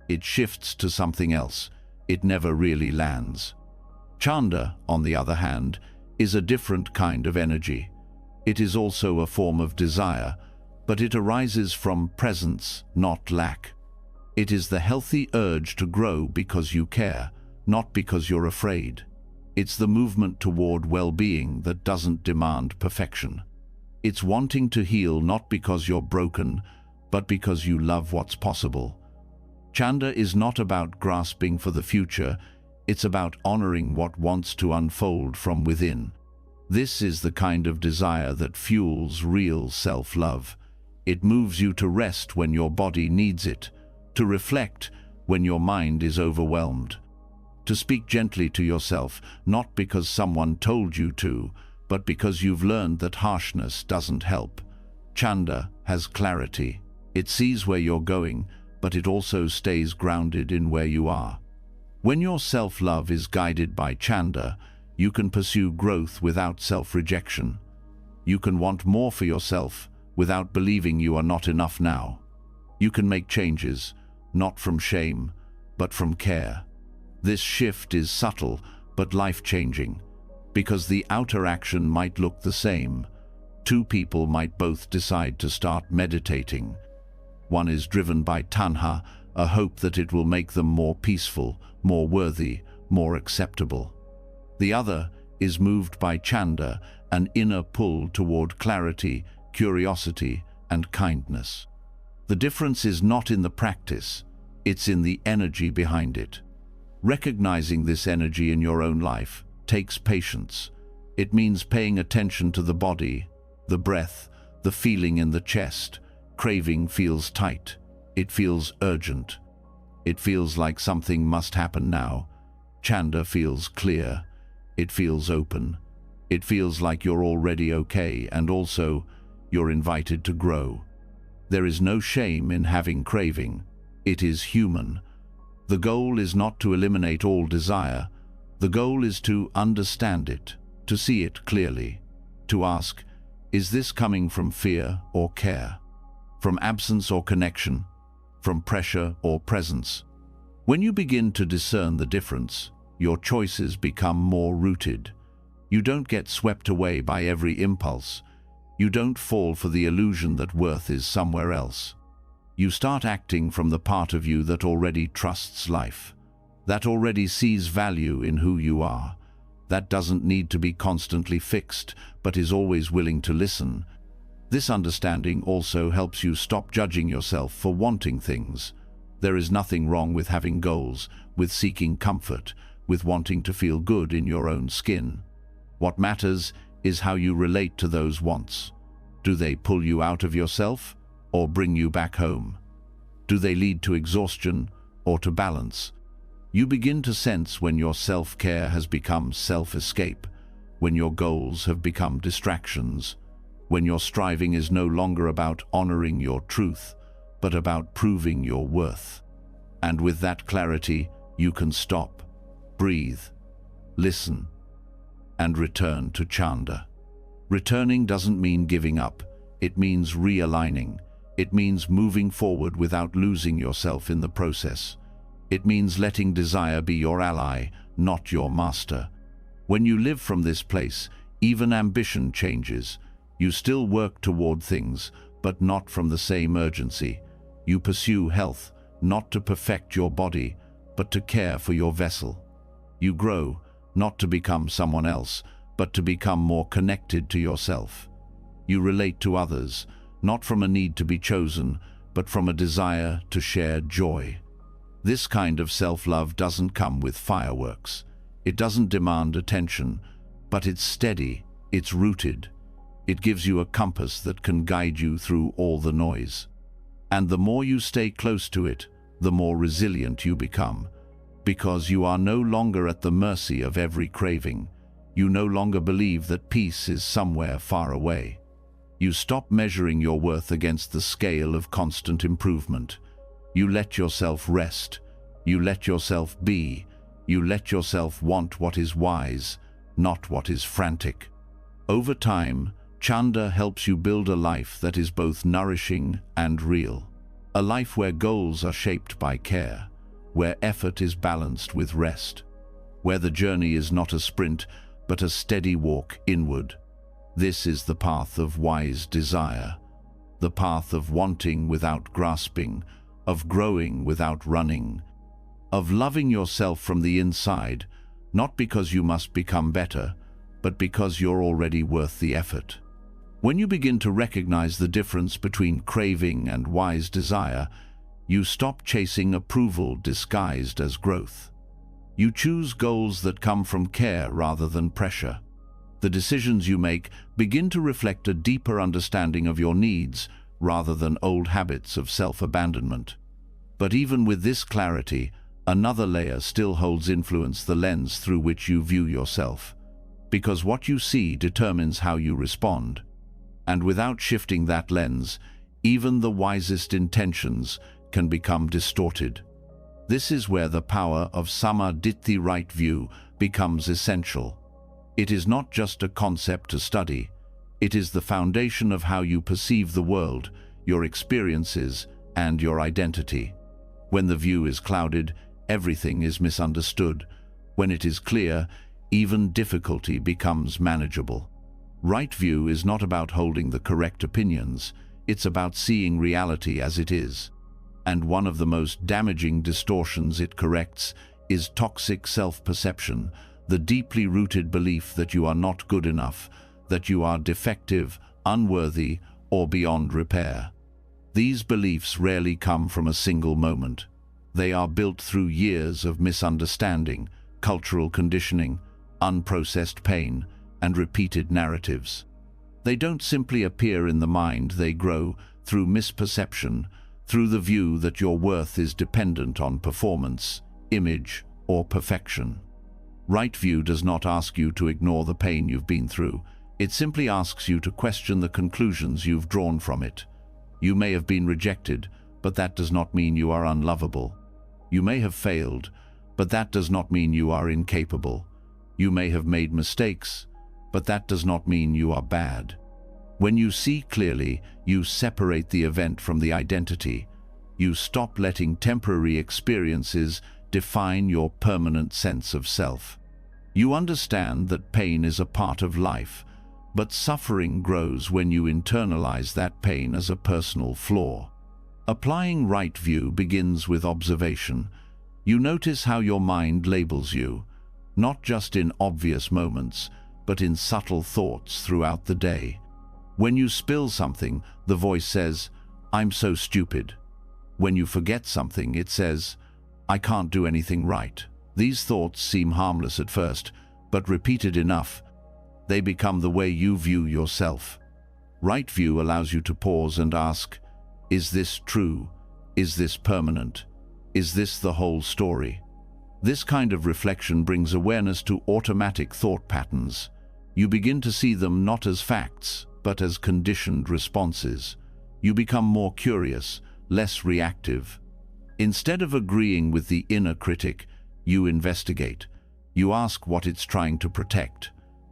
It shifts to something else. It never really lands. Chanda, on the other hand, is a different kind of energy. It is also a form of desire, but it arises from presence, not lack. It is the healthy urge to grow because you care, not because you're afraid. It's the movement toward well-being that doesn't demand perfection. It's wanting to heal not because you're broken, but because you love what's possible. Chanda is not about grasping for the future, it's about honoring what wants to unfold from within. This is the kind of desire that fuels real self-love. It moves you to rest when your body needs it, to reflect when your mind is overwhelmed, to speak gently to yourself, not because someone told you to, but because you've learned that harshness doesn't help. Chanda has clarity. It sees where you're going, but it also stays grounded in where you are. When your self-love is guided by Chanda, you can pursue growth without self-rejection. You can want more for yourself without believing you are not enough now. You can make changes, not from shame, but from care. This shift is subtle but life-changing, because the outer action might look the same. Two people might both decide to start meditating. One is driven by tanha, a hope that it will make them more peaceful, more worthy, more acceptable. The other is moved by chanda, an inner pull toward clarity, curiosity, and kindness. The difference is not in the practice, it's in the energy behind it. Recognizing this energy in your own life takes patience. It means paying attention to the body, the breath, the feeling in the chest. Craving feels tight. It feels urgent. It feels like something must happen now. Chanda feels clear. It feels open. It feels like you're already okay, and also you're invited to grow. There is no shame in having craving. It is human. The goal is not to eliminate all desire. The goal is to understand it, to see it clearly, to ask, is this coming from fear or care? From absence or connection? From pressure or presence? When you begin to discern the difference, your choices become more rooted. You don't get swept away by every impulse. You don't fall for the illusion that worth is somewhere else. You start acting from the part of you that already trusts life, that already sees value in who you are, that doesn't need to be constantly fixed, but is always willing to listen. This understanding also helps you stop judging yourself for wanting things. There is nothing wrong with having goals, with seeking comfort, with wanting to feel good in your own skin. What matters is how you relate to those wants. Do they pull you out of yourself or bring you back home? Do they lead to exhaustion or to balance? You begin to sense when your self-care has become self-escape, when your goals have become distractions, when your striving is no longer about honoring your truth, but about proving your worth. And with that clarity, you can stop, breathe, listen, and return to Chanda. Returning doesn't mean giving up. It means realigning. It means moving forward without losing yourself in the process. It means letting desire be your ally, not your master. When you live from this place, even ambition changes. You still work toward things, but not from the same urgency. You pursue health, not to perfect your body, but to care for your vessel. You grow, not to become someone else, but to become more connected to yourself. You relate to others, not from a need to be chosen, but from a desire to share joy. This kind of self-love doesn't come with fireworks. It doesn't demand attention, but it's steady, it's rooted. It gives you a compass that can guide you through all the noise. And the more you stay close to it, the more resilient you become, because you are no longer at the mercy of every craving. You no longer believe that peace is somewhere far away. You stop measuring your worth against the scale of constant improvement. You let yourself rest. You let yourself be. You let yourself want what is wise, not what is frantic. Over time, Chanda helps you build a life that is both nourishing and real. A life where goals are shaped by care, where effort is balanced with rest, where the journey is not a sprint, but a steady walk inward. This is the path of wise desire, the path of wanting without grasping, of growing without running, of loving yourself from the inside, not because you must become better, but because you're already worth the effort. When you begin to recognize the difference between craving and wise desire, you stop chasing approval disguised as growth. You choose goals that come from care rather than pressure. The decisions you make begin to reflect a deeper understanding of your needs rather than old habits of self-abandonment. But even with this clarity, another layer still holds influence: the lens through which you view yourself. Because what you see determines how you respond. And without shifting that lens, even the wisest intentions can become distorted. This is where the power of samadhi, right view, becomes essential. It is not just a concept to study. It is the foundation of how you perceive the world, your experiences, and your identity. When the view is clouded, everything is misunderstood. When it is clear, even difficulty becomes manageable. Right view is not about holding the correct opinions. It's about seeing reality as it is. And one of the most damaging distortions it corrects is toxic self-perception, the deeply rooted belief that you are not good enough, that you are defective, unworthy, or beyond repair. These beliefs rarely come from a single moment. They are built through years of misunderstanding, cultural conditioning, unprocessed pain, and repeated narratives. They don't simply appear in the mind, they grow through misperception, through the view that your worth is dependent on performance, image, or perfection. Right view does not ask you to ignore the pain you've been through. It simply asks you to question the conclusions you've drawn from it. You may have been rejected, but that does not mean you are unlovable. You may have failed, but that does not mean you are incapable. You may have made mistakes, but that does not mean you are bad. When you see clearly, you separate the event from the identity. You stop letting temporary experiences define your permanent sense of self. You understand that pain is a part of life, but suffering grows when you internalize that pain as a personal flaw. Applying right view begins with observation. You notice how your mind labels you, not just in obvious moments, but in subtle thoughts throughout the day. When you spill something, the voice says, "I'm so stupid." When you forget something, it says, "I can't do anything right." These thoughts seem harmless at first, but repeated enough, they become the way you view yourself. Right view allows you to pause and ask, is this true? Is this permanent? Is this the whole story? This kind of reflection brings awareness to automatic thought patterns. You begin to see them not as facts, but as conditioned responses. You become more curious, less reactive. Instead of agreeing with the inner critic, you investigate. You ask what it's trying to protect.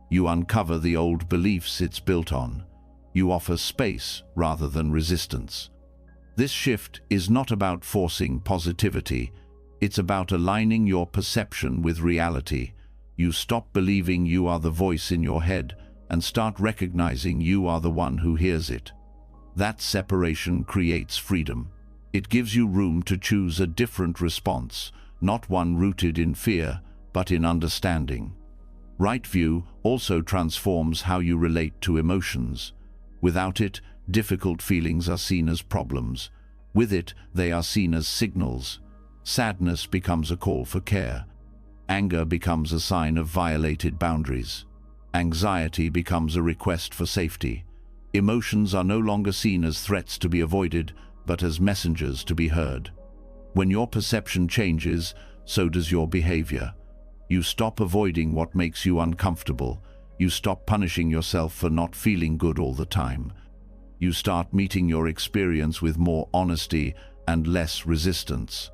You uncover the old beliefs it's built on. You offer space rather than resistance. This shift is not about forcing positivity. It's about aligning your perception with reality. You stop believing you are the voice in your head and start recognizing you are the one who hears it. That separation creates freedom. It gives you room to choose a different response, not one rooted in fear, but in understanding. Right view also transforms how you relate to emotions. Without it, difficult feelings are seen as problems. With it, they are seen as signals. Sadness becomes a call for care. Anger becomes a sign of violated boundaries. Anxiety becomes a request for safety. Emotions are no longer seen as threats to be avoided, but as messengers to be heard. When your perception changes, so does your behavior. You stop avoiding what makes you uncomfortable. You stop punishing yourself for not feeling good all the time. You start meeting your experience with more honesty and less resistance.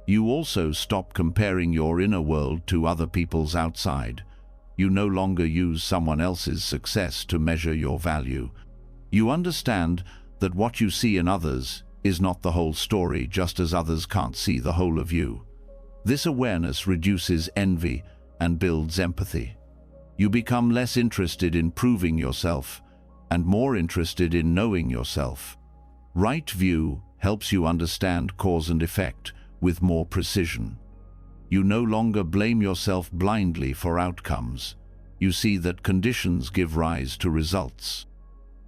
You also stop comparing your inner world to other people's outside. You no longer use someone else's success to measure your value. You understand that what you see in others is not the whole story, just as others can't see the whole of you. This awareness reduces envy and builds empathy. You become less interested in proving yourself and more interested in knowing yourself. Right view helps you understand cause and effect with more precision. You no longer blame yourself blindly for outcomes. You see that conditions give rise to results.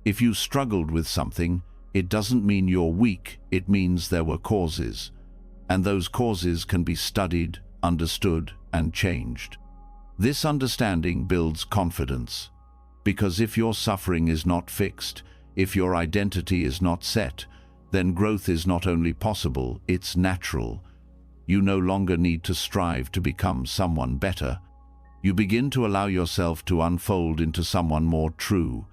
If you struggled with something, it doesn't mean you're weak, it means there were causes. And those causes can be studied, understood, and changed. This understanding builds confidence. Because if your suffering is not fixed, if your identity is not set, then growth is not only possible, it's natural. You no longer need to strive to become someone better. You begin to allow yourself to unfold into someone more true.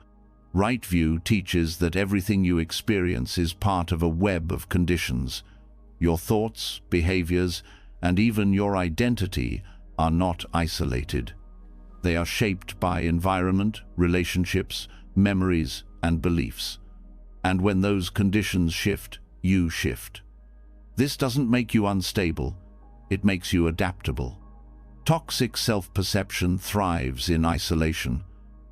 Right view teaches that everything you experience is part of a web of conditions. Your thoughts, behaviors, and even your identity are not isolated. They are shaped by environment, relationships, memories, and beliefs. And when those conditions shift, you shift. This doesn't make you unstable, it makes you adaptable. Toxic self-perception thrives in isolation.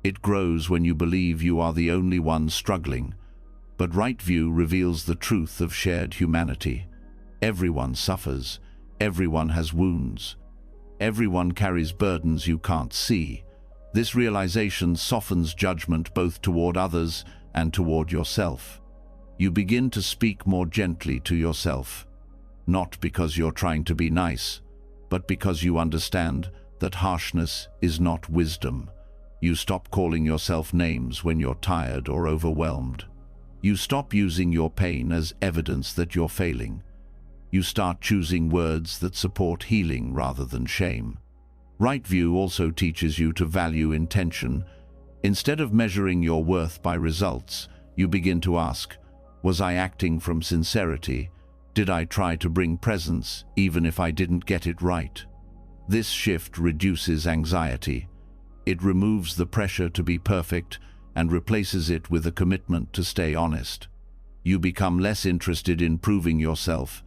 It grows when you believe you are the only one struggling. But right view reveals the truth of shared humanity. Everyone suffers. Everyone has wounds. Everyone carries burdens you can't see. This realization softens judgment both toward others and toward yourself. You begin to speak more gently to yourself. Not because you're trying to be nice, but because you understand that harshness is not wisdom. You stop calling yourself names when you're tired or overwhelmed. You stop using your pain as evidence that you're failing. You start choosing words that support healing rather than shame. Right view also teaches you to value intention. Instead of measuring your worth by results, you begin to ask, was I acting from sincerity? Did I try to bring presence even if I didn't get it right? This shift reduces anxiety. It removes the pressure to be perfect and replaces it with a commitment to stay honest. You become less interested in proving yourself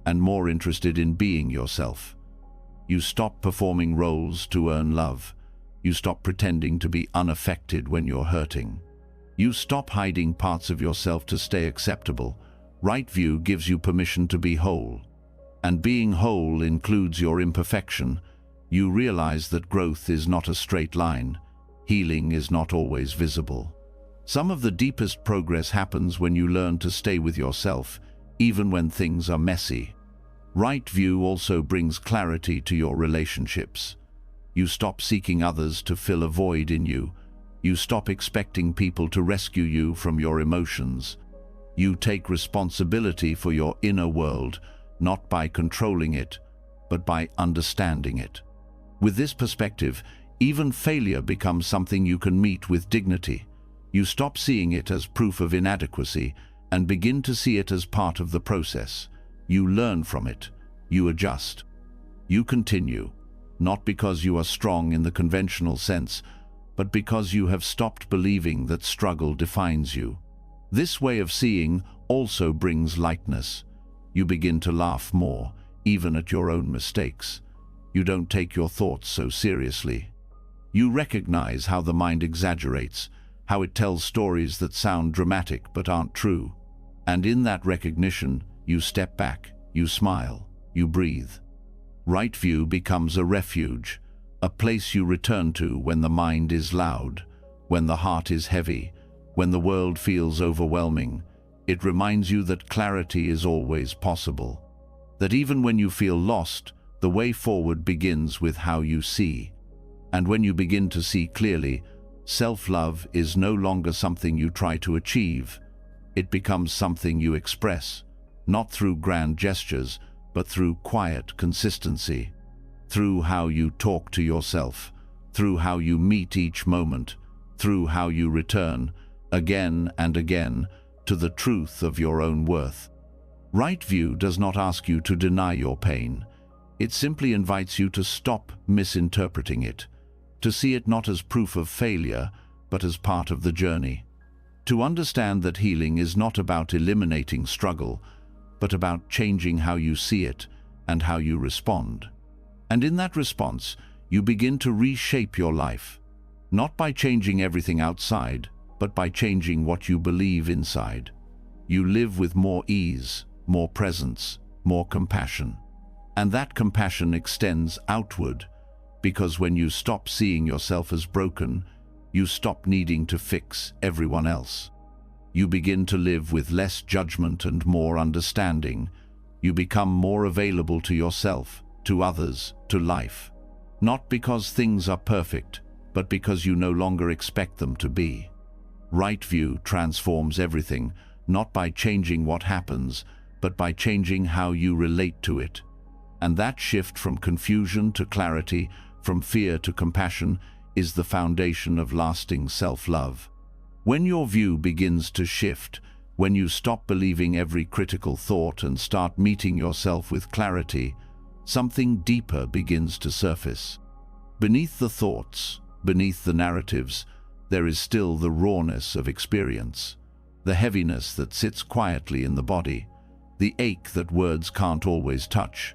and more interested in being yourself. You stop performing roles to earn love. You stop pretending to be unaffected when you're hurting. You stop hiding parts of yourself to stay acceptable. Right view gives you permission to be whole. And being whole includes your imperfection. You realize that growth is not a straight line. Healing is not always visible. Some of the deepest progress happens when you learn to stay with yourself, even when things are messy. Right view also brings clarity to your relationships. You stop seeking others to fill a void in you. You stop expecting people to rescue you from your emotions. You take responsibility for your inner world, not by controlling it, but by understanding it. With this perspective, even failure becomes something you can meet with dignity. You stop seeing it as proof of inadequacy and begin to see it as part of the process. You learn from it. You adjust. You continue, not because you are strong in the conventional sense, but because you have stopped believing that struggle defines you. This way of seeing also brings lightness. You begin to laugh more, even at your own mistakes. You don't take your thoughts so seriously. You recognize how the mind exaggerates, how it tells stories that sound dramatic but aren't true. And in that recognition, you step back, you smile, you breathe. Right view becomes a refuge, a place you return to when the mind is loud, when the heart is heavy, when the world feels overwhelming. It reminds you that clarity is always possible, that even when you feel lost, the way forward begins with how you see. And when you begin to see clearly, self-love is no longer something you try to achieve. It becomes something you express, not through grand gestures, but through quiet consistency, through how you talk to yourself, through how you meet each moment, through how you return, again and again, to the truth of your own worth. Right view does not ask you to deny your pain. It simply invites you to stop misinterpreting it, to see it not as proof of failure, but as part of the journey. To understand that healing is not about eliminating struggle, but about changing how you see it and how you respond. And in that response, you begin to reshape your life, not by changing everything outside, but by changing what you believe inside. You live with more ease, more presence, more compassion. And that compassion extends outward, because when you stop seeing yourself as broken, you stop needing to fix everyone else. You begin to live with less judgment and more understanding. You become more available to yourself, to others, to life. Not because things are perfect, but because you no longer expect them to be. Right view transforms everything, not by changing what happens, but by changing how you relate to it. And that shift from confusion to clarity, from fear to compassion, is the foundation of lasting self-love. When your view begins to shift, when you stop believing every critical thought and start meeting yourself with clarity, something deeper begins to surface. Beneath the thoughts, beneath the narratives, there is still the rawness of experience, the heaviness that sits quietly in the body, the ache that words can't always touch.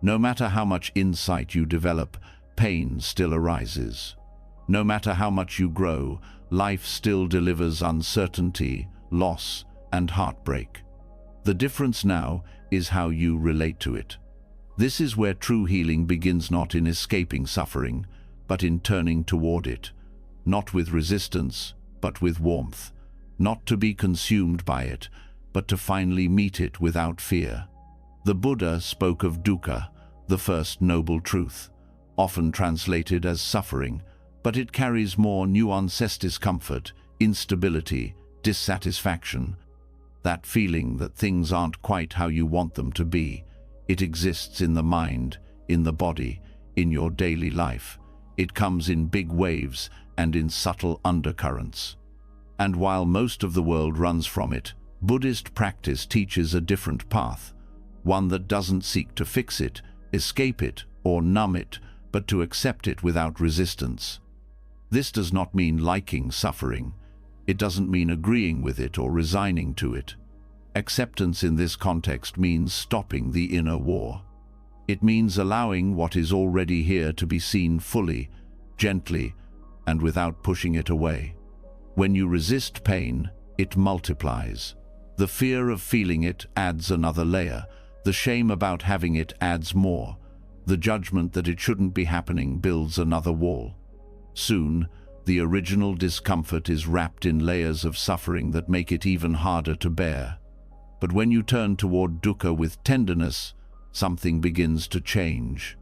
No matter how much insight you develop, pain still arises. No matter how much you grow, life still delivers uncertainty, loss, and heartbreak. The difference now is how you relate to it. This is where true healing begins, not in escaping suffering, but in turning toward it, not with resistance, but with warmth, not to be consumed by it, but to finally meet it without fear. The Buddha spoke of dukkha, the first noble truth, often translated as suffering, but it carries more nuance: discomfort, instability, dissatisfaction. That feeling that things aren't quite how you want them to be. It exists in the mind, in the body, in your daily life. It comes in big waves and in subtle undercurrents. And while most of the world runs from it, Buddhist practice teaches a different path, one that doesn't seek to fix it, escape it, or numb it, but to accept it without resistance. This does not mean liking suffering. It doesn't mean agreeing with it or resigning to it. Acceptance in this context means stopping the inner war. It means allowing what is already here to be seen fully, gently, and without pushing it away. When you resist pain, it multiplies. The fear of feeling it adds another layer. The shame about having it adds more. The judgment that it shouldn't be happening builds another wall. Soon, The original discomfort is wrapped in layers of suffering that make it even harder to bear. But when you turn toward dukkha with tenderness, something begins to change.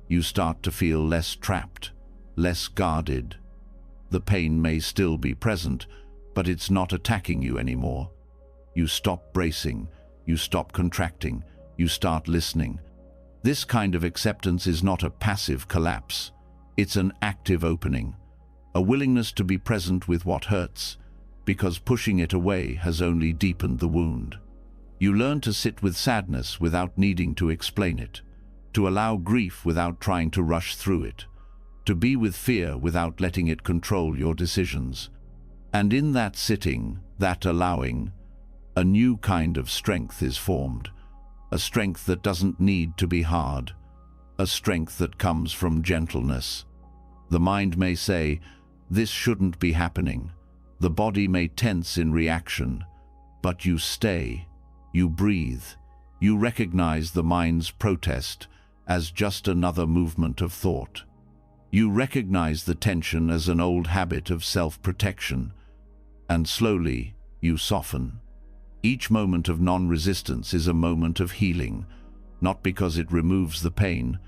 You start to feel less trapped, less guarded. The pain may still be present, but it's not attacking you anymore. You stop bracing, you stop contracting, you start listening. This kind of acceptance is not a passive collapse. It's an active opening, a willingness to be present with what hurts, because pushing it away has only deepened the wound. You learn to sit with sadness without needing to explain it, to allow grief without trying to rush through it, to be with fear without letting it control your decisions. And in that sitting, that allowing, a new kind of strength is formed, a strength that doesn't need to be hard, a strength that comes from gentleness. The mind may say, "This shouldn't be happening." The body may tense in reaction, but you stay, you breathe, you recognize the mind's protest as just another movement of thought. You recognize the tension as an old habit of self-protection, and slowly you soften. Each moment of non-resistance is a moment of healing, not because it removes the pain,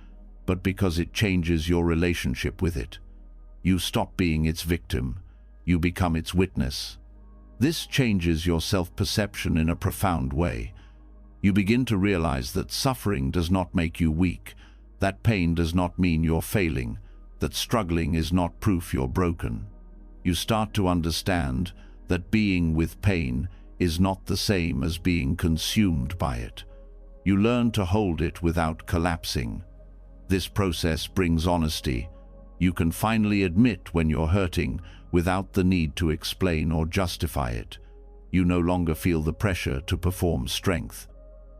but because it changes your relationship with it. You stop being its victim, you become its witness. This changes your self-perception in a profound way. You begin to realize that suffering does not make you weak, that pain does not mean you're failing, that struggling is not proof you're broken. You start to understand that being with pain is not the same as being consumed by it. You learn to hold it without collapsing. This process brings honesty. You can finally admit when you're hurting without the need to explain or justify it. You no longer feel the pressure to perform strength.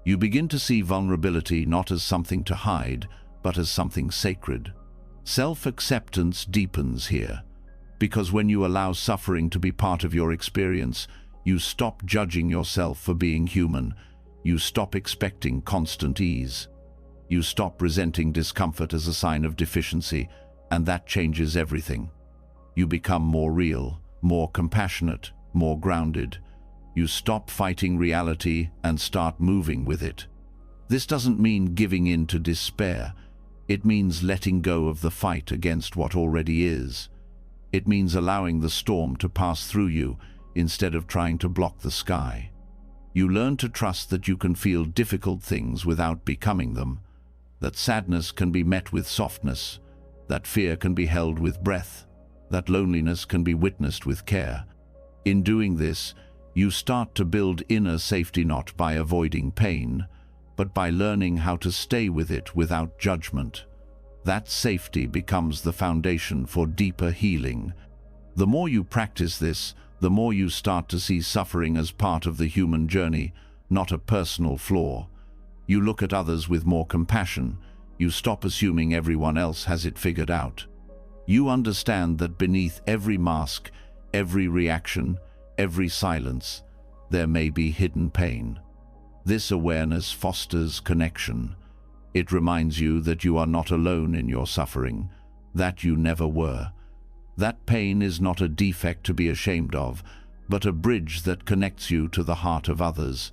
You begin to see vulnerability not as something to hide, but as something sacred. Self-acceptance deepens here, because when you allow suffering to be part of your experience, you stop judging yourself for being human. You stop expecting constant ease. You stop resenting discomfort as a sign of deficiency, and that changes everything. You become more real, more compassionate, more grounded. You stop fighting reality and start moving with it. This doesn't mean giving in to despair. It means letting go of the fight against what already is. It means allowing the storm to pass through you instead of trying to block the sky. You learn to trust that you can feel difficult things without becoming them, that sadness can be met with softness, that fear can be held with breath, that loneliness can be witnessed with care. In doing this, you start to build inner safety not by avoiding pain, but by learning how to stay with it without judgment. That safety becomes the foundation for deeper healing. The more you practice this, the more you start to see suffering as part of the human journey, not a personal flaw. You look at others with more compassion. You stop assuming everyone else has it figured out. You understand that beneath every mask, every reaction, every silence, there may be hidden pain. This awareness fosters connection. It reminds you that you are not alone in your suffering, that you never were. That pain is not a defect to be ashamed of, but a bridge that connects you to the heart of others.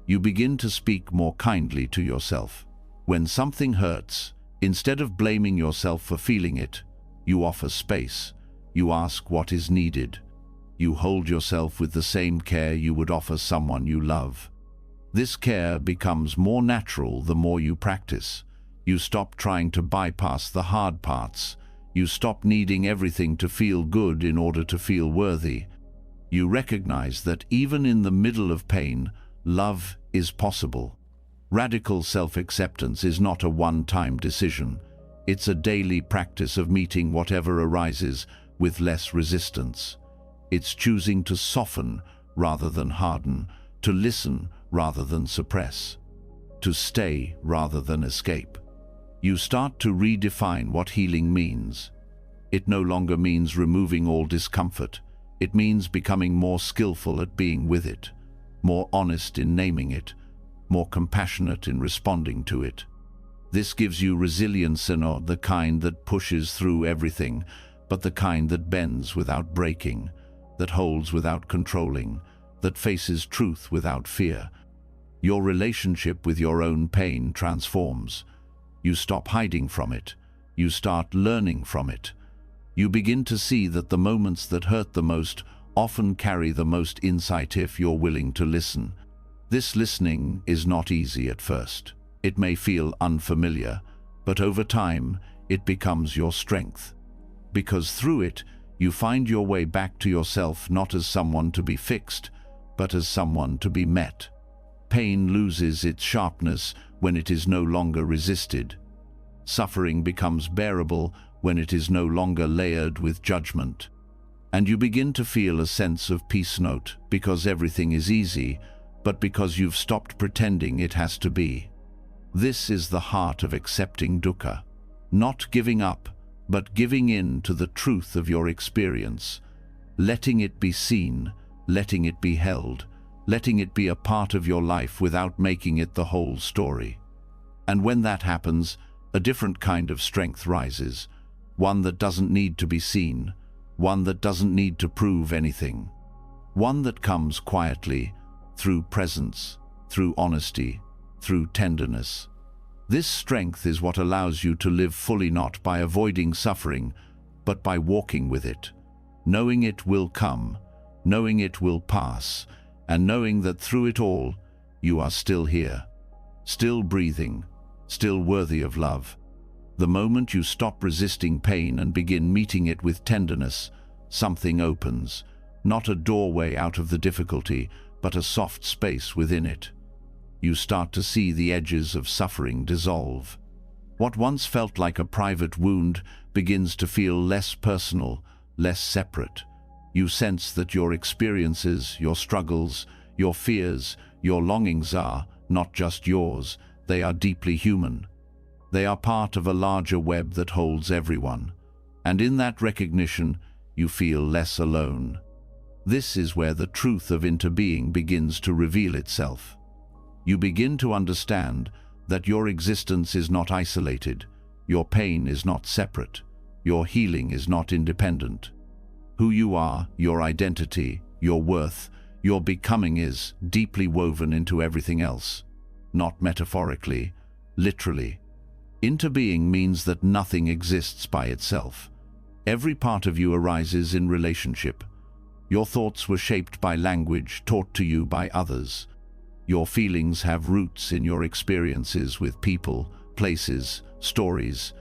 You begin to speak more kindly to yourself. When something hurts, instead of blaming yourself for feeling it, you offer space. You ask what is needed. You hold yourself with the same care you would offer someone you love. This care becomes more natural the more you practice. You stop trying to bypass the hard parts. You stop needing everything to feel good in order to feel worthy. You recognize that even in the middle of pain, love is possible. Radical self-acceptance is not a one-time decision. It's a daily practice of meeting whatever arises with less resistance. It's choosing to soften rather than harden, to listen rather than suppress, to stay rather than escape. You start to redefine what healing means. It no longer means removing all discomfort. It means becoming more skillful at being with it, more honest in naming it, more compassionate in responding to it. This gives you resilience, and not the kind that pushes through everything, but the kind that bends without breaking, that holds without controlling, that faces truth without fear. Your relationship with your own pain transforms. You stop hiding from it. You start learning from it. You begin to see that the moments that hurt the most often carry the most insight if you're willing to listen. This listening is not easy at first. It may feel unfamiliar, but over time, it becomes your strength. Because through it, you find your way back to yourself not as someone to be fixed, but as someone to be met. Pain loses its sharpness when it is no longer resisted. Suffering becomes bearable when it is no longer layered with judgment. And you begin to feel a sense of peace, not because everything is easy, but because you've stopped pretending it has to be. This is the heart of accepting dukkha. Not giving up, but giving in to the truth of your experience. Letting it be seen, letting it be held, letting it be a part of your life without making it the whole story. And when that happens, a different kind of strength rises, one that doesn't need to be seen, one that doesn't need to prove anything, one that comes quietly, through presence, through honesty, through tenderness. This strength is what allows you to live fully, not by avoiding suffering, but by walking with it, knowing it will come, knowing it will pass, and knowing that through it all, you are still here, still breathing, still worthy of love. The moment you stop resisting pain and begin meeting it with tenderness, something opens, not a doorway out of the difficulty, but a soft space within it. You start to see the edges of suffering dissolve. What once felt like a private wound begins to feel less personal, less separate. You sense that your experiences, your struggles, your fears, your longings are not just yours, they are deeply human. They are part of a larger web that holds everyone. And in that recognition, you feel less alone. This is where the truth of interbeing begins to reveal itself. You begin to understand that your existence is not isolated, your pain is not separate, your healing is not independent. Who you are, your identity, your worth, your becoming is deeply woven into everything else. Not metaphorically, literally. Interbeing means that nothing exists by itself. Every part of you arises in relationship. Your thoughts were shaped by language taught to you by others. Your feelings have roots in your experiences with people, places, stories.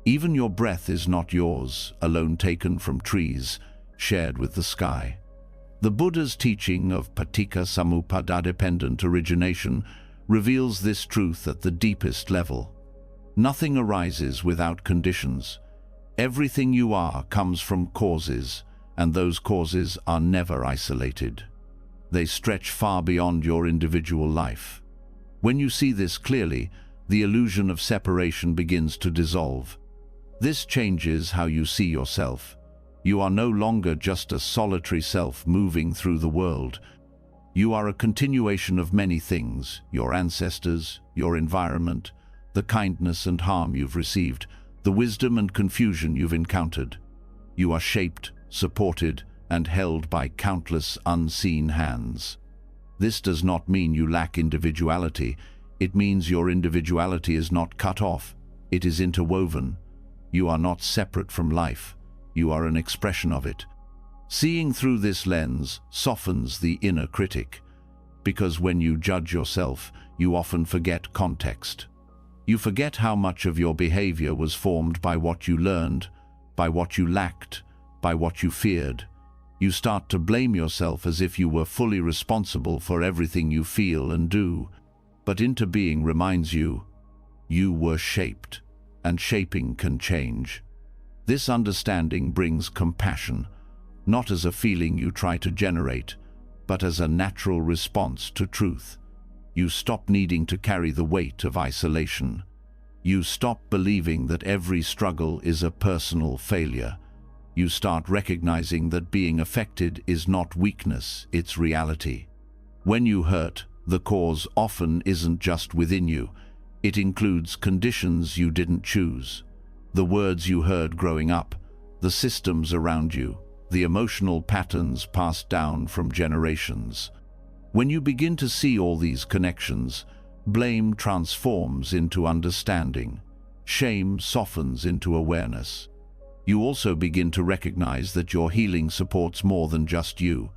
Even your breath is not yours, alone taken from trees, shared with the sky. The Buddha's teaching of paticca samuppada-dependent origination reveals this truth at the deepest level. Nothing arises without conditions. Everything you are comes from causes, and those causes are never isolated. They stretch far beyond your individual life. When you see this clearly, the illusion of separation begins to dissolve. This changes how you see yourself. You are no longer just a solitary self moving through the world. You are a continuation of many things: your ancestors, your environment, the kindness and harm you've received, the wisdom and confusion you've encountered. You are shaped, supported, and held by countless unseen hands. This does not mean you lack individuality. It means your individuality is not cut off. It is interwoven. You are not separate from life. You are an expression of it. Seeing through this lens softens the inner critic, because when you judge yourself, you often forget context. You forget how much of your behavior was formed by what you learned, by what you lacked, by what you feared. You start to blame yourself as if you were fully responsible for everything you feel and do. But interbeing reminds you, you were shaped, and shaping can change. This understanding brings compassion, not as a feeling you try to generate, but as a natural response to truth. You stop needing to carry the weight of isolation. You stop believing that every struggle is a personal failure. You start recognizing that being affected is not weakness, it's reality. When you hurt, the cause often isn't just within you. It includes conditions you didn't choose. The words you heard growing up, the systems around you, the emotional patterns passed down from generations. When you begin to see all these connections, blame transforms into understanding. Shame softens into awareness. You also begin to recognize that your healing supports more than just you.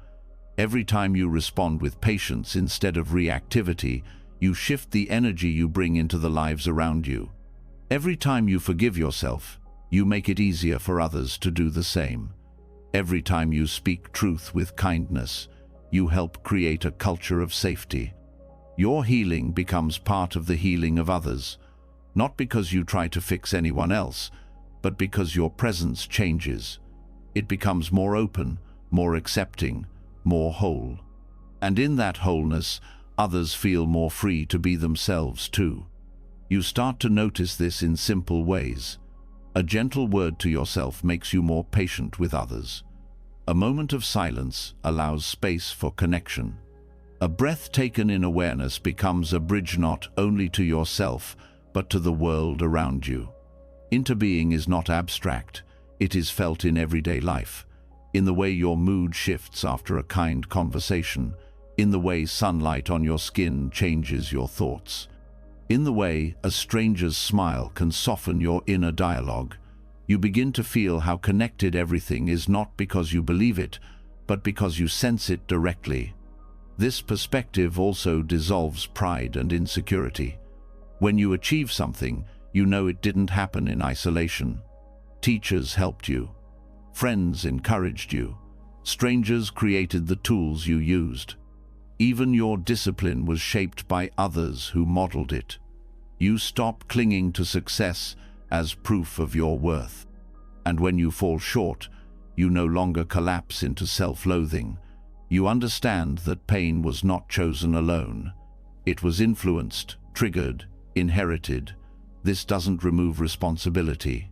Every time you respond with patience instead of reactivity, you shift the energy you bring into the lives around you. Every time you forgive yourself, you make it easier for others to do the same. Every time you speak truth with kindness, you help create a culture of safety. Your healing becomes part of the healing of others, not because you try to fix anyone else, but because your presence changes. It becomes more open, more accepting, more whole. And in that wholeness, others feel more free to be themselves too. You start to notice this in simple ways. A gentle word to yourself makes you more patient with others. A moment of silence allows space for connection. A breath taken in awareness becomes a bridge not only to yourself, but to the world around you. Interbeing is not abstract, it is felt in everyday life, in the way your mood shifts after a kind conversation, in the way sunlight on your skin changes your thoughts, in the way a stranger's smile can soften your inner dialogue. You begin to feel how connected everything is, not because you believe it, but because you sense it directly. This perspective also dissolves pride and insecurity. When you achieve something, you know it didn't happen in isolation. Teachers helped you. Friends encouraged you. Strangers created the tools you used. Even your discipline was shaped by others who modeled it. You stop clinging to success as proof of your worth. And when you fall short, you no longer collapse into self-loathing. You understand that pain was not chosen alone. It was influenced, triggered, inherited. This doesn't remove responsibility.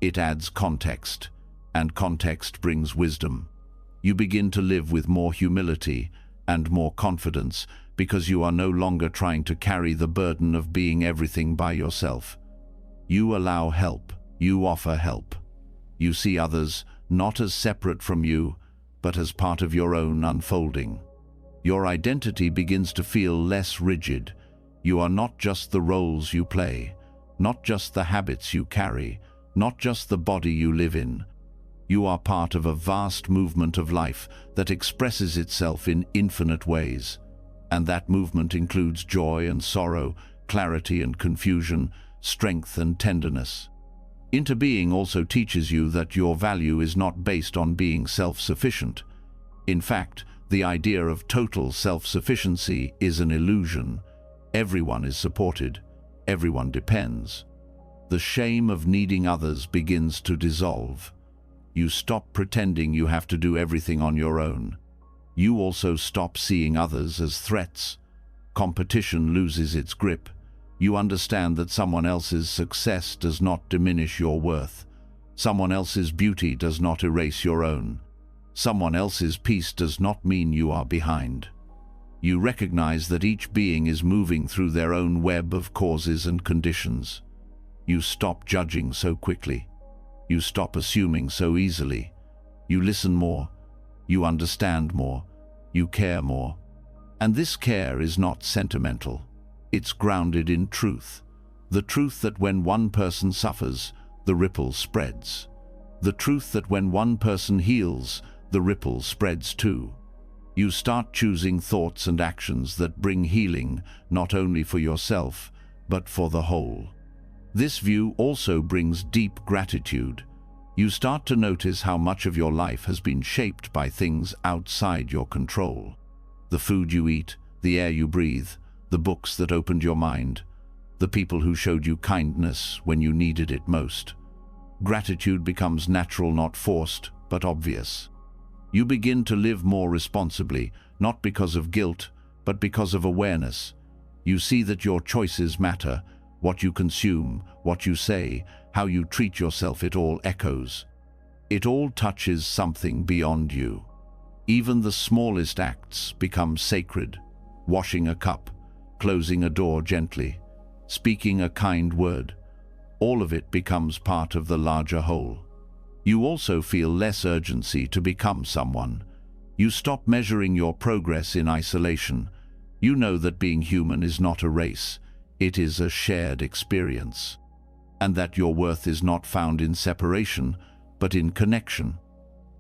It adds context, and context brings wisdom. You begin to live with more humility and more confidence because you are no longer trying to carry the burden of being everything by yourself. You allow help. You offer help. You see others not as separate from you, but as part of your own unfolding. Your identity begins to feel less rigid. You are not just the roles you play, not just the habits you carry, not just the body you live in. You are part of a vast movement of life that expresses itself in infinite ways. And that movement includes joy and sorrow, clarity and confusion, strength and tenderness. Interbeing also teaches you that your value is not based on being self-sufficient. In fact, the idea of total self-sufficiency is an illusion. Everyone is supported. Everyone depends. The shame of needing others begins to dissolve. You stop pretending you have to do everything on your own. You also stop seeing others as threats. Competition loses its grip. You understand that someone else's success does not diminish your worth. Someone else's beauty does not erase your own. Someone else's peace does not mean you are behind. You recognize that each being is moving through their own web of causes and conditions. You stop judging so quickly. You stop assuming so easily. You listen more. You understand more. You care more. And this care is not sentimental. It's grounded in truth. The truth that when one person suffers, the ripple spreads. The truth that when one person heals, the ripple spreads too. You start choosing thoughts and actions that bring healing, not only for yourself, but for the whole. This view also brings deep gratitude. You start to notice how much of your life has been shaped by things outside your control. The food you eat, the air you breathe, the books that opened your mind, the people who showed you kindness when you needed it most. Gratitude becomes natural, not forced, but obvious. You begin to live more responsibly, not because of guilt, but because of awareness. You see that your choices matter. What you consume, what you say, how you treat yourself, it all echoes. It all touches something beyond you. Even the smallest acts become sacred. Washing a cup, closing a door gently, speaking a kind word. All of it becomes part of the larger whole. You also feel less urgency to become someone. You stop measuring your progress in isolation. You know that being human is not a race, it is a shared experience. And that your worth is not found in separation, but in connection.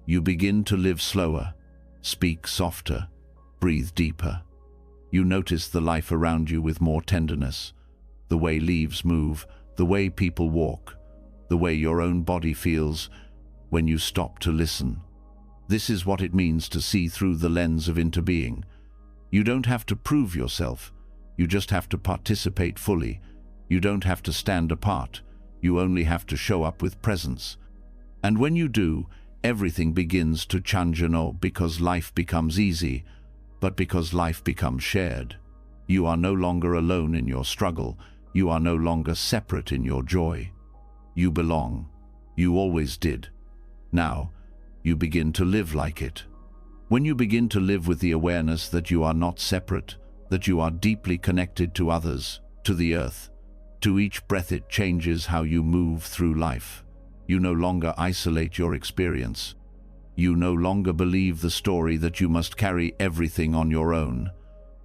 You begin to live slower, speak softer, breathe deeper. You notice the life around you with more tenderness, the way leaves move, the way people walk, the way your own body feels when you stop to listen. This is what it means to see through the lens of interbeing. You don't have to prove yourself, you just have to participate fully. You don't have to stand apart, you only have to show up with presence. And when you do, everything begins to change, not because life becomes easy, but because life becomes shared. You are no longer alone in your struggle, you are no longer separate in your joy. You belong. You always did. Now, you begin to live like it. When you begin to live with the awareness that you are not separate, that you are deeply connected to others, to the earth, to each breath, it changes how you move through life. You no longer isolate your experience. You no longer believe the story that you must carry everything on your own.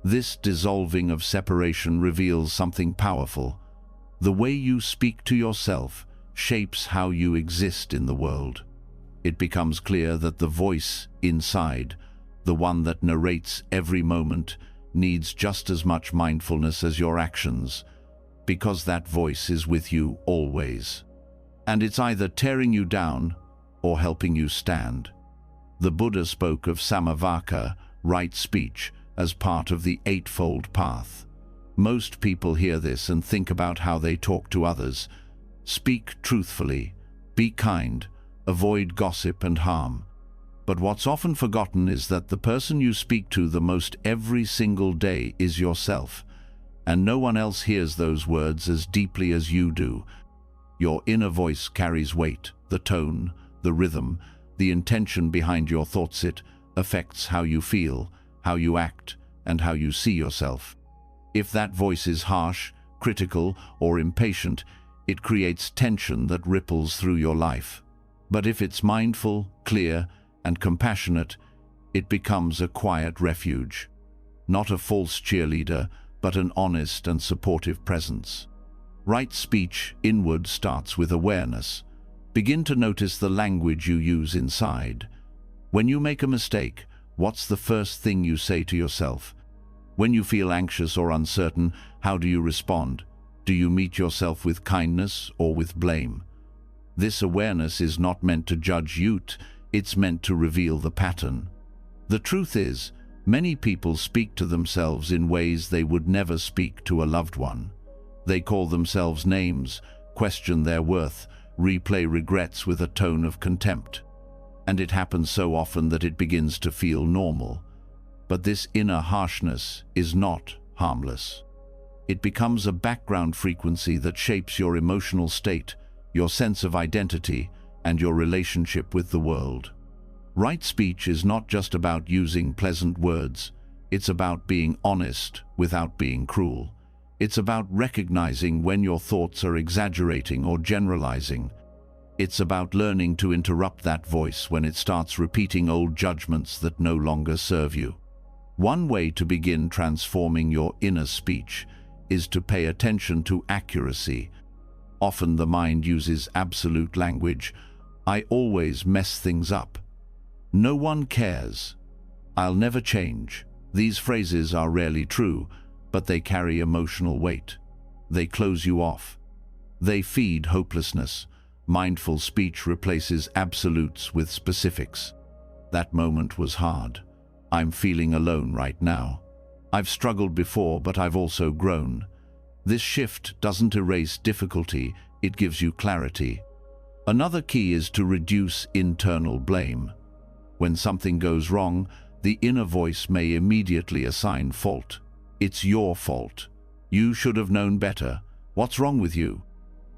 This dissolving of separation reveals something powerful. The way you speak to yourself shapes how you exist in the world. It becomes clear that the voice inside, the one that narrates every moment, needs just as much mindfulness as your actions, because that voice is with you always. And it's either tearing you down or helping you stand. The Buddha spoke of samavaka, right speech, as part of the Eightfold Path. Most people hear this and think about how they talk to others. Speak truthfully, be kind, avoid gossip and harm. But what's often forgotten is that the person you speak to the most every single day is yourself, and no one else hears those words as deeply as you do. Your inner voice carries weight, the tone, the rhythm, the intention behind your thoughts. It affects how you feel, how you act, and how you see yourself. If that voice is harsh, critical, or impatient, it creates tension that ripples through your life. But if it's mindful, clear, and compassionate, it becomes a quiet refuge. Not a false cheerleader, but an honest and supportive presence. Right speech inward starts with awareness. Begin to notice the language you use inside. When you make a mistake, what's the first thing you say to yourself? When you feel anxious or uncertain, how do you respond? Do you meet yourself with kindness or with blame? This awareness is not meant to judge you, it's meant to reveal the pattern. The truth is, many people speak to themselves in ways they would never speak to a loved one. They call themselves names, question their worth, replay regrets with a tone of contempt. And it happens so often that it begins to feel normal. But this inner harshness is not harmless. It becomes a background frequency that shapes your emotional state, your sense of identity, and your relationship with the world. Right speech is not just about using pleasant words. It's about being honest without being cruel. It's about recognizing when your thoughts are exaggerating or generalizing. It's about learning to interrupt that voice when it starts repeating old judgments that no longer serve you. One way to begin transforming your inner speech is to pay attention to accuracy. Often the mind uses absolute language. I always mess things up. No one cares. I'll never change. These phrases are rarely true, but they carry emotional weight. They close you off. They feed hopelessness. Mindful speech replaces absolutes with specifics. That moment was hard. I'm feeling alone right now. I've struggled before, but I've also grown. This shift doesn't erase difficulty, it gives you clarity. Another key is to reduce internal blame. When something goes wrong, the inner voice may immediately assign fault. It's your fault. You should have known better. What's wrong with you?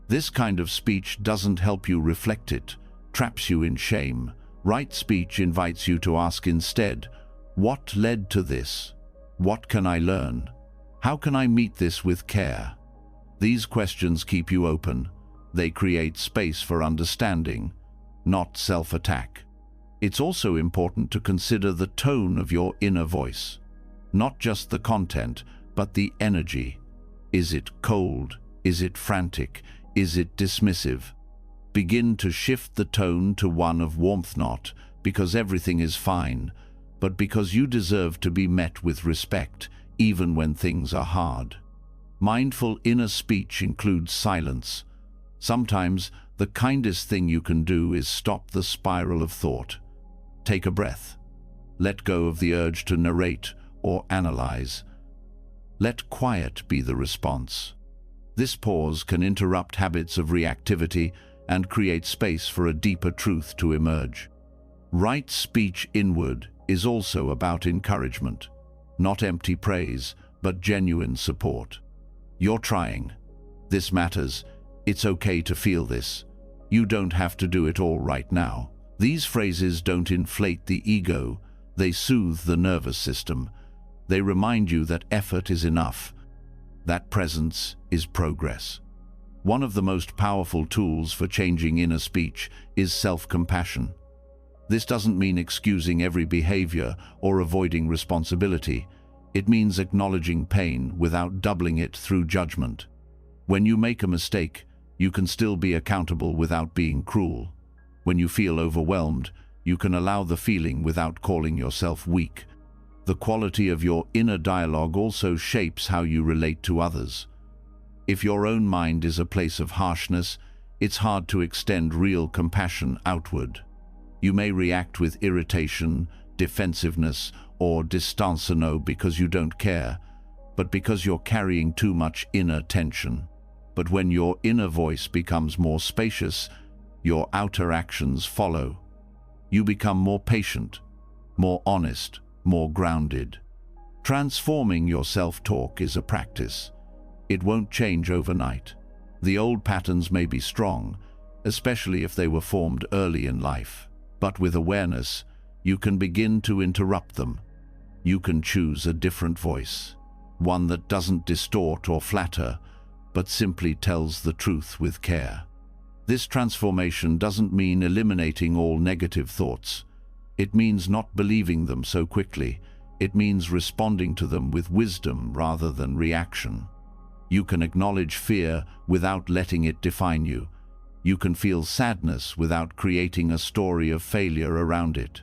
This kind of speech doesn't help you reflect, it traps you in shame. Right speech invites you to ask instead, what led to this? What can I learn? How can I meet this with care? These questions keep you open. They create space for understanding. not self-attack. It's also important to consider the tone of your inner voice. Not just the content, but the energy. Is it cold? Is it frantic? Is it dismissive? Begin to shift the tone to one of warmth, not because everything is fine, but because you deserve to be met with respect, even when things are hard. Mindful inner speech includes silence. Sometimes the kindest thing you can do is stop the spiral of thought. Take a breath. Let go of the urge to narrate or analyze. Let quiet be the response. This pause can interrupt habits of reactivity and create space for a deeper truth to emerge. Right speech inward is also about encouragement. Not empty praise, but genuine support. You're trying. This matters. It's okay to feel this. You don't have to do it all right now. These phrases don't inflate the ego. They soothe the nervous system. They remind you that effort is enough. That presence is progress. One of the most powerful tools for changing inner speech is self-compassion. This doesn't mean excusing every behavior or avoiding responsibility. It means acknowledging pain without doubling it through judgment. When you make a mistake, you can still be accountable without being cruel. When you feel overwhelmed, you can allow the feeling without calling yourself weak. The quality of your inner dialogue also shapes how you relate to others. If your own mind is a place of harshness, it's hard to extend real compassion outward. You may react with irritation, defensiveness, or distancement because you don't care, but because you're carrying too much inner tension. But when your inner voice becomes more spacious, your outer actions follow. You become more patient, more honest, more grounded. Transforming your self-talk is a practice. It won't change overnight. The old patterns may be strong, especially if they were formed early in life. But with awareness, you can begin to interrupt them. You can choose a different voice, one that doesn't distort or flatter, but simply tells the truth with care. This transformation doesn't mean eliminating all negative thoughts. It means not believing them so quickly. It means responding to them with wisdom rather than reaction. You can acknowledge fear without letting it define you. You can feel sadness without creating a story of failure around it.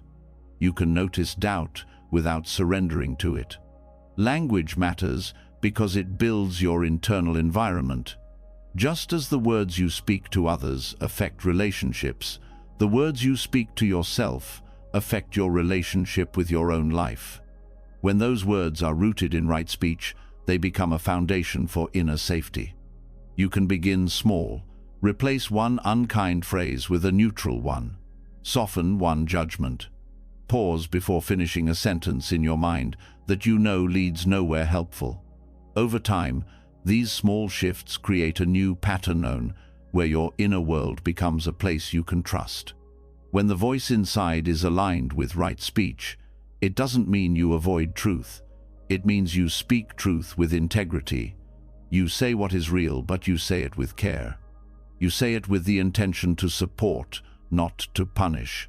You can notice doubt without surrendering to it. Language matters because it builds your internal environment. Just as the words you speak to others affect relationships, the words you speak to yourself affect your relationship with your own life. When those words are rooted in right speech, they become a foundation for inner safety. You can begin small. Replace one unkind phrase with a neutral one. Soften one judgment. Pause before finishing a sentence in your mind that you know leads nowhere helpful. Over time, these small shifts create a new pattern known where your inner world becomes a place you can trust. When the voice inside is aligned with right speech, it doesn't mean you avoid truth. It means you speak truth with integrity. You say what is real, but you say it with care. You say it with the intention to support, not to punish.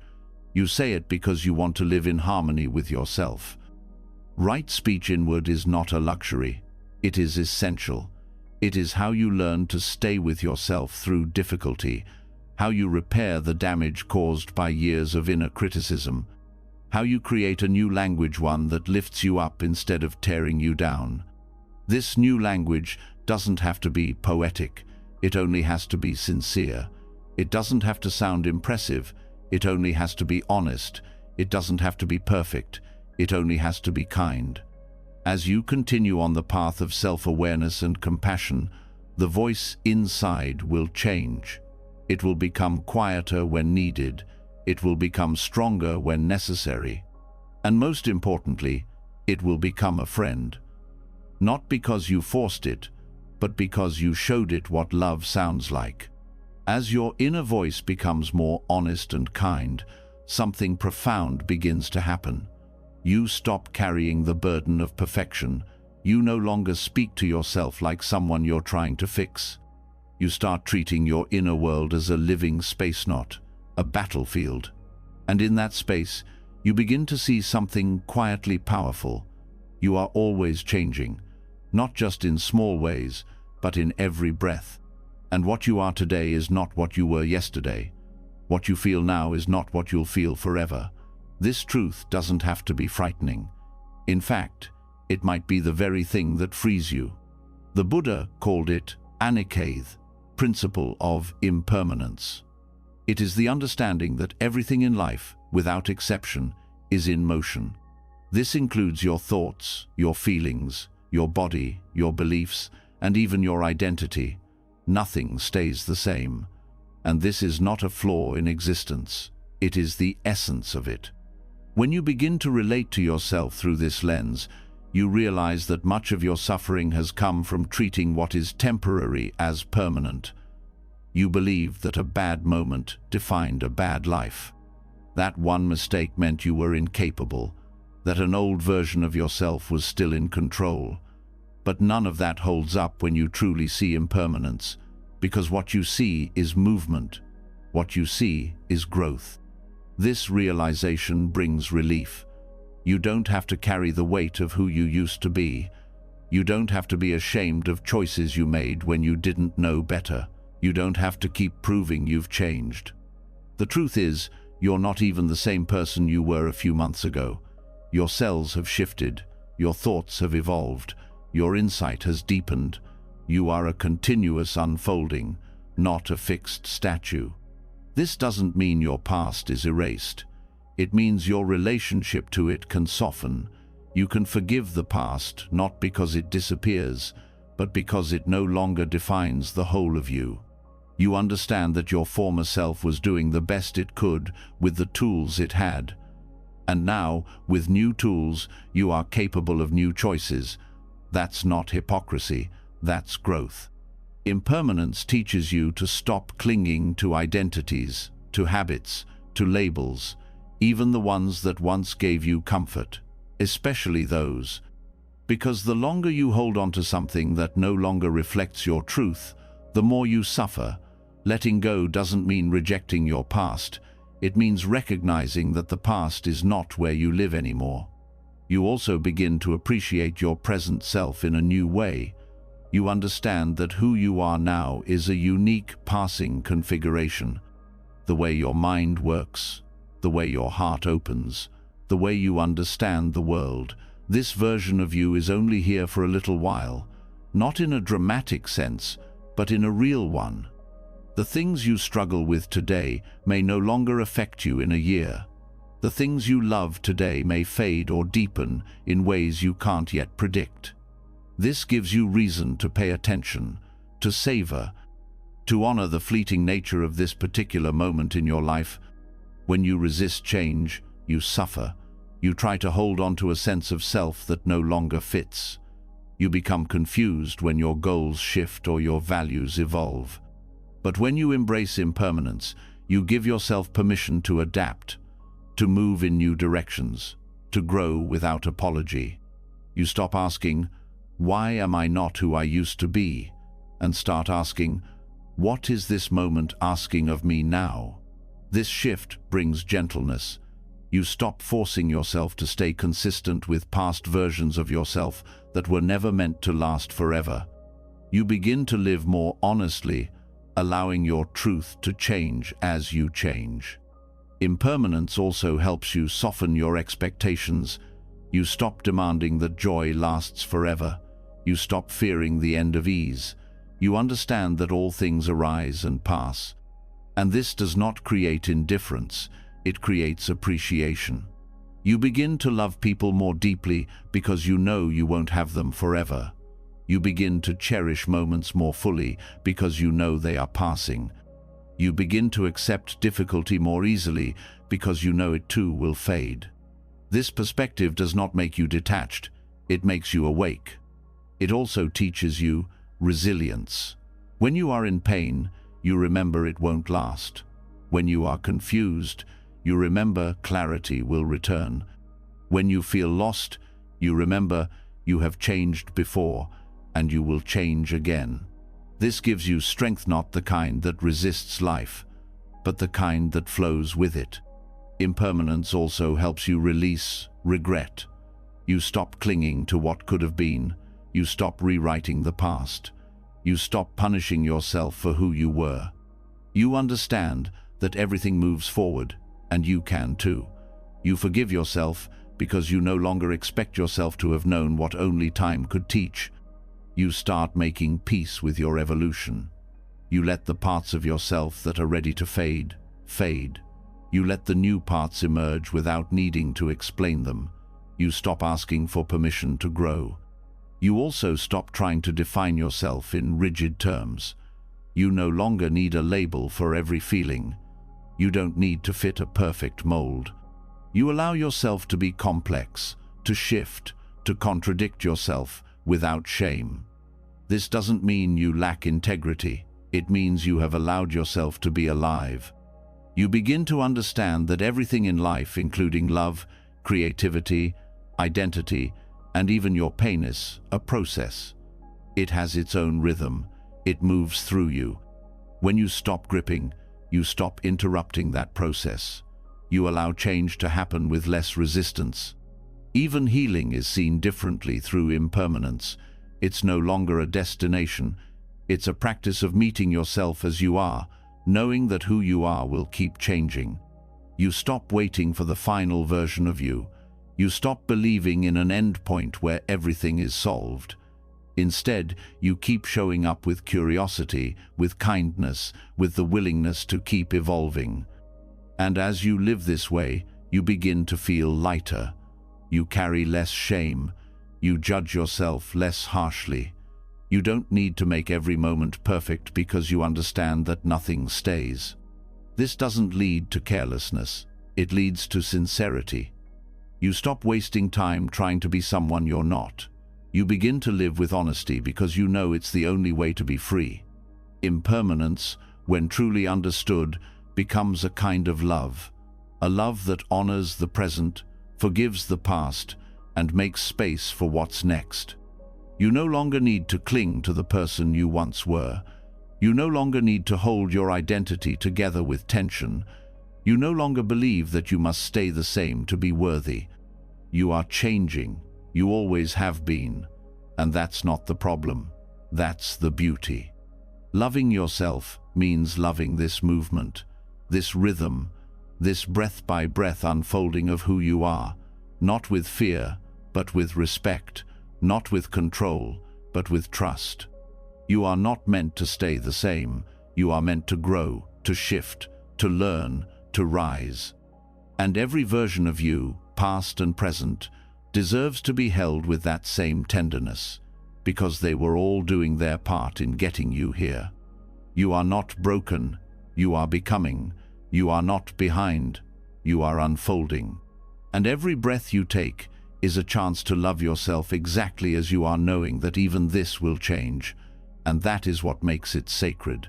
You say it because you want to live in harmony with yourself. Right speech inward is not a luxury. It is essential. It is how you learn to stay with yourself through difficulty, how you repair the damage caused by years of inner criticism, how you create a new language, one that lifts you up instead of tearing you down. This new language doesn't have to be poetic. It only has to be sincere. It doesn't have to sound impressive. It only has to be honest. It doesn't have to be perfect. It only has to be kind. As you continue on the path of self-awareness and compassion, the voice inside will change. It will become quieter when needed. It will become stronger when necessary. And most importantly, it will become a friend. Not because you forced it, but because you showed it what love sounds like. As your inner voice becomes more honest and kind, something profound begins to happen. You stop carrying the burden of perfection. You no longer speak to yourself like someone you're trying to fix. You start treating your inner world as a living space knot, a battlefield. And in that space, you begin to see something quietly powerful. You are always changing, not just in small ways, but in every breath. And what you are today is not what you were yesterday. What you feel now is not what you'll feel forever. This truth doesn't have to be frightening. In fact, it might be the very thing that frees you. The Buddha called it anicatha, principle of impermanence. It is the understanding that everything in life, without exception, is in motion. This includes your thoughts, your feelings, your body, your beliefs, and even your identity. Nothing stays the same. And this is not a flaw in existence. It is the essence of it. When you begin to relate to yourself through this lens, you realize that much of your suffering has come from treating what is temporary as permanent. You believed that a bad moment defined a bad life. That one mistake meant you were incapable, that an old version of yourself was still in control. But none of that holds up when you truly see impermanence, because what you see is movement. What you see is growth. This realization brings relief. You don't have to carry the weight of who you used to be. You don't have to be ashamed of choices you made when you didn't know better. You don't have to keep proving you've changed. The truth is, you're not even the same person you were a few months ago. Your cells have shifted. Your thoughts have evolved. Your insight has deepened. You are a continuous unfolding, not a fixed statue. This doesn't mean your past is erased. It means your relationship to it can soften. You can forgive the past, not because it disappears, but because it no longer defines the whole of you. You understand that your former self was doing the best it could with the tools it had. And now, with new tools, you are capable of new choices. That's not hypocrisy. That's growth. Impermanence teaches you to stop clinging to identities, to habits, to labels, even the ones that once gave you comfort, especially those. Because the longer you hold on to something that no longer reflects your truth, the more you suffer. Letting go doesn't mean rejecting your past. It means recognizing that the past is not where you live anymore. You also begin to appreciate your present self in a new way. You understand that who you are now is a unique passing configuration. The way your mind works, the way your heart opens, the way you understand the world. This version of you is only here for a little while, not in a dramatic sense, but in a real one. The things you struggle with today may no longer affect you in a year. The things you love today may fade or deepen in ways you can't yet predict. This gives you reason to pay attention, to savor, to honor the fleeting nature of this particular moment in your life. When you resist change, you suffer. You try to hold on to a sense of self that no longer fits. You become confused when your goals shift or your values evolve. But when you embrace impermanence, you give yourself permission to adapt, to move in new directions, to grow without apology. You stop asking, "Why am I not who I used to be?" and start asking, "What is this moment asking of me now?" This shift brings gentleness. You stop forcing yourself to stay consistent with past versions of yourself that were never meant to last forever. You begin to live more honestly, allowing your truth to change as you change. Impermanence also helps you soften your expectations. You stop demanding that joy lasts forever. You stop fearing the end of ease. You understand that all things arise and pass. And this does not create indifference, it creates appreciation. You begin to love people more deeply because you know you won't have them forever. You begin to cherish moments more fully because you know they are passing. You begin to accept difficulty more easily because you know it too will fade. This perspective does not make you detached, it makes you awake. It also teaches you resilience. When you are in pain, you remember it won't last. When you are confused, you remember clarity will return. When you feel lost, you remember you have changed before and you will change again. This gives you strength, not the kind that resists life, but the kind that flows with it. Impermanence also helps you release regret. You stop clinging to what could have been. You stop rewriting the past. You stop punishing yourself for who you were. You understand that everything moves forward, and you can too. You forgive yourself because you no longer expect yourself to have known what only time could teach. You start making peace with your evolution. You let the parts of yourself that are ready to fade, fade. You let the new parts emerge without needing to explain them. You stop asking for permission to grow. You also stop trying to define yourself in rigid terms. You no longer need a label for every feeling. You don't need to fit a perfect mold. You allow yourself to be complex, to shift, to contradict yourself without shame. This doesn't mean you lack integrity. It means you have allowed yourself to be alive. You begin to understand that everything in life, including love, creativity, identity, and even your pain, is a process. It has its own rhythm. It moves through you. When you stop gripping, you stop interrupting that process. You allow change to happen with less resistance. Even healing is seen differently through impermanence. It's no longer a destination. It's a practice of meeting yourself as you are, knowing that who you are will keep changing. You stop waiting for the final version of you. You stop believing in an end point where everything is solved. Instead, you keep showing up with curiosity, with kindness, with the willingness to keep evolving. And as you live this way, you begin to feel lighter. You carry less shame. You judge yourself less harshly. You don't need to make every moment perfect because you understand that nothing stays. This doesn't lead to carelessness. It leads to sincerity. You stop wasting time trying to be someone you're not. You begin to live with honesty because you know it's the only way to be free. Impermanence, when truly understood, becomes a kind of love. A love that honors the present, forgives the past, and makes space for what's next. You no longer need to cling to the person you once were. You no longer need to hold your identity together with tension. You no longer believe that you must stay the same to be worthy. You are changing. You always have been. And that's not the problem. That's the beauty. Loving yourself means loving this movement, this rhythm, this breath-by-breath unfolding of who you are, not with fear, but with respect, not with control, but with trust. You are not meant to stay the same. You are meant to grow, to shift, to learn, to rise. And every version of you, past and present, deserves to be held with that same tenderness, because they were all doing their part in getting you here. You are not broken. You are becoming. You are not behind. You are unfolding. And every breath you take is a chance to love yourself exactly as you are, knowing that even this will change, and that is what makes it sacred.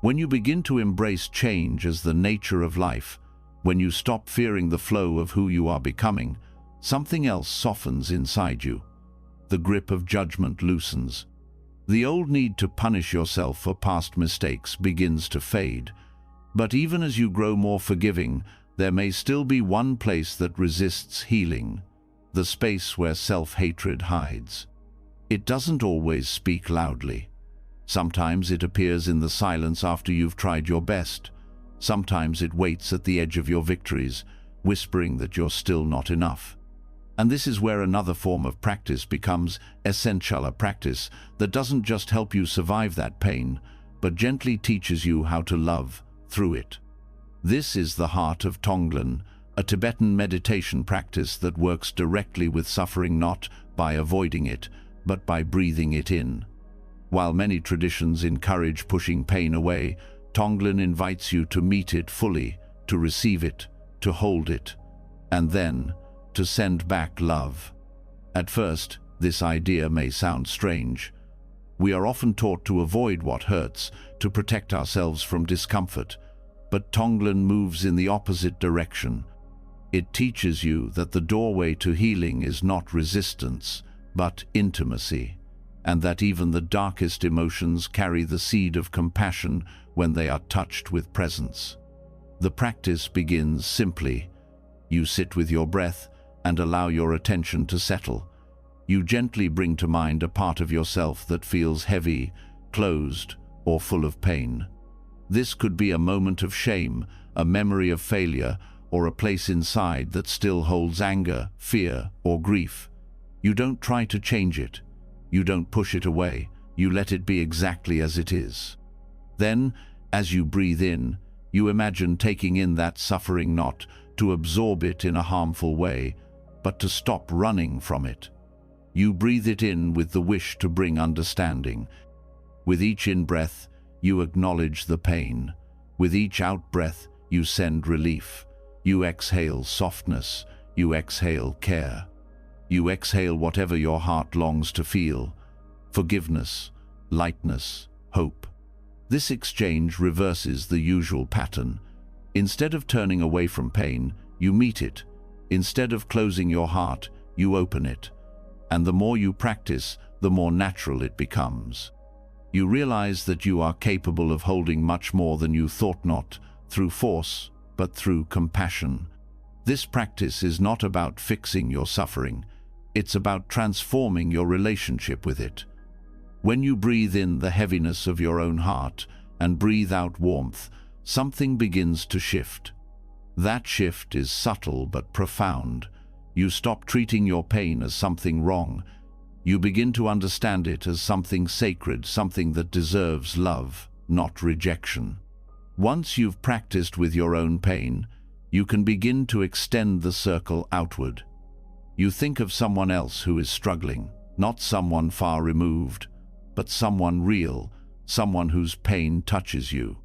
When you begin to embrace change as the nature of life, when you stop fearing the flow of who you are becoming, something else softens inside you. The grip of judgment loosens. The old need to punish yourself for past mistakes begins to fade. But even as you grow more forgiving, there may still be one place that resists healing, the space where self-hatred hides. It doesn't always speak loudly. Sometimes it appears in the silence after you've tried your best. Sometimes it waits at the edge of your victories, whispering that you're still not enough. And this is where another form of practice becomes essential, a practice that doesn't just help you survive that pain, but gently teaches you how to love through it. This is the heart of Tonglen, a Tibetan meditation practice that works directly with suffering, not by avoiding it, but by breathing it in. While many traditions encourage pushing pain away, Tonglen invites you to meet it fully, to receive it, to hold it, and then to send back love. At first, this idea may sound strange. We are often taught to avoid what hurts, to protect ourselves from discomfort, but Tonglen moves in the opposite direction. It teaches you that the doorway to healing is not resistance, but intimacy, and that even the darkest emotions carry the seed of compassion when they are touched with presence. The practice begins simply. You sit with your breath and allow your attention to settle. You gently bring to mind a part of yourself that feels heavy, closed, or full of pain. This could be a moment of shame, a memory of failure, or a place inside that still holds anger, fear, or grief. You don't try to change it. You don't push it away. You let it be exactly as it is. Then, as you breathe in, you imagine taking in that suffering, not to absorb it in a harmful way, but to stop running from it. You breathe it in with the wish to bring understanding. With each in-breath, you acknowledge the pain. With each out-breath, you send relief. You exhale softness. You exhale care. You exhale whatever your heart longs to feel: forgiveness, lightness, hope. This exchange reverses the usual pattern. Instead of turning away from pain, you meet it. Instead of closing your heart, you open it. And the more you practice, the more natural it becomes. You realize that you are capable of holding much more than you thought, not through force, but through compassion. This practice is not about fixing your suffering. It's about transforming your relationship with it. When you breathe in the heaviness of your own heart and breathe out warmth, something begins to shift. That shift is subtle but profound. You stop treating your pain as something wrong. You begin to understand it as something sacred, something that deserves love, not rejection. Once you've practiced with your own pain, you can begin to extend the circle outward. You think of someone else who is struggling, not someone far removed, but someone real, someone whose pain touches you.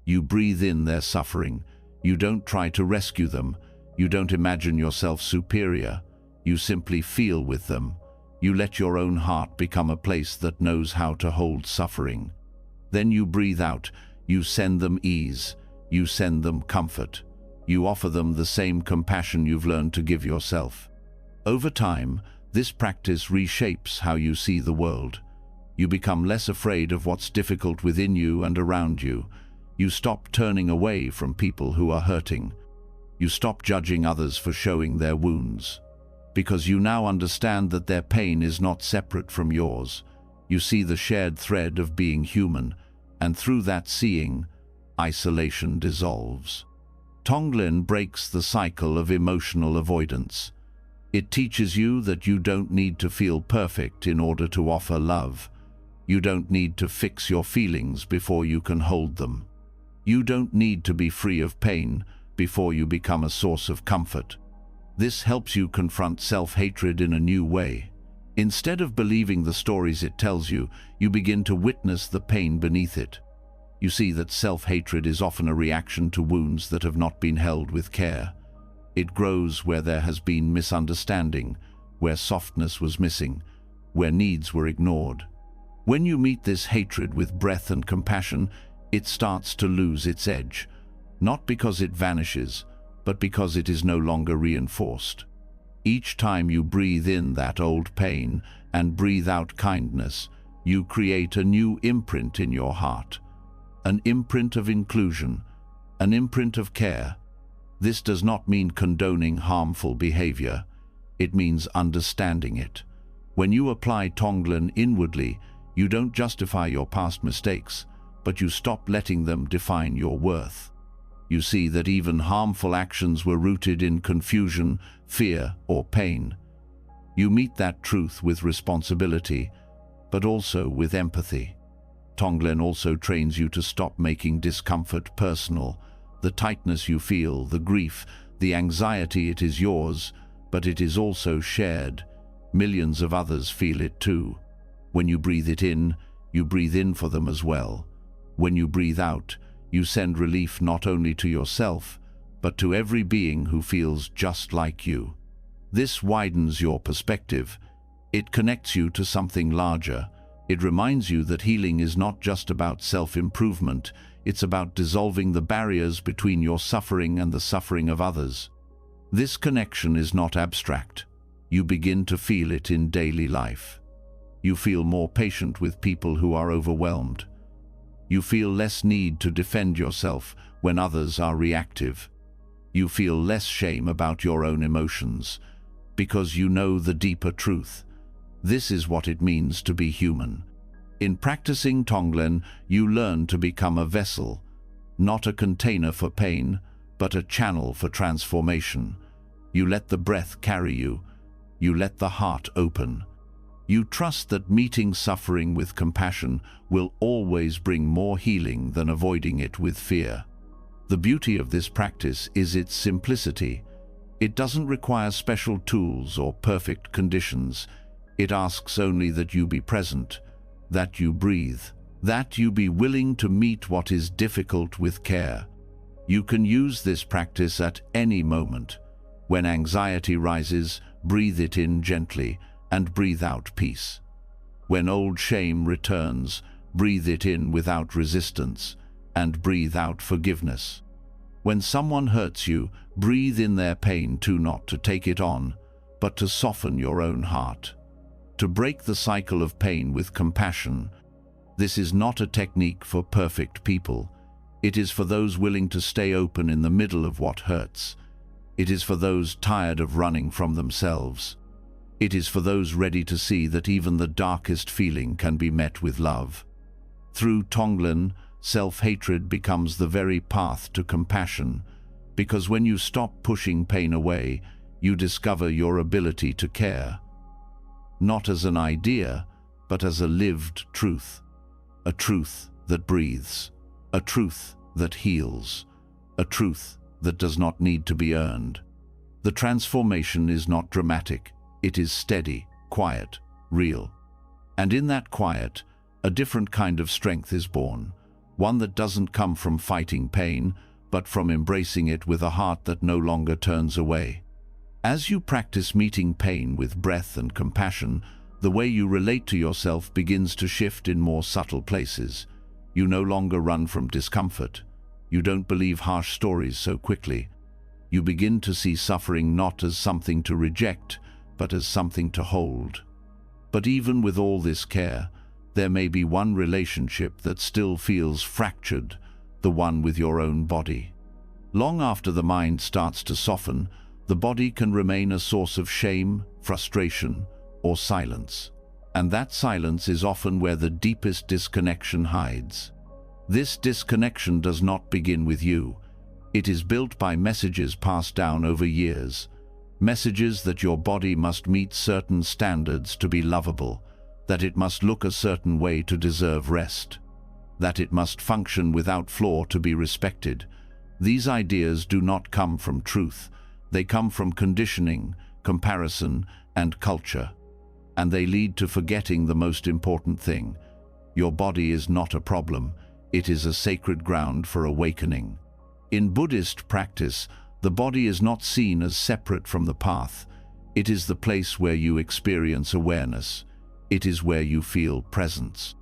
You breathe in their suffering. You don't try to rescue them. You don't imagine yourself superior. You simply feel with them. You let your own heart become a place that knows how to hold suffering. Then you breathe out. You send them ease. You send them comfort. You offer them the same compassion you've learned to give yourself. Over time, this practice reshapes how you see the world. You become less afraid of what's difficult within you and around you. You stop turning away from people who are hurting. You stop judging others for showing their wounds. Because you now understand that their pain is not separate from yours. You see the shared thread of being human, and through that seeing, isolation dissolves. Tonglen breaks the cycle of emotional avoidance. It teaches you that you don't need to feel perfect in order to offer love. You don't need to fix your feelings before you can hold them. You don't need to be free of pain before you become a source of comfort. This helps you confront self-hatred in a new way. Instead of believing the stories it tells you, you begin to witness the pain beneath it. You see that self-hatred is often a reaction to wounds that have not been held with care. It grows where there has been misunderstanding, where softness was missing, where needs were ignored. When you meet this hatred with breath and compassion, it starts to lose its edge, not because it vanishes, but because it is no longer reinforced. Each time you breathe in that old pain and breathe out kindness, you create a new imprint in your heart, an imprint of inclusion, an imprint of care. This does not mean condoning harmful behavior. It means understanding it. When you apply Tonglen inwardly, you don't justify your past mistakes, but you stop letting them define your worth. You see that even harmful actions were rooted in confusion, fear, or pain. You meet that truth with responsibility, but also with empathy. Tonglen also trains you to stop making discomfort personal. The tightness you feel, the grief, the anxiety, it is yours, but it is also shared. Millions of others feel it too. When you breathe it in, you breathe in for them as well. When you breathe out, you send relief not only to yourself, but to every being who feels just like you. This widens your perspective. It connects you to something larger. It reminds you that healing is not just about self-improvement, it's about dissolving the barriers between your suffering and the suffering of others. This connection is not abstract. You begin to feel it in daily life. You feel more patient with people who are overwhelmed. You feel less need to defend yourself when others are reactive. You feel less shame about your own emotions, because you know the deeper truth. This is what it means to be human. In practicing Tonglen, you learn to become a vessel, not a container for pain, but a channel for transformation. You let the breath carry you. You let the heart open. You trust that meeting suffering with compassion will always bring more healing than avoiding it with fear. The beauty of this practice is its simplicity. It doesn't require special tools or perfect conditions. It asks only that you be present, that you breathe, that you be willing to meet what is difficult with care. You can use this practice at any moment. When anxiety rises, breathe it in gently and breathe out peace. When old shame returns, breathe it in without resistance and breathe out forgiveness. When someone hurts you, breathe in their pain too, not to take it on, but to soften your own heart. To break the cycle of pain with compassion. This is not a technique for perfect people. It is for those willing to stay open in the middle of what hurts. It is for those tired of running from themselves. It is for those ready to see that even the darkest feeling can be met with love. Through Tonglen, self-hatred becomes the very path to compassion, because when you stop pushing pain away, you discover your ability to care. Not as an idea, but as a lived truth. A truth that breathes. A truth that heals. A truth that does not need to be earned. The transformation is not dramatic. It is steady, quiet, real. And in that quiet, a different kind of strength is born. One that doesn't come from fighting pain, but from embracing it with a heart that no longer turns away. As you practice meeting pain with breath and compassion, the way you relate to yourself begins to shift in more subtle places. You no longer run from discomfort. You don't believe harsh stories so quickly. You begin to see suffering not as something to reject, but as something to hold. But even with all this care, there may be one relationship that still feels fractured, the one with your own body. Long after the mind starts to soften, the body can remain a source of shame, frustration, or silence. And that silence is often where the deepest disconnection hides. This disconnection does not begin with you. It is built by messages passed down over years. Messages that your body must meet certain standards to be lovable, that it must look a certain way to deserve rest, that it must function without flaw to be respected. These ideas do not come from truth. They come from conditioning, comparison, and culture. And they lead to forgetting the most important thing. Your body is not a problem. It is a sacred ground for awakening. In Buddhist practice, the body is not seen as separate from the path. It is the place where you experience awareness. It is where you feel presence.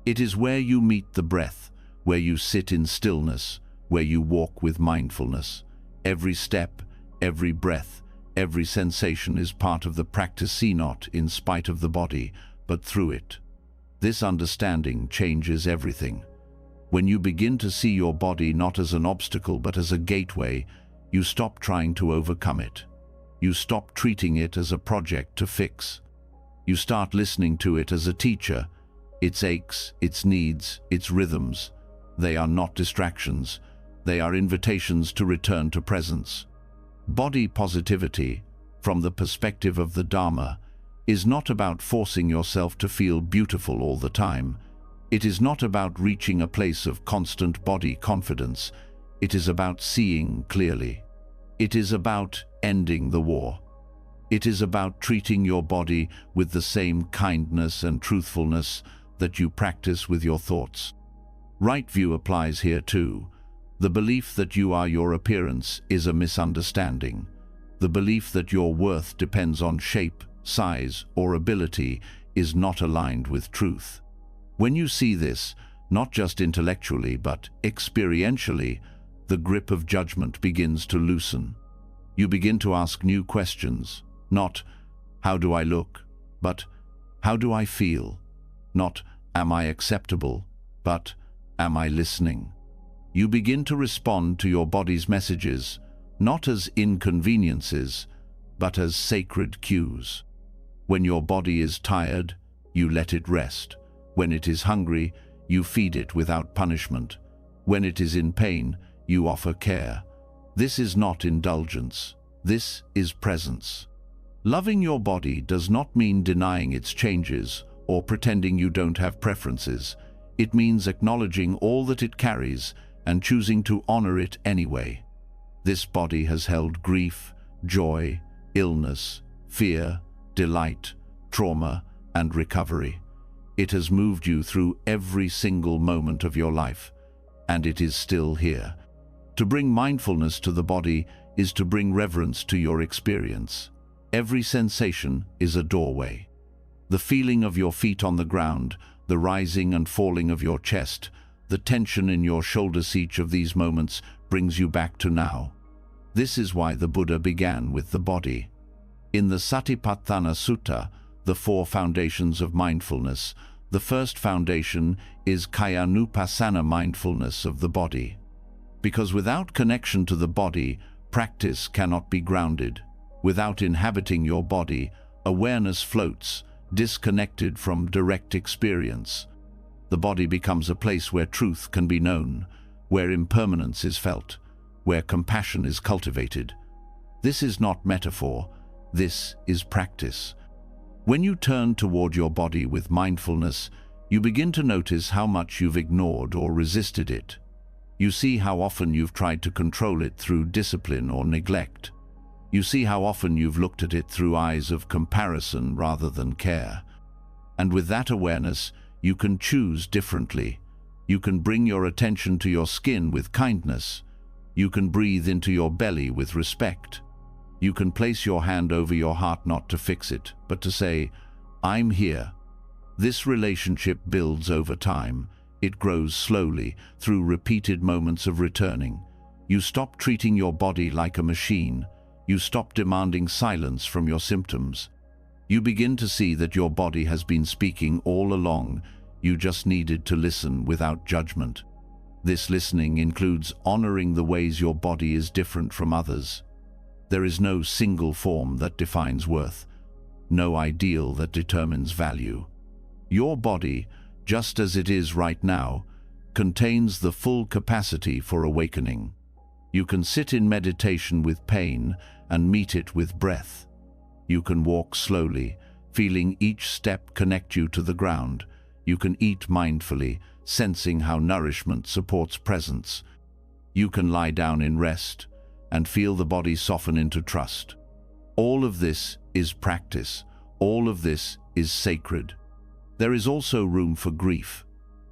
It is where you meet the breath, where you sit in stillness, where you walk with mindfulness. Every step, every breath, every sensation is part of the practice, see not in spite of the body, but through it. This understanding changes everything. When you begin to see your body not as an obstacle but as a gateway, you stop trying to overcome it. You stop treating it as a project to fix. You start listening to it as a teacher. Its aches, its needs, its rhythms. They are not distractions. They are invitations to return to presence. Body positivity, from the perspective of the Dharma, is not about forcing yourself to feel beautiful all the time. It is not about reaching a place of constant body confidence. It is about seeing clearly. It is about ending the war. It is about treating your body with the same kindness and truthfulness that you practice with your thoughts. Right view applies here too. The belief that you are your appearance is a misunderstanding. The belief that your worth depends on shape, size, or ability is not aligned with truth. When you see this, not just intellectually but experientially, the grip of judgment begins to loosen. You begin to ask new questions. Not, how do I look? But, how do I feel? Not, am I acceptable? But, am I listening? You begin to respond to your body's messages, not as inconveniences, but as sacred cues. When your body is tired, you let it rest. When it is hungry, you feed it without punishment. When it is in pain, you offer care. This is not indulgence. This is presence. Loving your body does not mean denying its changes or pretending you don't have preferences. It means acknowledging all that it carries and choosing to honor it anyway. This body has held grief, joy, illness, fear, delight, trauma, and recovery. It has moved you through every single moment of your life, and it is still here. To bring mindfulness to the body is to bring reverence to your experience. Every sensation is a doorway. The feeling of your feet on the ground, the rising and falling of your chest, the tension in your shoulders, each of these moments brings you back to now. This is why the Buddha began with the body. In the Satipatthana Sutta, the 4 foundations of mindfulness, the first foundation is Kayanupassana, mindfulness of the body. Because without connection to the body, practice cannot be grounded. Without inhabiting your body, awareness floats, disconnected from direct experience. The body becomes a place where truth can be known, where impermanence is felt, where compassion is cultivated. This is not metaphor, this is practice. When you turn toward your body with mindfulness, you begin to notice how much you've ignored or resisted it. You see how often you've tried to control it through discipline or neglect. You see how often you've looked at it through eyes of comparison rather than care. And with that awareness, you can choose differently. You can bring your attention to your skin with kindness. You can breathe into your belly with respect. You can place your hand over your heart, not to fix it, but to say, I'm here. This relationship builds over time. It grows slowly, through repeated moments of returning. You stop treating your body like a machine. You stop demanding silence from your symptoms. You begin to see that your body has been speaking all along. You just needed to listen without judgment. This listening includes honoring the ways your body is different from others. There is no single form that defines worth, no ideal that determines value. Your body, just as it is right now, contains the full capacity for awakening. You can sit in meditation with pain and meet it with breath. You can walk slowly, feeling each step connect you to the ground. You can eat mindfully, sensing how nourishment supports presence. You can lie down in rest and feel the body soften into trust. All of this is practice. All of this is sacred. There is also room for grief.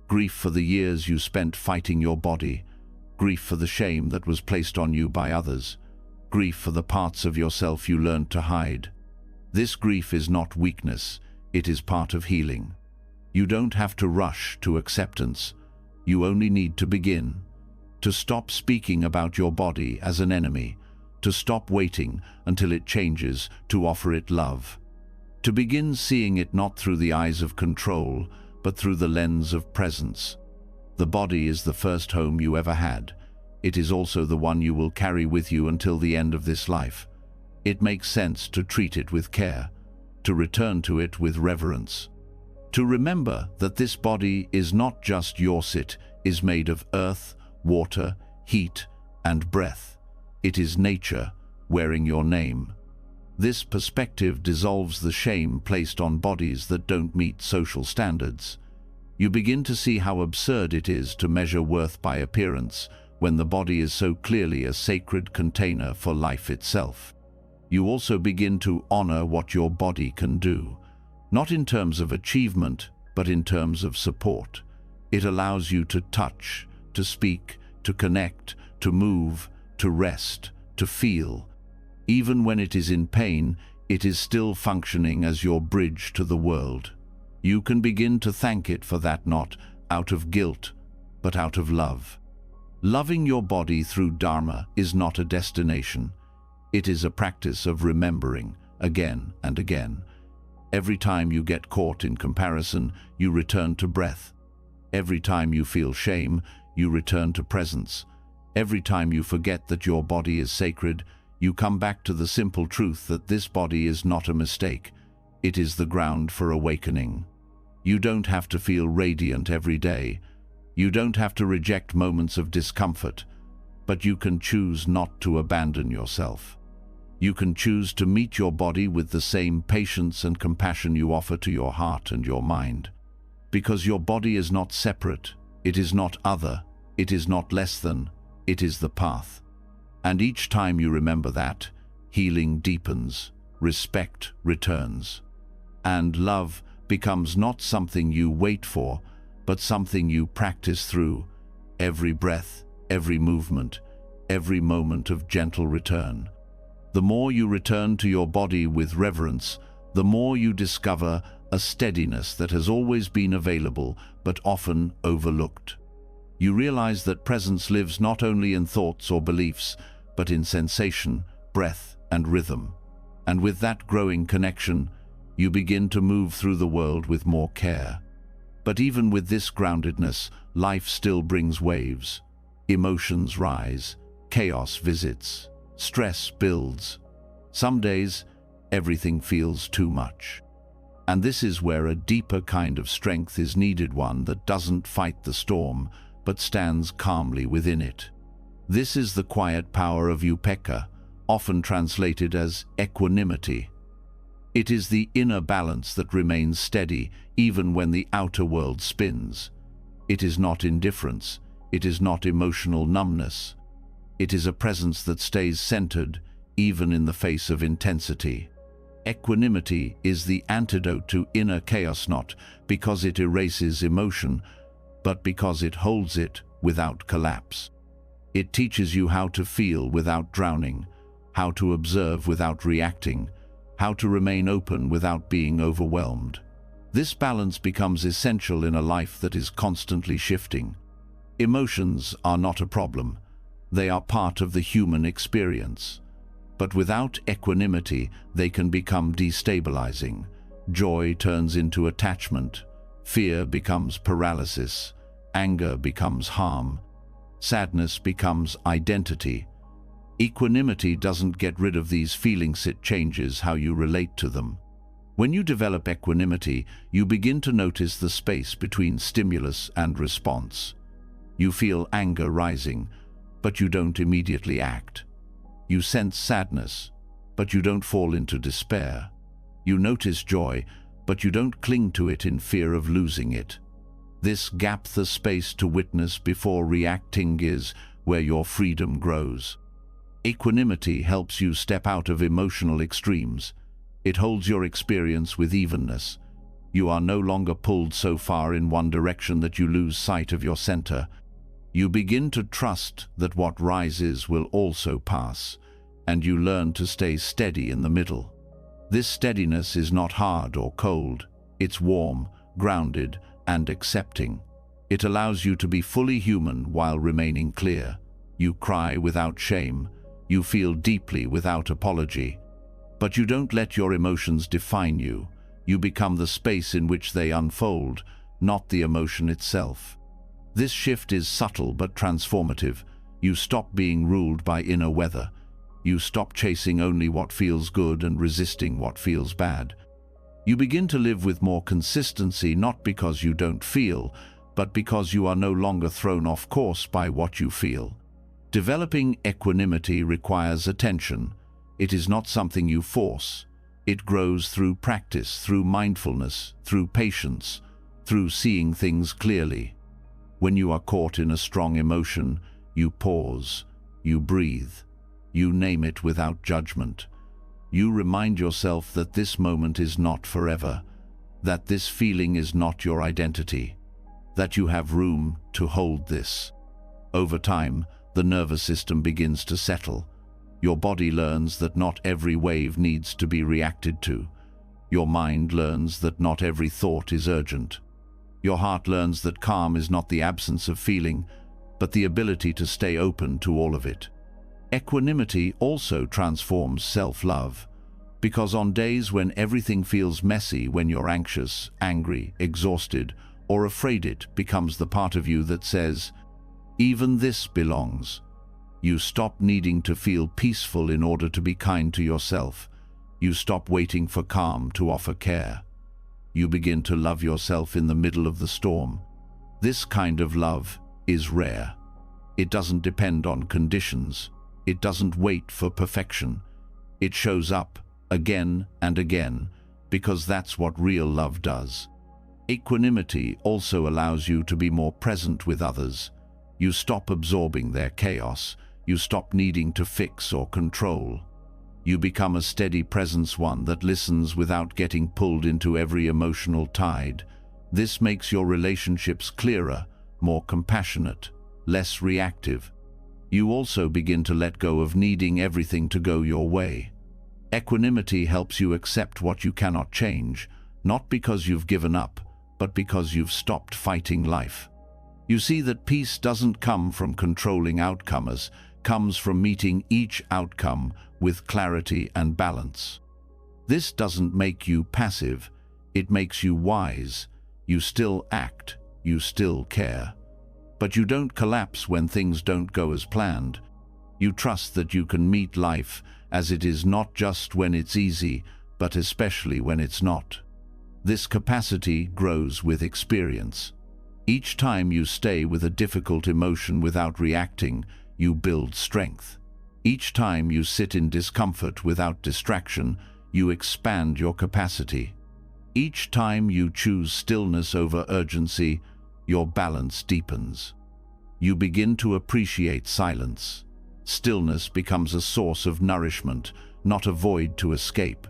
Grief for the years you spent fighting your body. Grief for the shame that was placed on you by others. Grief for the parts of yourself you learned to hide. This grief is not weakness, it is part of healing. You don't have to rush to acceptance. You only need to begin. To stop speaking about your body as an enemy. To stop waiting until it changes, to offer it love. To begin seeing it not through the eyes of control, but through the lens of presence. The body is the first home you ever had. It is also the one you will carry with you until the end of this life. It makes sense to treat it with care, to return to it with reverence. To remember that this body is not just yours, it is made of earth, water, heat, and breath. It is nature wearing your name. This perspective dissolves the shame placed on bodies that don't meet social standards. You begin to see how absurd it is to measure worth by appearance when the body is so clearly a sacred container for life itself. You also begin to honor what your body can do, not in terms of achievement, but in terms of support. It allows you to touch, to speak, to connect, to move, to rest, to feel. Even when it is in pain, it is still functioning as your bridge to the world. You can begin to thank it for that, not out of guilt, but out of love. Loving your body through Dharma is not a destination. It is a practice of remembering again and again. Every time you get caught in comparison, you return to breath. Every time you feel shame, you return to presence. Every time you forget that your body is sacred, you come back to the simple truth that this body is not a mistake. It is the ground for awakening. You don't have to feel radiant every day. You don't have to reject moments of discomfort, but you can choose not to abandon yourself. You can choose to meet your body with the same patience and compassion you offer to your heart and your mind. Because your body is not separate, it is not other, it is not less than, it is the path. And each time you remember that, healing deepens, respect returns, and love becomes not something you wait for, but something you practice through every breath, every movement, every moment of gentle return. The more you return to your body with reverence, the more you discover a steadiness that has always been available but often overlooked. You realize that presence lives not only in thoughts or beliefs, but in sensation, breath, and rhythm. And with that growing connection, you begin to move through the world with more care. But even with this groundedness, life still brings waves. Emotions rise, chaos visits, stress builds. Some days, everything feels too much. And this is where a deeper kind of strength is needed, one that doesn't fight the storm, but stands calmly within it. This is the quiet power of upekkha, often translated as equanimity. It is the inner balance that remains steady even when the outer world spins. It is not indifference, it is not emotional numbness. It is a presence that stays centered even in the face of intensity. Equanimity is the antidote to inner chaos, not because it erases emotion, but because it holds it without collapse. It teaches you how to feel without drowning, how to observe without reacting, how to remain open without being overwhelmed. This balance becomes essential in a life that is constantly shifting. Emotions are not a problem. They are part of the human experience. But without equanimity, they can become destabilizing. Joy turns into attachment. Fear becomes paralysis. Anger becomes harm. Sadness becomes identity. Equanimity doesn't get rid of these feelings, it changes how you relate to them. When you develop equanimity, you begin to notice the space between stimulus and response. You feel anger rising, but you don't immediately act. You sense sadness, but you don't fall into despair. You notice joy, but you don't cling to it in fear of losing it. This gap, the space to witness before reacting, is where your freedom grows. Equanimity helps you step out of emotional extremes. It holds your experience with evenness. You are no longer pulled so far in one direction that you lose sight of your center. You begin to trust that what rises will also pass, and you learn to stay steady in the middle. This steadiness is not hard or cold. It's warm, grounded, and accepting. It allows you to be fully human while remaining clear. You cry without shame. You feel deeply without apology. But you don't let your emotions define you. You become the space in which they unfold, not the emotion itself. This shift is subtle but transformative. You stop being ruled by inner weather. You stop chasing only what feels good and resisting what feels bad. You begin to live with more consistency, not because you don't feel, but because you are no longer thrown off course by what you feel. Developing equanimity requires attention. It is not something you force. It grows through practice, through mindfulness, through patience, through seeing things clearly. When you are caught in a strong emotion, you pause, you breathe, you name it without judgment. You remind yourself that this moment is not forever, that this feeling is not your identity, that you have room to hold this. Over time, the nervous system begins to settle. Your body learns that not every wave needs to be reacted to. Your mind learns that not every thought is urgent. Your heart learns that calm is not the absence of feeling, but the ability to stay open to all of it. Equanimity also transforms self-love, because on days when everything feels messy, when you're anxious, angry, exhausted, or afraid, it becomes the part of you that says, Even this belongs. You stop needing to feel peaceful in order to be kind to yourself. You stop waiting for calm to offer care. You begin to love yourself in the middle of the storm. This kind of love is rare. It doesn't depend on conditions. It doesn't wait for perfection. It shows up again and again, because that's what real love does. Equanimity also allows you to be more present with others. You stop absorbing their chaos. You stop needing to fix or control. You become a steady presence, one that listens without getting pulled into every emotional tide. This makes your relationships clearer, more compassionate, less reactive. You also begin to let go of needing everything to go your way. Equanimity helps you accept what you cannot change, not because you've given up, but because you've stopped fighting life. You see that peace doesn't come from controlling outcomes, comes from meeting each outcome with clarity and balance. This doesn't make you passive, it makes you wise. You still act, you still care. But you don't collapse when things don't go as planned. You trust that you can meet life as it is, not just when it's easy, but especially when it's not. This capacity grows with experience. Each time you stay with a difficult emotion without reacting, you build strength. Each time you sit in discomfort without distraction, you expand your capacity. Each time you choose stillness over urgency, your balance deepens. You begin to appreciate silence. Stillness becomes a source of nourishment, not a void to escape.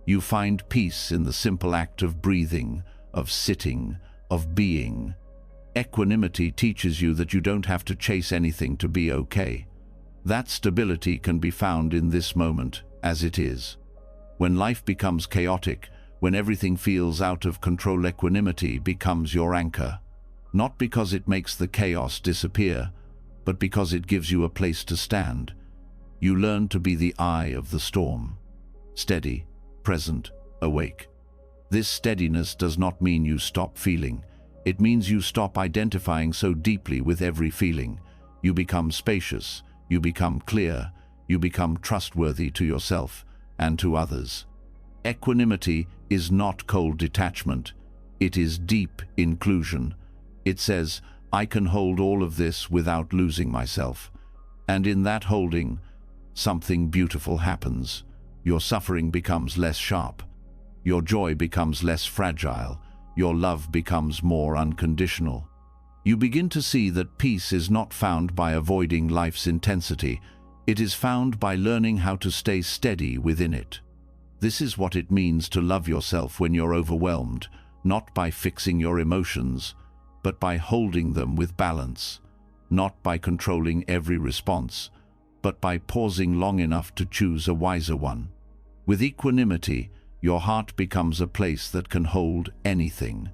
You find peace in the simple act of breathing, of sitting, of being. Equanimity teaches you that you don't have to chase anything to be okay. That stability can be found in this moment, as it is. When life becomes chaotic, when everything feels out of control, equanimity becomes your anchor. Not because it makes the chaos disappear, but because it gives you a place to stand. You learn to be the eye of the storm. Steady, present, awake. This steadiness does not mean you stop feeling. It means you stop identifying so deeply with every feeling. You become spacious, you become clear, you become trustworthy to yourself and to others. Equanimity is not cold detachment, it is deep inclusion. It says, I can hold all of this without losing myself. And in that holding, something beautiful happens. Your suffering becomes less sharp. Your joy becomes less fragile. Your love becomes more unconditional. You begin to see that peace is not found by avoiding life's intensity. It is found by learning how to stay steady within it. This is what it means to love yourself when you're overwhelmed, not by fixing your emotions, but by holding them with balance, not by controlling every response, but by pausing long enough to choose a wiser one. With equanimity, your heart becomes a place that can hold anything,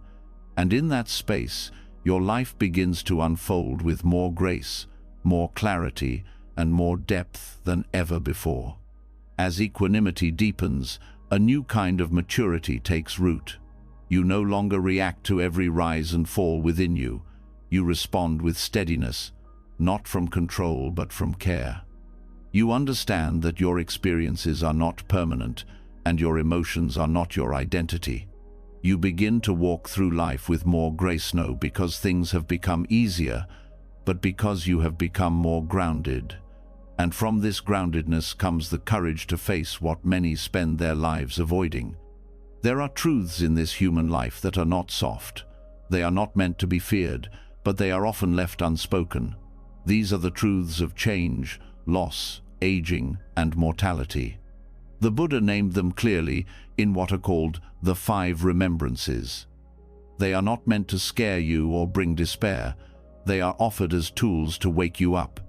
and in that space, your life begins to unfold with more grace, more clarity, and more depth than ever before. As equanimity deepens, a new kind of maturity takes root. You no longer react to every rise and fall within you. You respond with steadiness, not from control but from care. You understand that your experiences are not permanent and your emotions are not your identity. You begin to walk through life with more grace, not because things have become easier, but because you have become more grounded. And from this groundedness comes the courage to face what many spend their lives avoiding. There are truths in this human life that are not soft. They are not meant to be feared, but they are often left unspoken. These are the truths of change, loss, aging, and mortality. The Buddha named them clearly in what are called the 5 remembrances. They are not meant to scare you or bring despair. They are offered as tools to wake you up,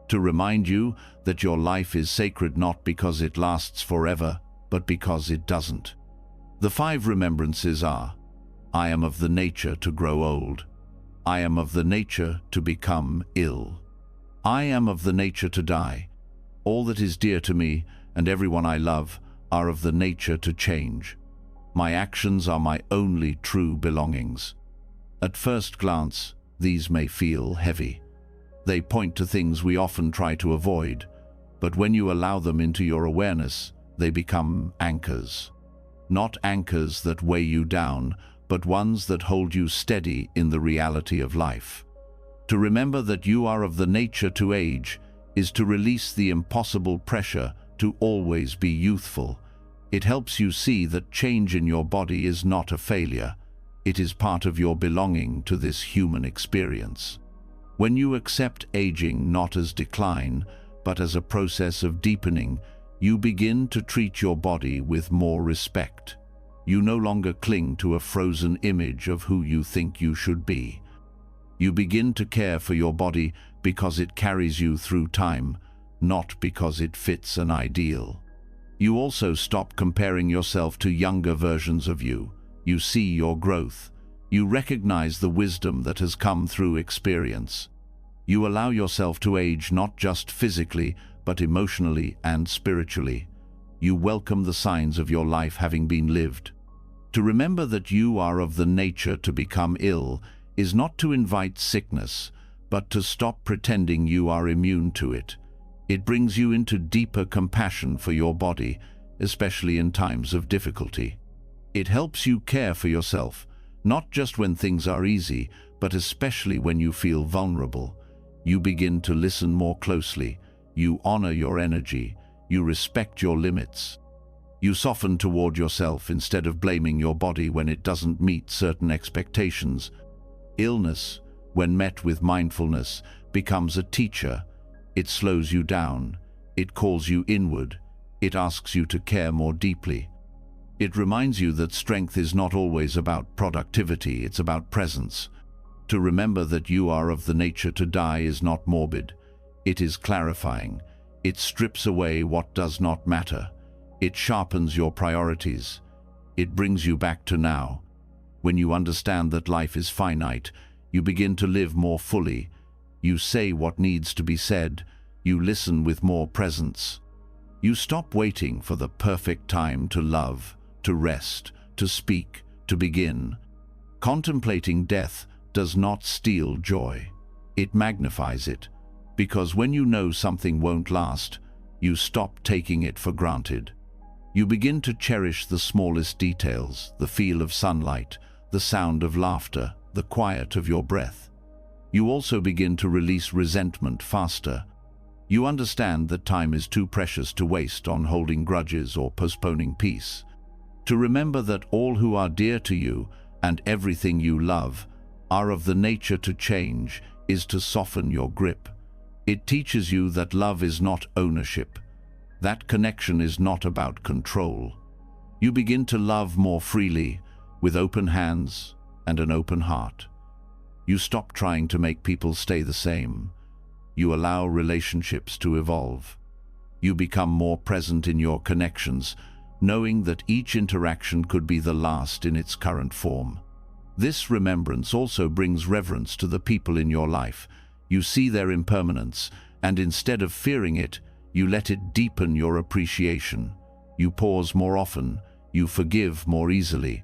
to remind you that your life is sacred not because it lasts forever, but because it doesn't. The 5 remembrances are: I am of the nature to grow old. I am of the nature to become ill. I am of the nature to die. All that is dear to me and everyone I love are of the nature to change. My actions are my only true belongings. At first glance, these may feel heavy. They point to things we often try to avoid, but when you allow them into your awareness, they become anchors. Not anchors that weigh you down, but ones that hold you steady in the reality of life. To remember that you are of the nature to age is to release the impossible pressure to always be youthful. It helps you see that change in your body is not a failure. It is part of your belonging to this human experience. When you accept aging not as decline, but as a process of deepening, you begin to treat your body with more respect. You no longer cling to a frozen image of who you think you should be. You begin to care for your body because it carries you through time, not because it fits an ideal. You also stop comparing yourself to younger versions of you. You see your growth. You recognize the wisdom that has come through experience. You allow yourself to age not just physically, but emotionally and spiritually. You welcome the signs of your life having been lived. To remember that you are of the nature to become ill is not to invite sickness, but to stop pretending you are immune to it. It brings you into deeper compassion for your body, especially in times of difficulty. It helps you care for yourself, not just when things are easy, but especially when you feel vulnerable. You begin to listen more closely. You honor your energy. You respect your limits. You soften toward yourself instead of blaming your body when it doesn't meet certain expectations. Illness, when met with mindfulness, becomes a teacher. It slows you down. It calls you inward. It asks you to care more deeply. It reminds you that strength is not always about productivity, it's about presence. To remember that you are of the nature to die is not morbid. It is clarifying. It strips away what does not matter. It sharpens your priorities. It brings you back to now. When you understand that life is finite, you begin to live more fully. You say what needs to be said. You listen with more presence. You stop waiting for the perfect time to love, to rest, to speak, to begin. Contemplating death does not steal joy. It magnifies it, because when you know something won't last, you stop taking it for granted. You begin to cherish the smallest details, the feel of sunlight, the sound of laughter, the quiet of your breath. You also begin to release resentment faster. You understand that time is too precious to waste on holding grudges or postponing peace. To remember that all who are dear to you and everything you love are of the nature to change is to soften your grip. It teaches you that love is not ownership. That connection is not about control. You begin to love more freely, with open hands and an open heart. You stop trying to make people stay the same. You allow relationships to evolve. You become more present in your connections, knowing that each interaction could be the last in its current form. This remembrance also brings reverence to the people in your life. You see their impermanence, and instead of fearing it, you let it deepen your appreciation. You pause more often. You forgive more easily.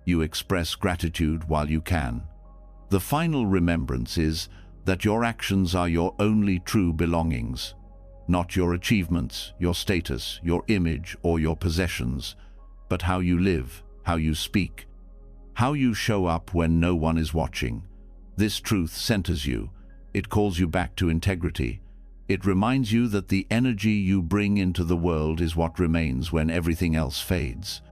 You express gratitude while you can. The final remembrance is that your actions are your only true belongings, not your achievements, your status, your image, or your possessions, but how you live, how you speak, how you show up when no one is watching. This truth centers you. It calls you back to integrity. It reminds you that the energy you bring into the world is what remains when everything else fades.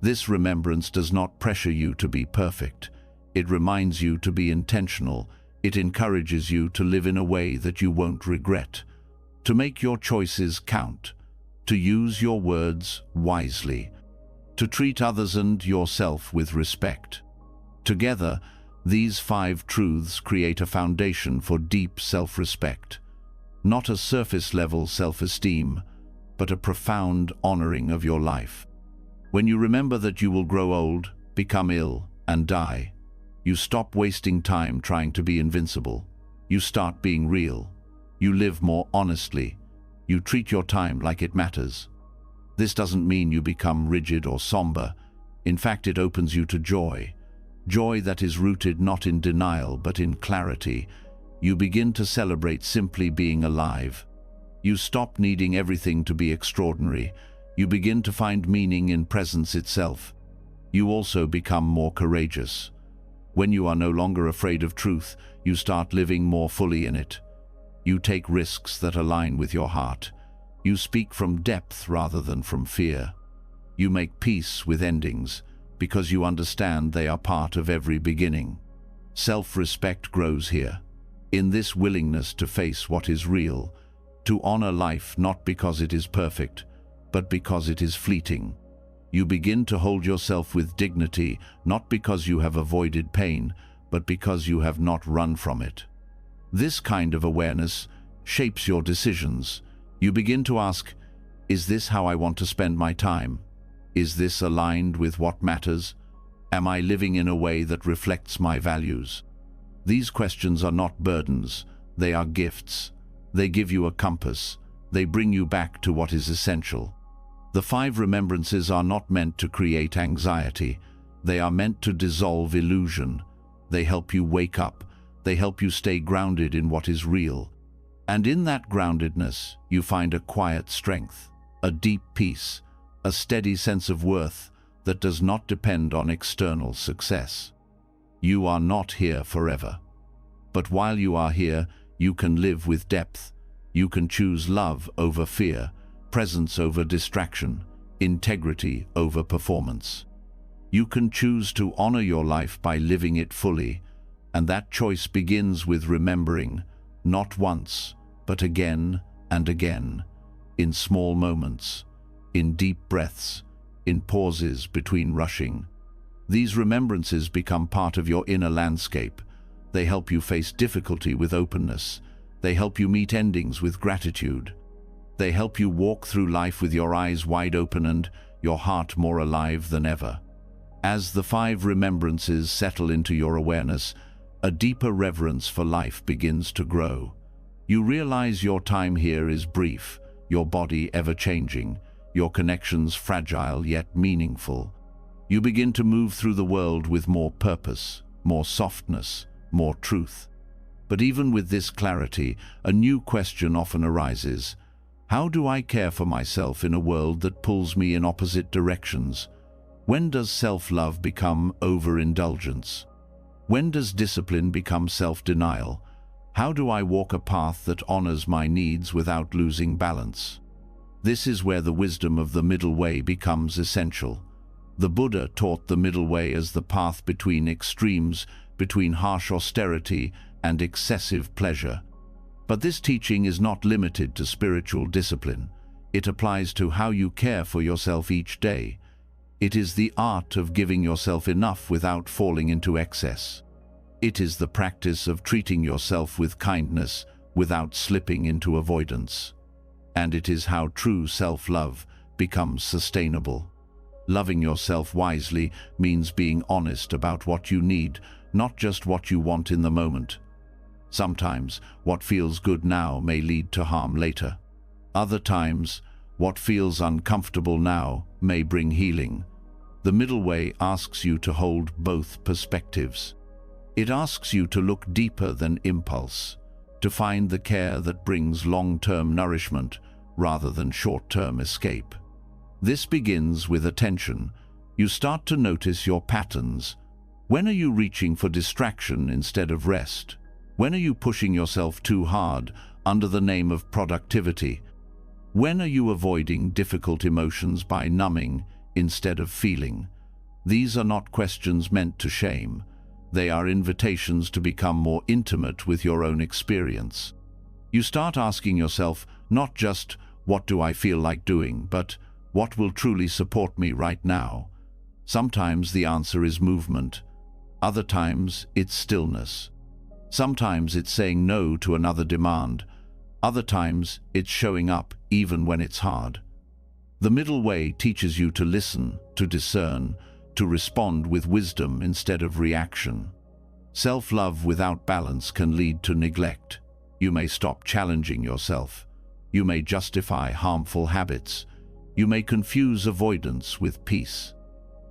This remembrance does not pressure you to be perfect. It reminds you to be intentional. It encourages you to live in a way that you won't regret, to make your choices count, to use your words wisely, to treat others and yourself with respect. Together, these 5 truths create a foundation for deep self-respect, not a surface-level self-esteem, but a profound honoring of your life. When you remember that you will grow old, become ill, and die, you stop wasting time trying to be invincible. You start being real. You live more honestly. You treat your time like it matters. This doesn't mean you become rigid or somber. In fact, it opens you to joy. Joy that is rooted not in denial but in clarity. You begin to celebrate simply being alive. You stop needing everything to be extraordinary. You begin to find meaning in presence itself. You also become more courageous. When you are no longer afraid of truth, you start living more fully in it. You take risks that align with your heart. You speak from depth rather than from fear. You make peace with endings because you understand they are part of every beginning. Self-respect grows here, in this willingness to face what is real, to honor life not because it is perfect, but because it is fleeting. You begin to hold yourself with dignity, not because you have avoided pain, but because you have not run from it. This kind of awareness shapes your decisions. You begin to ask, is this how I want to spend my time? Is this aligned with what matters? Am I living in a way that reflects my values? These questions are not burdens, they are gifts. They give you a compass. They bring you back to what is essential. The 5 remembrances are not meant to create anxiety. They are meant to dissolve illusion. They help you wake up. They help you stay grounded in what is real. And in that groundedness, you find a quiet strength, a deep peace, a steady sense of worth that does not depend on external success. You are not here forever. But while you are here, you can live with depth. You can choose love over fear, presence over distraction, integrity over performance. You can choose to honor your life by living it fully, and that choice begins with remembering, not once, but again and again, in small moments, in deep breaths, in pauses between rushing. These remembrances become part of your inner landscape. They help you face difficulty with openness. They help you meet endings with gratitude. They help you walk through life with your eyes wide open and your heart more alive than ever. As the 5 remembrances settle into your awareness, a deeper reverence for life begins to grow. You realize your time here is brief, your body ever-changing, your connections fragile yet meaningful. You begin to move through the world with more purpose, more softness, more truth. But even with this clarity, a new question often arises. How do I care for myself in a world that pulls me in opposite directions? When does self-love become overindulgence? When does discipline become self-denial? How do I walk a path that honors my needs without losing balance? This is where the wisdom of the middle way becomes essential. The Buddha taught the middle way as the path between extremes, between harsh austerity and excessive pleasure. But this teaching is not limited to spiritual discipline. It applies to how you care for yourself each day. It is the art of giving yourself enough without falling into excess. It is the practice of treating yourself with kindness without slipping into avoidance. And it is how true self-love becomes sustainable. Loving yourself wisely means being honest about what you need, not just what you want in the moment. Sometimes, what feels good now may lead to harm later. Other times, what feels uncomfortable now may bring healing. The middle way asks you to hold both perspectives. It asks you to look deeper than impulse, to find the care that brings long-term nourishment rather than short-term escape. This begins with attention. You start to notice your patterns. When are you reaching for distraction instead of rest? When are you pushing yourself too hard under the name of productivity? When are you avoiding difficult emotions by numbing instead of feeling? These are not questions meant to shame. They are invitations to become more intimate with your own experience. You start asking yourself not just, what do I feel like doing, but what will truly support me right now? Sometimes the answer is movement. Other times it's stillness. Sometimes it's saying no to another demand. Other times it's showing up even when it's hard. The middle way teaches you to listen, to discern, to respond with wisdom instead of reaction. Self-love without balance can lead to neglect. You may stop challenging yourself. You may justify harmful habits. You may confuse avoidance with peace.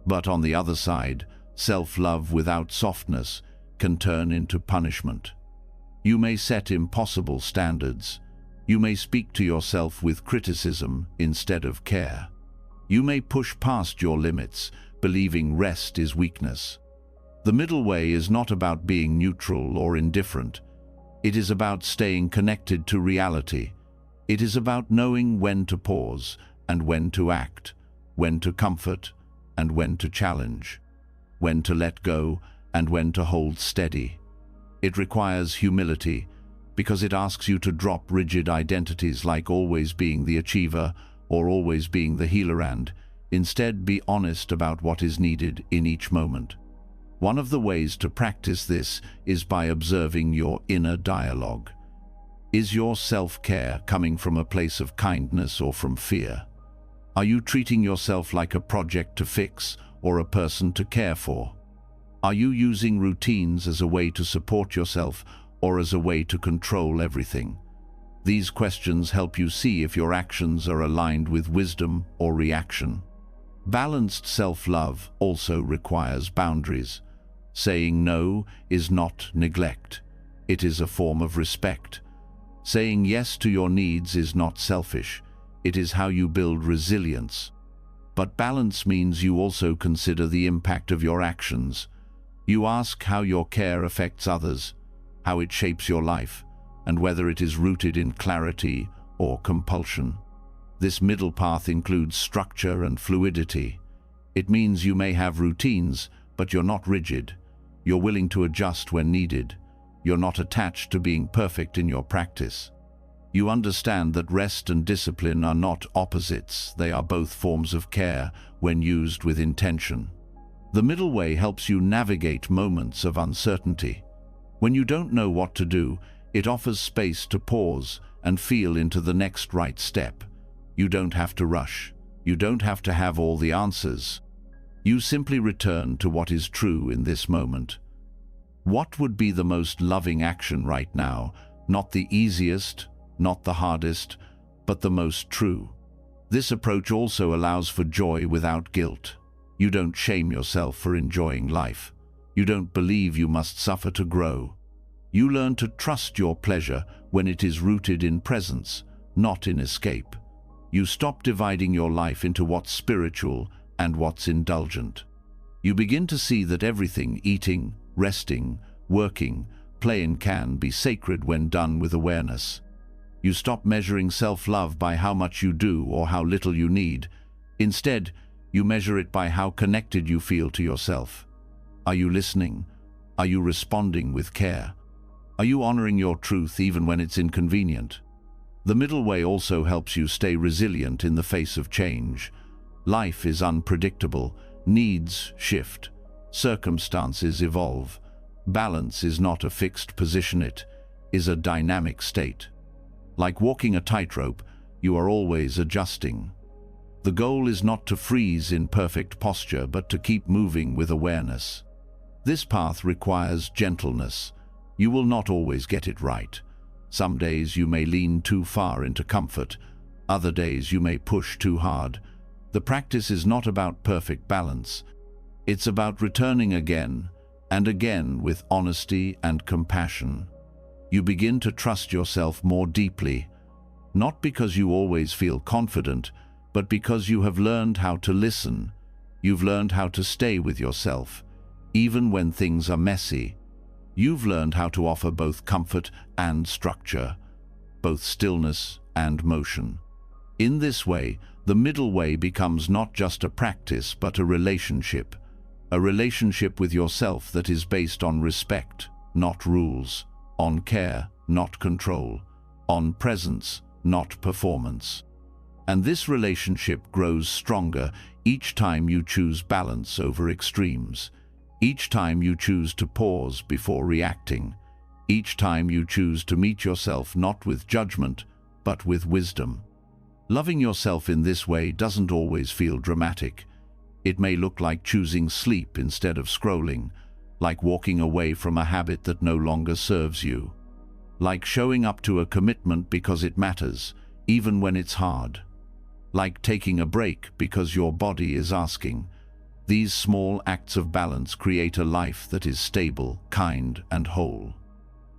But on the other side, self-love without softness can turn into punishment. You may set impossible standards. You may speak to yourself with criticism instead of care. You may push past your limits, believing rest is weakness. The middle way is not about being neutral or indifferent. It is about staying connected to reality. It is about knowing when to pause and when to act, when to comfort and when to challenge, when to let go and when to hold steady. It requires humility because it asks you to drop rigid identities like always being the achiever or always being the healer and instead be honest about what is needed in each moment. One of the ways to practice this is by observing your inner dialogue. Is your self-care coming from a place of kindness or from fear? Are you treating yourself like a project to fix or a person to care for? Are you using routines as a way to support yourself or as a way to control everything? These questions help you see if your actions are aligned with wisdom or reaction. Balanced self-love also requires boundaries. Saying no is not neglect. It is a form of respect. Saying yes to your needs is not selfish. It is how you build resilience. But balance means you also consider the impact of your actions. You ask how your care affects others, how it shapes your life, and whether it is rooted in clarity or compulsion. This middle path includes structure and fluidity. It means you may have routines, but you're not rigid. You're willing to adjust when needed. You're not attached to being perfect in your practice. You understand that rest and discipline are not opposites. They are both forms of care when used with intention. The middle way helps you navigate moments of uncertainty. When you don't know what to do, it offers space to pause and feel into the next right step. You don't have to rush. You don't have to have all the answers. You simply return to what is true in this moment. What would be the most loving action right now? Not the easiest, not the hardest, but the most true. This approach also allows for joy without guilt. You don't shame yourself for enjoying life. You don't believe you must suffer to grow. You learn to trust your pleasure when it is rooted in presence, not in escape. You stop dividing your life into what's spiritual and what's indulgent. You begin to see that everything, eating, resting, working, playing, can be sacred when done with awareness. You stop measuring self-love by how much you do or how little you need. Instead, you measure it by how connected you feel to yourself. Are you listening? Are you responding with care? Are you honoring your truth even when it's inconvenient? The middle way also helps you stay resilient in the face of change. Life is unpredictable, needs shift, circumstances evolve. Balance is not a fixed position, it is a dynamic state. Like walking a tightrope, you are always adjusting. The goal is not to freeze in perfect posture, but to keep moving with awareness. This path requires gentleness. You will not always get it right. Some days you may lean too far into comfort. Other days you may push too hard. The practice is not about perfect balance. It's about returning again and again with honesty and compassion. You begin to trust yourself more deeply, not because you always feel confident, but because you have learned how to listen. You've learned how to stay with yourself, even when things are messy. You've learned how to offer both comfort and structure, both stillness and motion. In this way, the middle way becomes not just a practice, but a relationship with yourself that is based on respect, not rules, on care, not control, on presence, not performance. And this relationship grows stronger each time you choose balance over extremes, each time you choose to pause before reacting, each time you choose to meet yourself not with judgment, but with wisdom. Loving yourself in this way doesn't always feel dramatic. It may look like choosing sleep instead of scrolling, like walking away from a habit that no longer serves you, like showing up to a commitment because it matters, even when it's hard, like taking a break because your body is asking. These small acts of balance create a life that is stable, kind, and whole.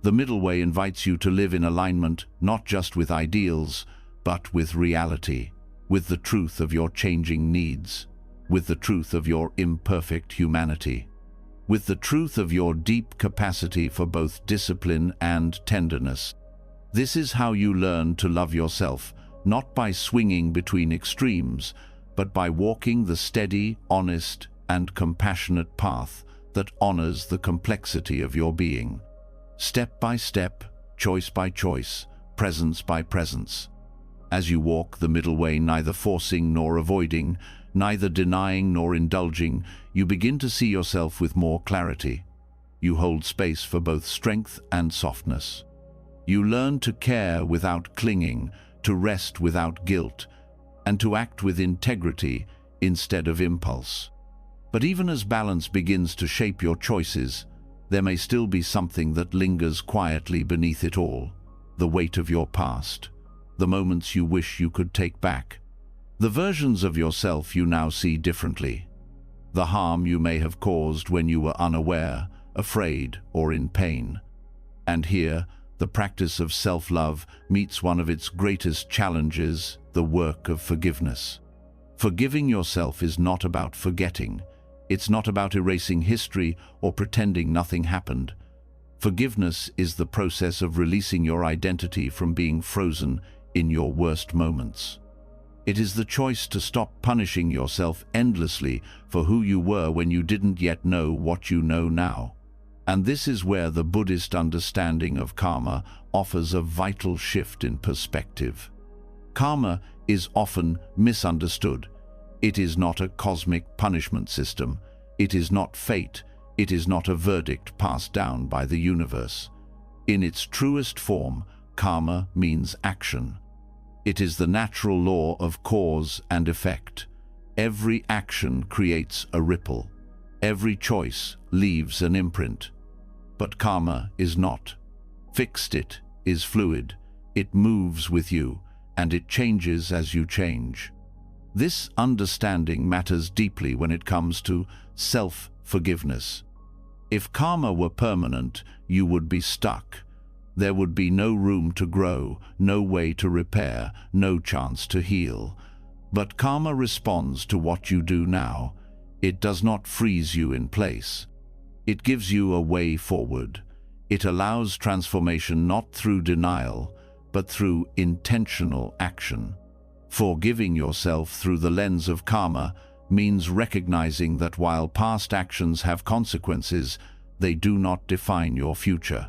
The middle way invites you to live in alignment not just with ideals, but with reality, with the truth of your changing needs, with the truth of your imperfect humanity, with the truth of your deep capacity for both discipline and tenderness. This is how you learn to love yourself, not by swinging between extremes, but by walking the steady, honest, and compassionate path that honors the complexity of your being. Step by step, choice by choice, presence by presence. As you walk the middle way, neither forcing nor avoiding, neither denying nor indulging, you begin to see yourself with more clarity. You hold space for both strength and softness. You learn to care without clinging, to rest without guilt, and to act with integrity instead of impulse. But even as balance begins to shape your choices, there may still be something that lingers quietly beneath it all: the weight of your past, the moments you wish you could take back, the versions of yourself you now see differently, the harm you may have caused when you were unaware, afraid, or in pain. And here, the practice of self-love meets one of its greatest challenges: the work of forgiveness. Forgiving yourself is not about forgetting. It's not about erasing history or pretending nothing happened. Forgiveness is the process of releasing your identity from being frozen in your worst moments. It is the choice to stop punishing yourself endlessly for who you were when you didn't yet know what you know now. And this is where the Buddhist understanding of karma offers a vital shift in perspective. Karma is often misunderstood. It is not a cosmic punishment system. It is not fate. It is not a verdict passed down by the universe. In its truest form, karma means action. It is the natural law of cause and effect. Every action creates a ripple. Every choice leaves an imprint. But karma is not fixed. It is fluid. It moves with you, and it changes as you change. This understanding matters deeply when it comes to self-forgiveness. If karma were permanent, you would be stuck. There would be no room to grow, no way to repair, no chance to heal. But karma responds to what you do now. It does not freeze you in place. It gives you a way forward. It allows transformation not through denial, but through intentional action. Forgiving yourself through the lens of karma means recognizing that while past actions have consequences, they do not define your future.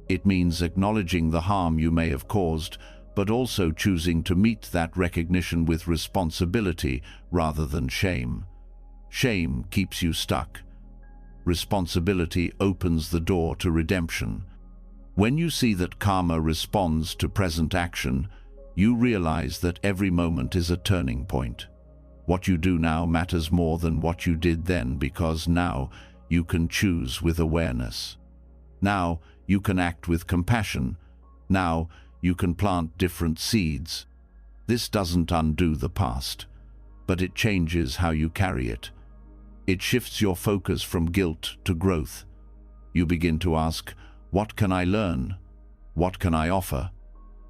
It means acknowledging the harm you may have caused, but also choosing to meet that recognition with responsibility rather than shame. Shame keeps you stuck. Responsibility opens the door to redemption. When you see that karma responds to present action, you realize that every moment is a turning point. What you do now matters more than what you did then, because now you can choose with awareness. Now you can act with compassion. Now you can plant different seeds. This doesn't undo the past, but it changes how you carry it. It shifts your focus from guilt to growth. You begin to ask, what can I learn? What can I offer?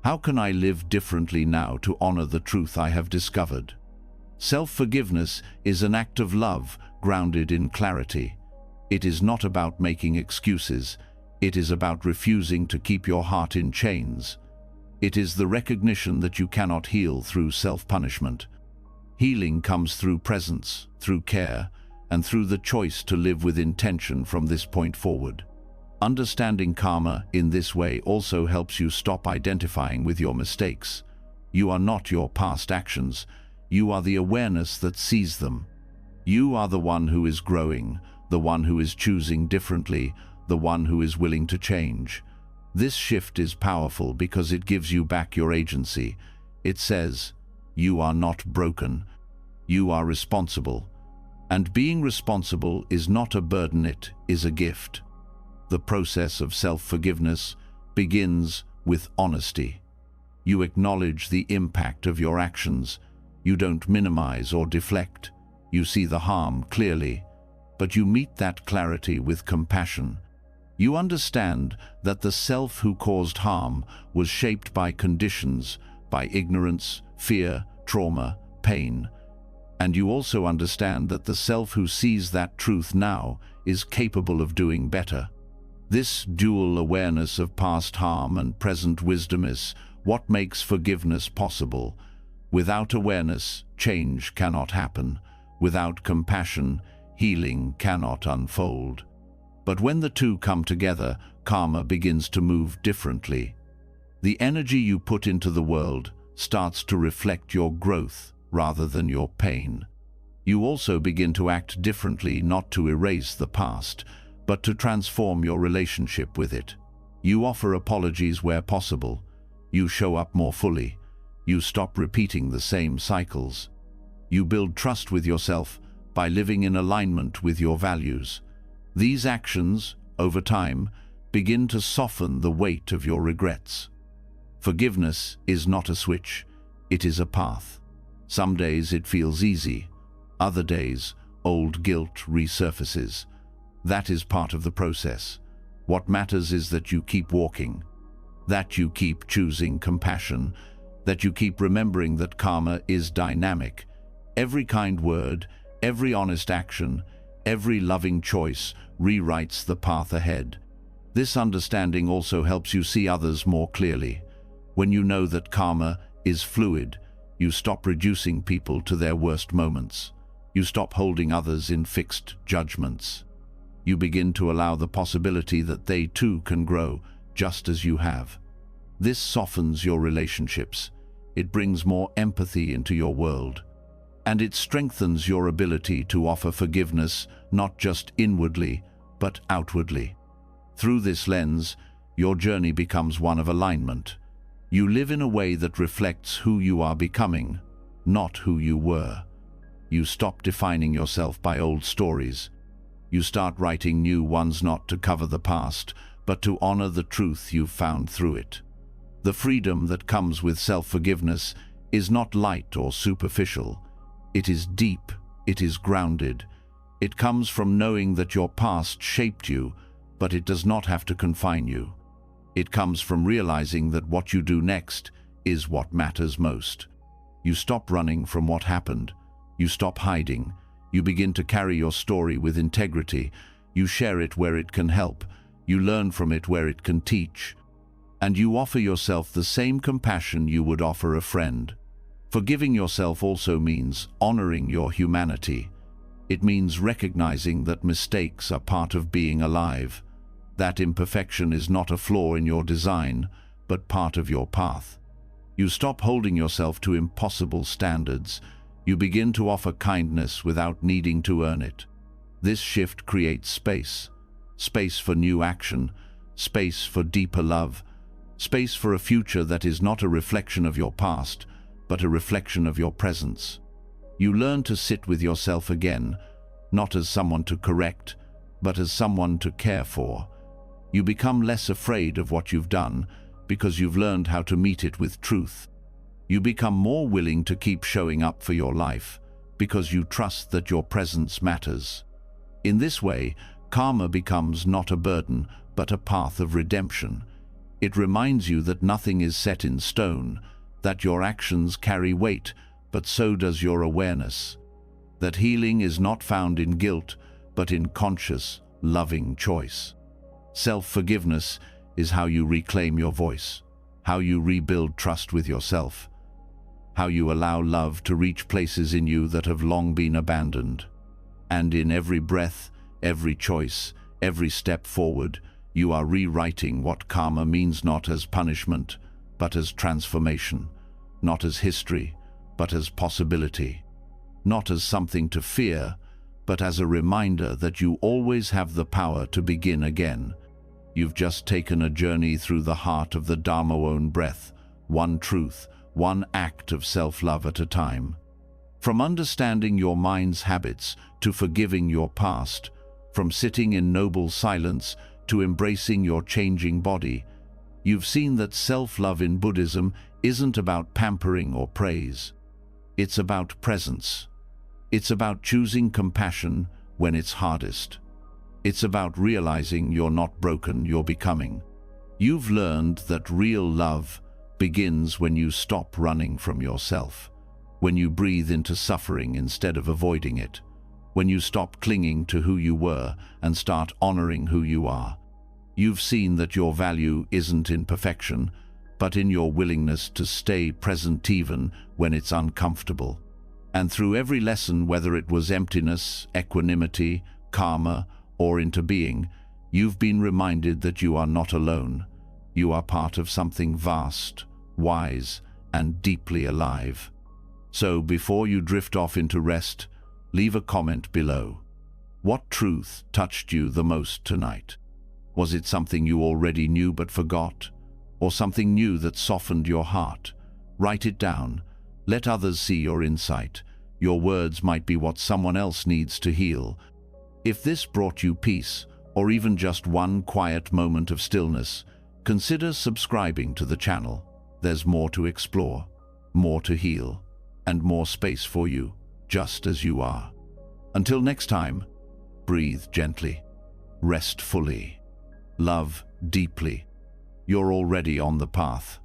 How can I live differently now to honor the truth I have discovered? Self-forgiveness is an act of love grounded in clarity. It is not about making excuses. It is about refusing to keep your heart in chains. It is the recognition that you cannot heal through self-punishment. Healing comes through presence, through care, and through the choice to live with intention from this point forward. Understanding karma in this way also helps you stop identifying with your mistakes. You are not your past actions. You are the awareness that sees them. You are the one who is growing, the one who is choosing differently, the one who is willing to change. This shift is powerful because it gives you back your agency. It says, you are not broken. You are responsible. And being responsible is not a burden, it is a gift. The process of self-forgiveness begins with honesty. You acknowledge the impact of your actions. You don't minimize or deflect. You see the harm clearly, but you meet that clarity with compassion. You understand that the self who caused harm was shaped by conditions, by ignorance, fear, trauma, pain. And you also understand that the self who sees that truth now is capable of doing better. This dual awareness of past harm and present wisdom is what makes forgiveness possible. Without awareness, change cannot happen. Without compassion, healing cannot unfold. But when the two come together, karma begins to move differently. The energy you put into the world starts to reflect your growth rather than your pain. You also begin to act differently, not to erase the past, but to transform your relationship with it. You offer apologies where possible. You show up more fully. You stop repeating the same cycles. You build trust with yourself by living in alignment with your values. These actions, over time, begin to soften the weight of your regrets. Forgiveness is not a switch, it is a path. Some days it feels easy, other days old guilt resurfaces. That is part of the process. What matters is that you keep walking, that you keep choosing compassion, that you keep remembering that karma is dynamic. Every kind word, every honest action, every loving choice rewrites the path ahead. This understanding also helps you see others more clearly. When you know that karma is fluid, you stop reducing people to their worst moments. You stop holding others in fixed judgments. You begin to allow the possibility that they too can grow, just as you have. This softens your relationships. It brings more empathy into your world. And it strengthens your ability to offer forgiveness, not just inwardly, but outwardly. Through this lens, your journey becomes one of alignment. You live in a way that reflects who you are becoming, not who you were. You stop defining yourself by old stories. You start writing new ones, not to cover the past, but to honor the truth you've found through it. The freedom that comes with self-forgiveness is not light or superficial. It is deep, it is grounded. It comes from knowing that your past shaped you, but it does not have to confine you. It comes from realizing that what you do next is what matters most. You stop running from what happened. You stop hiding. You begin to carry your story with integrity. You share it where it can help. You learn from it where it can teach. And you offer yourself the same compassion you would offer a friend. Forgiving yourself also means honoring your humanity. It means recognizing that mistakes are part of being alive. That imperfection is not a flaw in your design, but part of your path. You stop holding yourself to impossible standards. You begin to offer kindness without needing to earn it. This shift creates space. Space for new action, space for deeper love, space for a future that is not a reflection of your past, but a reflection of your presence. You learn to sit with yourself again, not as someone to correct, but as someone to care for. You become less afraid of what you've done because you've learned how to meet it with truth. You become more willing to keep showing up for your life because you trust that your presence matters. In this way, karma becomes not a burden, but a path of redemption. It reminds you that nothing is set in stone, that your actions carry weight, but so does your awareness. That healing is not found in guilt, but in conscious, loving choice. Self-forgiveness is how you reclaim your voice, how you rebuild trust with yourself, how you allow love to reach places in you that have long been abandoned. And in every breath, every choice, every step forward, you are rewriting what karma means, not as punishment, but as transformation, not as history, but as possibility, not as something to fear, but as a reminder that you always have the power to begin again. You've just taken a journey through the heart of the Dharma own breath, one truth, one act of self-love at a time. From understanding your mind's habits to forgiving your past, from sitting in noble silence to embracing your changing body, you've seen that self-love in Buddhism isn't about pampering or praise. It's about presence. It's about choosing compassion when it's hardest. It's about realizing you're not broken, you're becoming. You've learned that real love begins when you stop running from yourself, when you breathe into suffering instead of avoiding it, when you stop clinging to who you were and start honoring who you are. You've seen that your value isn't in perfection, but in your willingness to stay present even when it's uncomfortable. And through every lesson, whether it was emptiness, equanimity, karma, or into being, you've been reminded that you are not alone. You are part of something vast, wise, and deeply alive. So before you drift off into rest, leave a comment below. What truth touched you the most tonight? Was it something you already knew but forgot? Or something new that softened your heart? Write it down. Let others see your insight. Your words might be what someone else needs to heal. If this brought you peace, or even just one quiet moment of stillness, consider subscribing to the channel. There's more to explore, more to heal, and more space for you, just as you are. Until next time, breathe gently, rest fully, love deeply. You're already on the path.